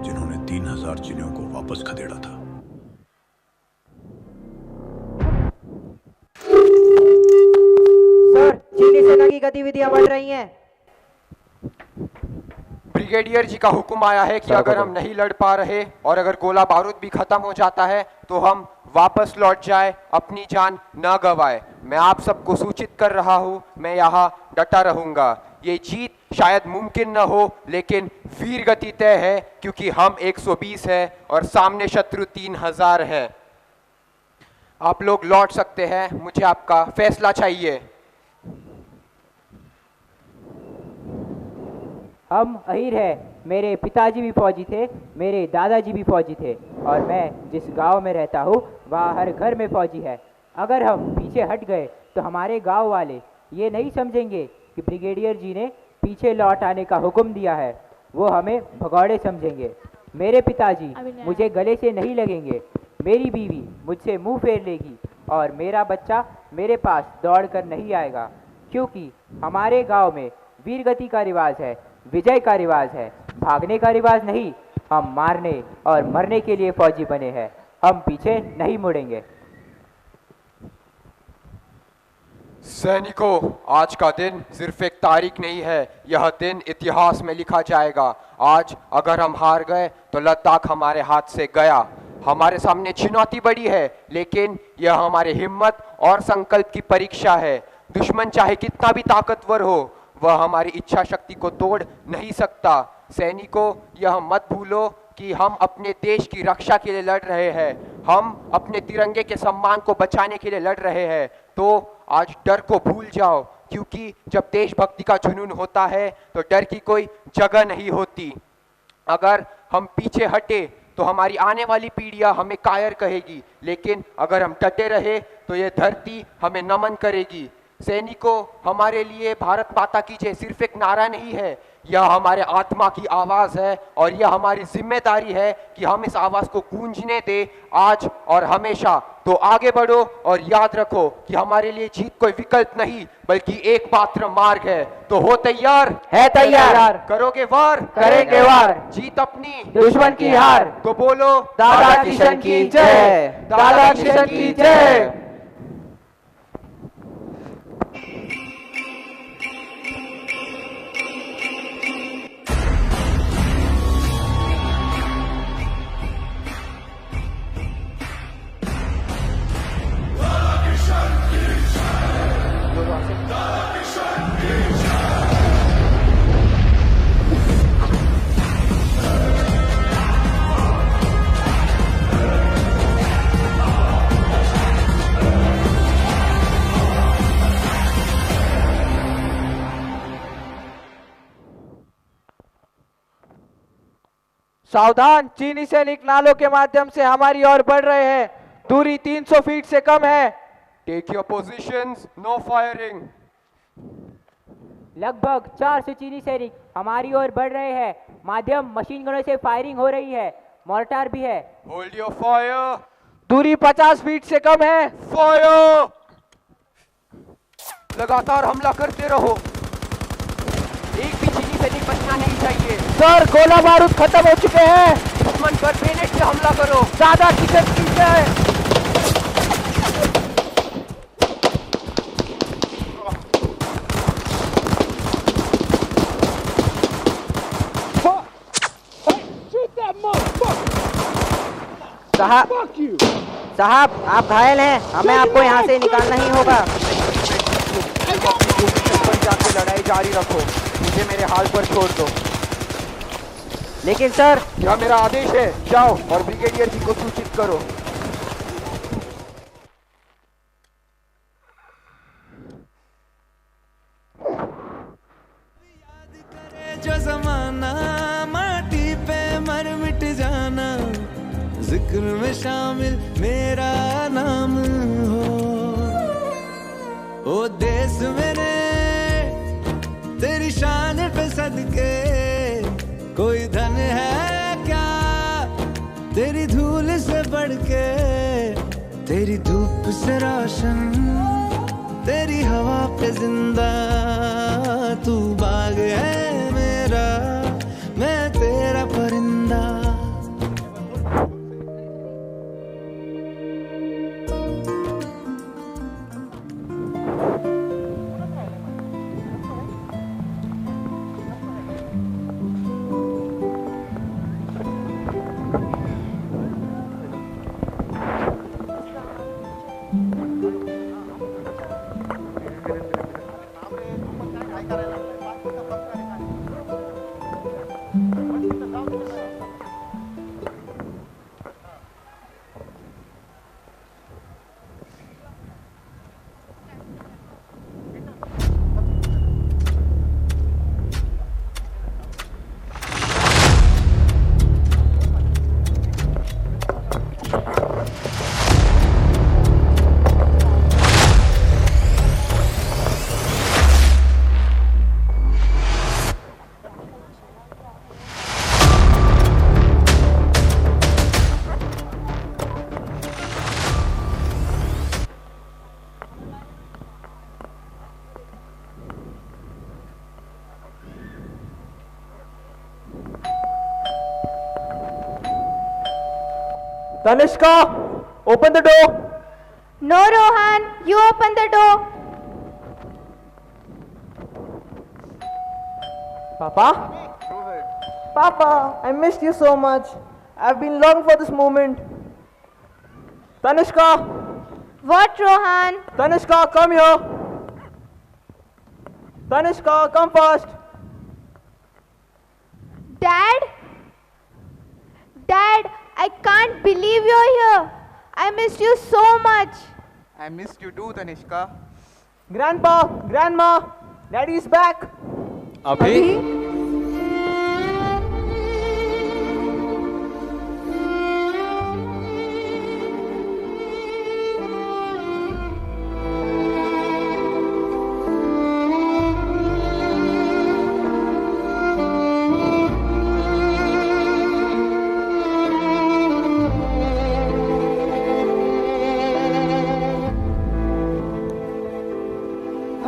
जिन्होंने 3000 चिनियों को वापस खदेड़ा था। सर, चीनी सेना की गतिविधियां बढ़ रही हैं। ब्रिगेडियर जी का हुक्म आया है कि अगर हम नहीं लड़ पा रहे और अगर गोला बारूद भी खत्म हो जाता है तो हम वापस लौट जाए, अपनी जान न गवाए। मैं आप सबको सूचित कर रहा हूँ, मैं यहाँ डटा रहूंगा। ये जीत शायद मुमकिन न हो, लेकिन वीर गति तय है क्योंकि हम 120 है और सामने शत्रु 3000 है। आप लोग लौट सकते हैं, मुझे आपका फैसला चाहिए। हम अहीर है, मेरे पिताजी भी फौजी थे, मेरे दादाजी भी फौजी थे और मैं जिस गांव में रहता हूँ वहाँ हर घर में फौजी है। अगर हम पीछे हट गए तो हमारे गांव वाले ये नहीं समझेंगे कि ब्रिगेडियर जी ने पीछे लौट आने का हुक्म दिया है, वो हमें भगौड़े समझेंगे। मेरे पिताजी मुझे गले से नहीं लगेंगे, मेरी बीवी मुझसे मुंह फेर लेगी और मेरा बच्चा मेरे पास दौड़ कर नहीं आएगा, क्योंकि हमारे गांव में वीरगति का रिवाज है, विजय का रिवाज है, भागने का रिवाज नहीं। हम मारने और मरने के लिए फौजी बने हैं, हम पीछे नहीं मुड़ेंगे। सैनिकों, आज का दिन सिर्फ एक तारीख नहीं है, यह दिन इतिहास में लिखा जाएगा। आज अगर हम हार गए तो लद्दाख हमारे हाथ से गया। हमारे सामने चुनौती बड़ी है, लेकिन यह हमारी हिम्मत और संकल्प की परीक्षा है। दुश्मन चाहे कितना भी ताकतवर हो, वह हमारी इच्छा शक्ति को तोड़ नहीं सकता। सैनिकों, यह मत भूलो कि हम अपने देश की रक्षा के लिए लड़ रहे हैं, हम अपने तिरंगे के सम्मान को बचाने के लिए लड़ रहे हैं, तो आज डर को भूल जाओ, क्योंकि जब देशभक्ति का जुनून होता है तो डर की कोई जगह नहीं होती। अगर हम पीछे हटे तो हमारी आने वाली पीढ़ियां हमें कायर कहेगी, लेकिन अगर हम डटे रहे तो ये धरती हमें नमन करेगी। सैनिकों, हमारे लिए भारत माता की जय सिर्फ एक नारा नहीं है, यह हमारे आत्मा की आवाज़ है और यह हमारी जिम्मेदारी है कि हम इस आवाज़ को गूंजने दें आज और हमेशा। तो आगे बढ़ो और याद रखो कि हमारे लिए जीत कोई विकल्प नहीं बल्कि एकमात्र मार्ग है। तो हो तैयार? है तैयार। करोगे वार? करेंगे वार। जीत अपनी, दुश्मन की हार। तो बोलो दादा किशन की जय, दादा किशन की जय। सावधान, चीनी सैनिक नालों के माध्यम से हमारी ओर बढ़ रहे हैं। दूरी 300 फीट से कम है। Take your positions, no firing. लगभग 400 चीनी सैनिक हमारी ओर बढ़ रहे हैं। माध्यम मशीन गनों से फायरिंग हो रही है, मोर्टार भी है। Hold your fire. दूरी 50 फीट से कम है। फायर। लगातार हमला करते रहो, एक भी चीनी सैनिक बचना नहीं चाहिए। सर, गोला बारूद खत्म हो चुके हैं। दुश्मन पर ग्रेनेड से हमला करो। दादा किशन की जय। साहब, आप घायल हैं, हमें आपको यहाँ से निकालना ही होगा। जाके लड़ाई जारी रखो, मुझे मेरे हाल पर छोड़ दो। लेकिन सर, यह मेरा आदेश है। जाओ और ब्रिगेडियर जी को सूचित करो। जो जमाना माटी पे मर मिट जाना, जिक्र में शामिल मेरा नाम हो। ओ देश मेरे तेरी शान पे सदके, कोई धन है क्या तेरी धूल से बढ़ के, तेरी धूप से रोशन, तेरी हवा पे जिंदा, तू बाग है मेरा, मैं तेरा परिंदा। Tanishka, open the door. No, Rohan, you open the door. Papa? Papa, I missed you so much. I've been longing for this moment. Tanishka! What, Rohan? Tanishka, come here. Tanishka, come fast. Dad? Dad, I can't believe you're here. I missed you so much. I missed you too, Tanishka. Grandpa, Grandma, Daddy's back. Abhi?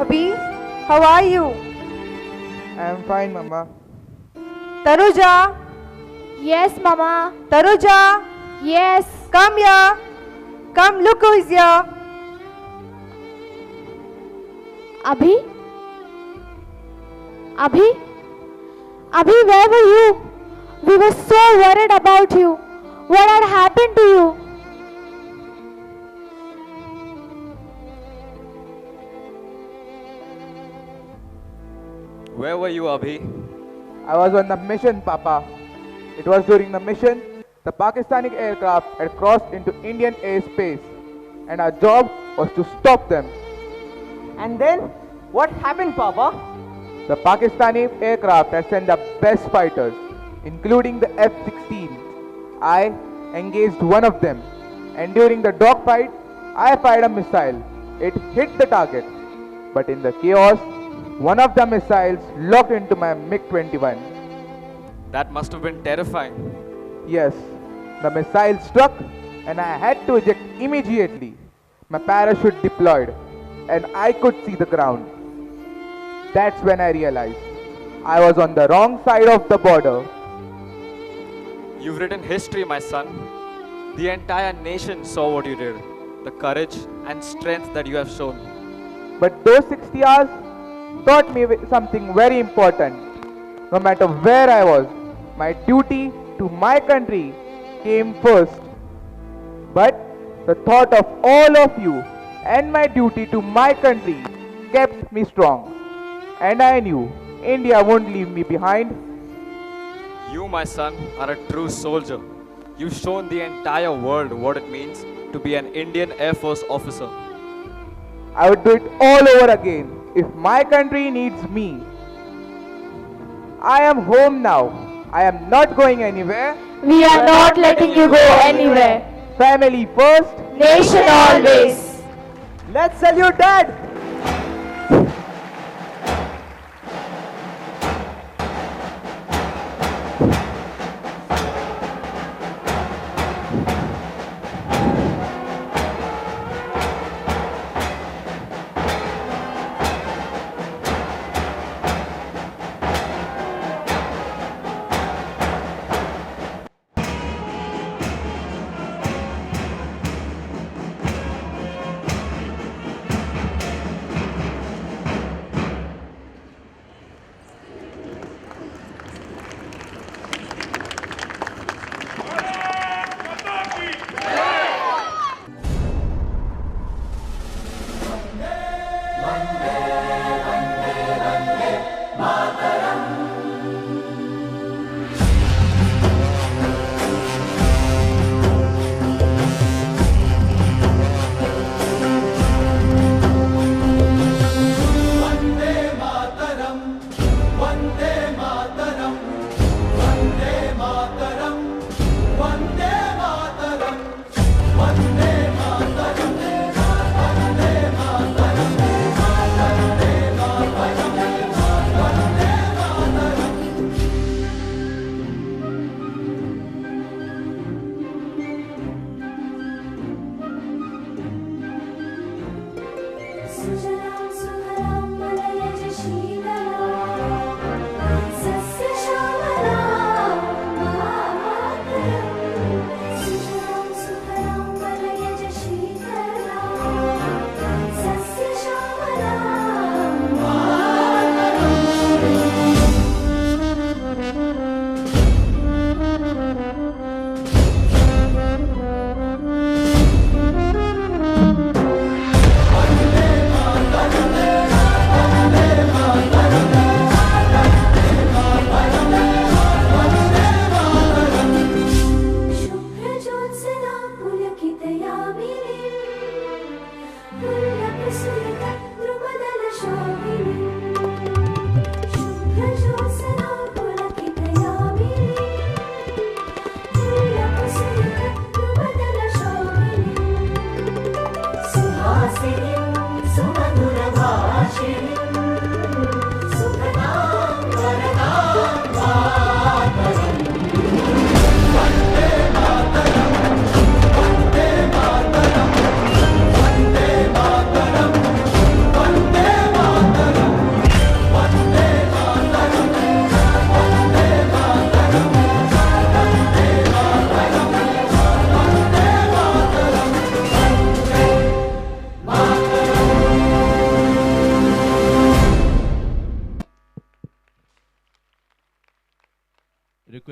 Abhi, how are you? I am fine, Mama. Tanuja? Yes, Mama. Tanuja? Yes. Come here. Come, look who is here. Abhi? Abhi? Abhi, where were you? We were so worried about you. What had happened to you? Where were you, Abhi? I was on the mission, Papa. It was during the mission, the Pakistani aircraft had crossed into Indian airspace, and our job was to stop them. And then, what happened, Papa? The Pakistani aircraft had sent the best fighters, including the F-16. I engaged one of them, and during the dogfight, I fired a missile. It hit the target, but in the chaos, one of the missiles locked into my MiG-21. That must have been terrifying. Yes, the missile struck and I had to eject immediately. My parachute deployed and I could see the ground. That's when I realized I was on the wrong side of the border. You've written history, my son. The entire nation saw what you did, the courage and strength that you have shown. But those 60 hours taught me something very important. No matter where I was, my duty to my country came first. But the thought of all of you and my duty to my country kept me strong. And I knew India won't leave me behind. You, my son, are a true soldier. You've shown the entire world what it means to be an Indian Air Force officer. I would do it all over again if my country needs me. I am home now. I am not going anywhere. We are not letting you go anywhere. Family first. Nation always. Let's salute Dad.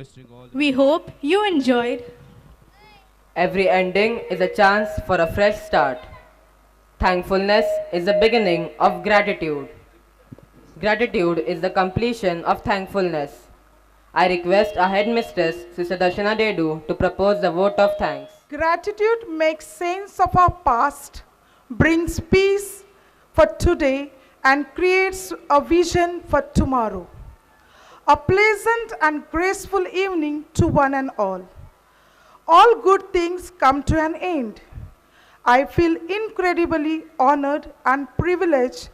requesting all the We hope you enjoyed. Every ending is a chance for a fresh start. Thankfulness is the beginning of gratitude. Gratitude is the completion of thankfulness. I request our headmistress, Sister Darshana Dedu, to propose the vote of thanks. Gratitude makes sense of our past, brings peace for today, and creates a vision for tomorrow. A pleasant and graceful evening to one and all. All good things come to an end. I feel incredibly honored and privileged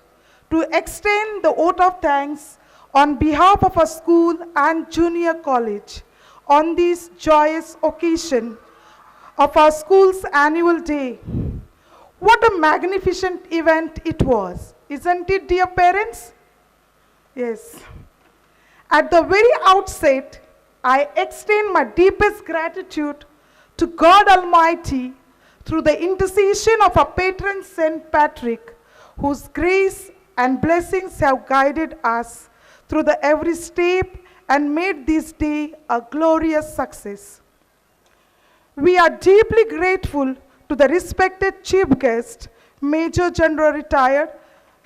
to extend the vote of thanks on behalf of our school and junior college on this joyous occasion of our school's annual day. What a magnificent event it was, isn't it, dear parents? Yes. At the very outset, I extend my deepest gratitude to God Almighty through the intercession of our patron Saint Patrick, whose grace and blessings have guided us through the every step and made this day a glorious success. We are deeply grateful to the respected chief guest, Major General Retired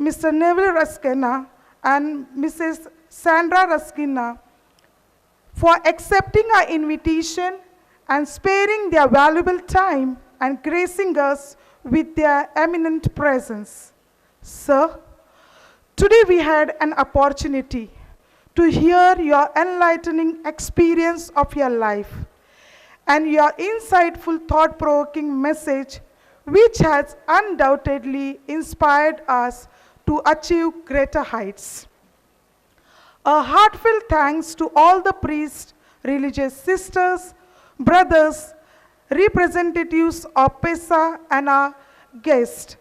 Mr. Neville Raskina and Mrs. Sandra Raskina, for accepting our invitation and sparing their valuable time and gracing us with their eminent presence. Sir, today we had an opportunity to hear your enlightening experience of your life and your insightful, thought-provoking message, which has undoubtedly inspired us to achieve greater heights. A heartfelt thanks to all the priests, religious sisters, brothers, representatives of PESA and our guests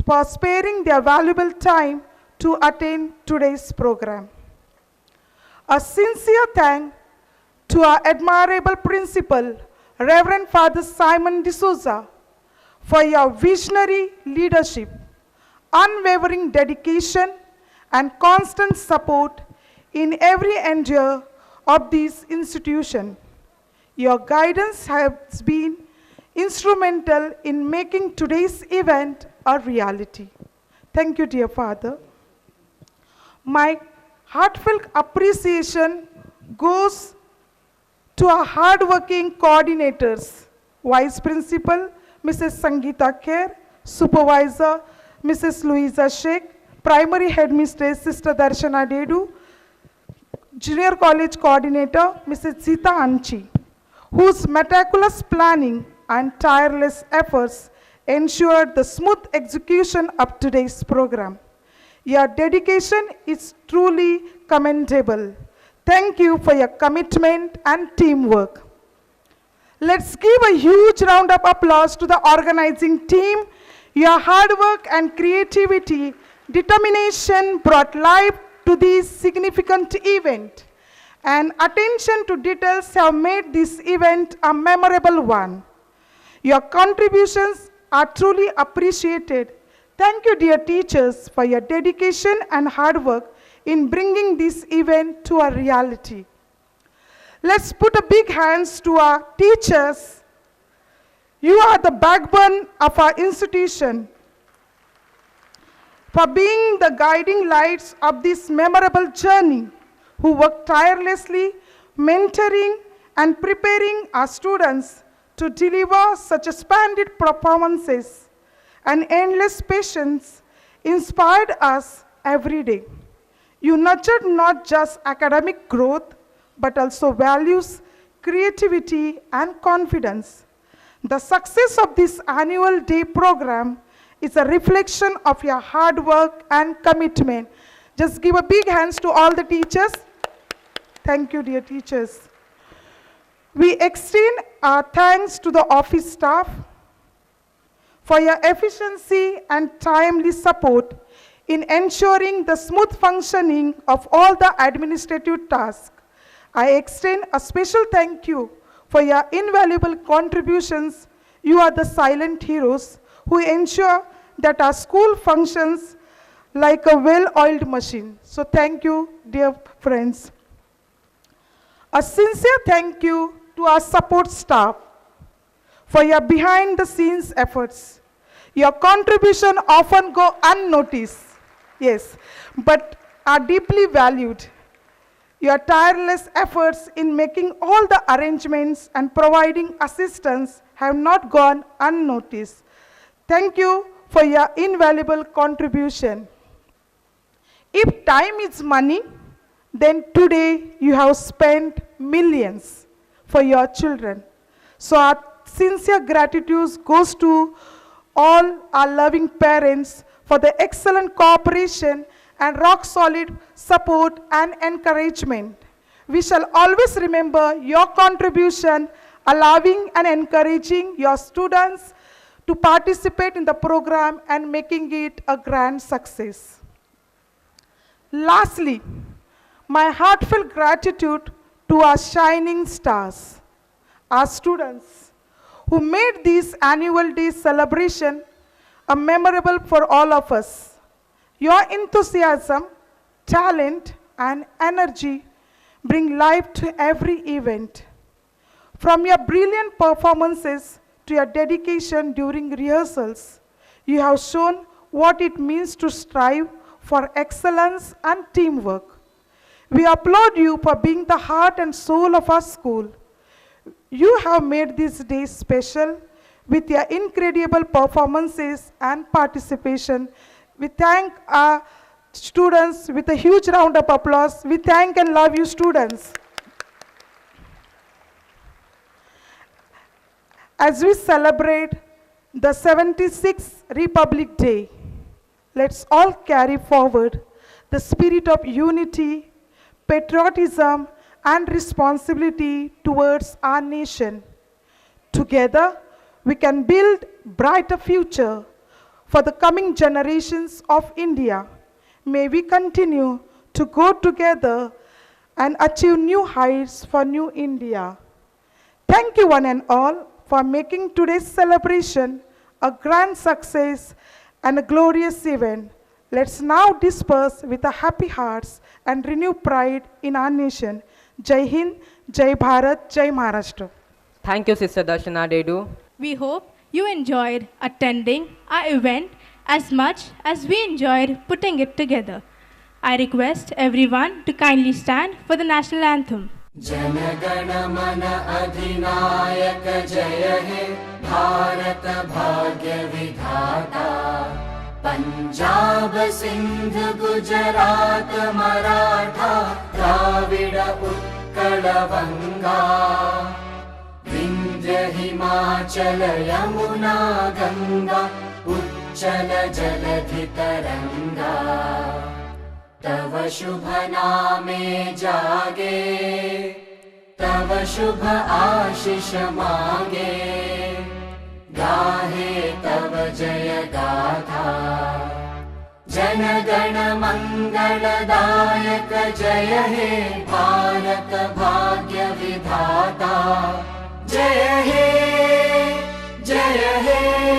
for sparing their valuable time to attend today's program. A sincere thanks to our admirable principal, Reverend Father Simon D'Souza, for your visionary leadership, unwavering dedication, and constant support in every endeavor of this institution. Your guidance has been instrumental in making today's event a reality. Thank you, dear Father. My heartfelt appreciation goes to our hardworking coordinators, Vice Principal, Mrs. Sangeeta Kher, Supervisor, Mrs. Louisa Sheikh, Primary Headmistress, Sister Darshana Dedu, Junior College Coordinator, Mrs. Zita Anchi, whose meticulous planning and tireless efforts ensured the smooth execution of today's program. Your dedication is truly commendable. Thank you for your commitment and teamwork. Let's give a huge round of applause to the organizing team. Your hard work and creativity, determination brought life to this significant event, and attention to details have made this event a memorable one. Your contributions are truly appreciated. Thank you, dear teachers, for your dedication and hard work in bringing this event to a reality. Let's put a big hands to our teachers. You are the backbone of our institution, for being the guiding lights of this memorable journey, who work tirelessly, mentoring and preparing our students to deliver such splendid performances, and endless patience inspired us every day. You nurtured not just academic growth, but also values, creativity, and confidence. The success of this annual day program is a reflection of your hard work and commitment. Just give a big hands to all the teachers. Thank you, dear teachers. We extend our thanks to the office staff for your efficiency and timely support in ensuring the smooth functioning of all the administrative tasks. I extend a special thank you for your invaluable contributions. You are the silent heroes who ensure that our school functions like a well-oiled machine. So thank you, dear friends. A sincere thank you to our support staff for your behind the scenes efforts. Your contribution often go unnoticed, yes, but are deeply valued. Your tireless efforts in making all the arrangements and providing assistance have not gone unnoticed. Thank you for your invaluable contribution. If time is money, then today you have spent millions for your children. So our sincere gratitude goes to all our loving parents for the excellent cooperation and rock-solid support and encouragement. We shall always remember your contribution, allowing and encouraging your students to participate in the program and making it a grand success. Lastly, my heartfelt gratitude to our shining stars, our students, who made this annual day celebration a memorable for all of us. Your enthusiasm, talent, and energy bring life to every event. From your brilliant performances to your dedication during rehearsals, you have shown what it means to strive for excellence and teamwork. We applaud you for being the heart and soul of our school. You have made this day special with your incredible performances and participation. We thank our students with a huge round of applause. We thank and love you, students. As we celebrate the 76th Republic Day, let's all carry forward the spirit of unity, patriotism, and responsibility towards our nation. Together, we can build a brighter future for the coming generations of India. May we continue to go together and achieve new heights for new India. Thank you one and all for making today's celebration a grand success and a glorious event. Let's now disperse with a happy hearts and renew pride in our nation. Jai Hind, Jai Bharat, Jai Maharashtra. Thank you, Sister Darshana Dedu. We hope you enjoyed attending our event as much as we enjoyed putting it together. I request everyone to kindly stand for the national anthem. Jana Gana मन अधिनायक जय हे भारत भाग्य विधाता पंजाब सिंध गुजरात मराठा द्राविड उत्कल बंगा विंध्य हिमाचल यमुना गंगा उच्चल जलधि तरंगा तव शुभ नामे जागे तव शुभ आशीष मांगे गाहे तव जय गाथा जन गण मंगलदायक जय हे भारत भाग्य विधाता जय हे जय हे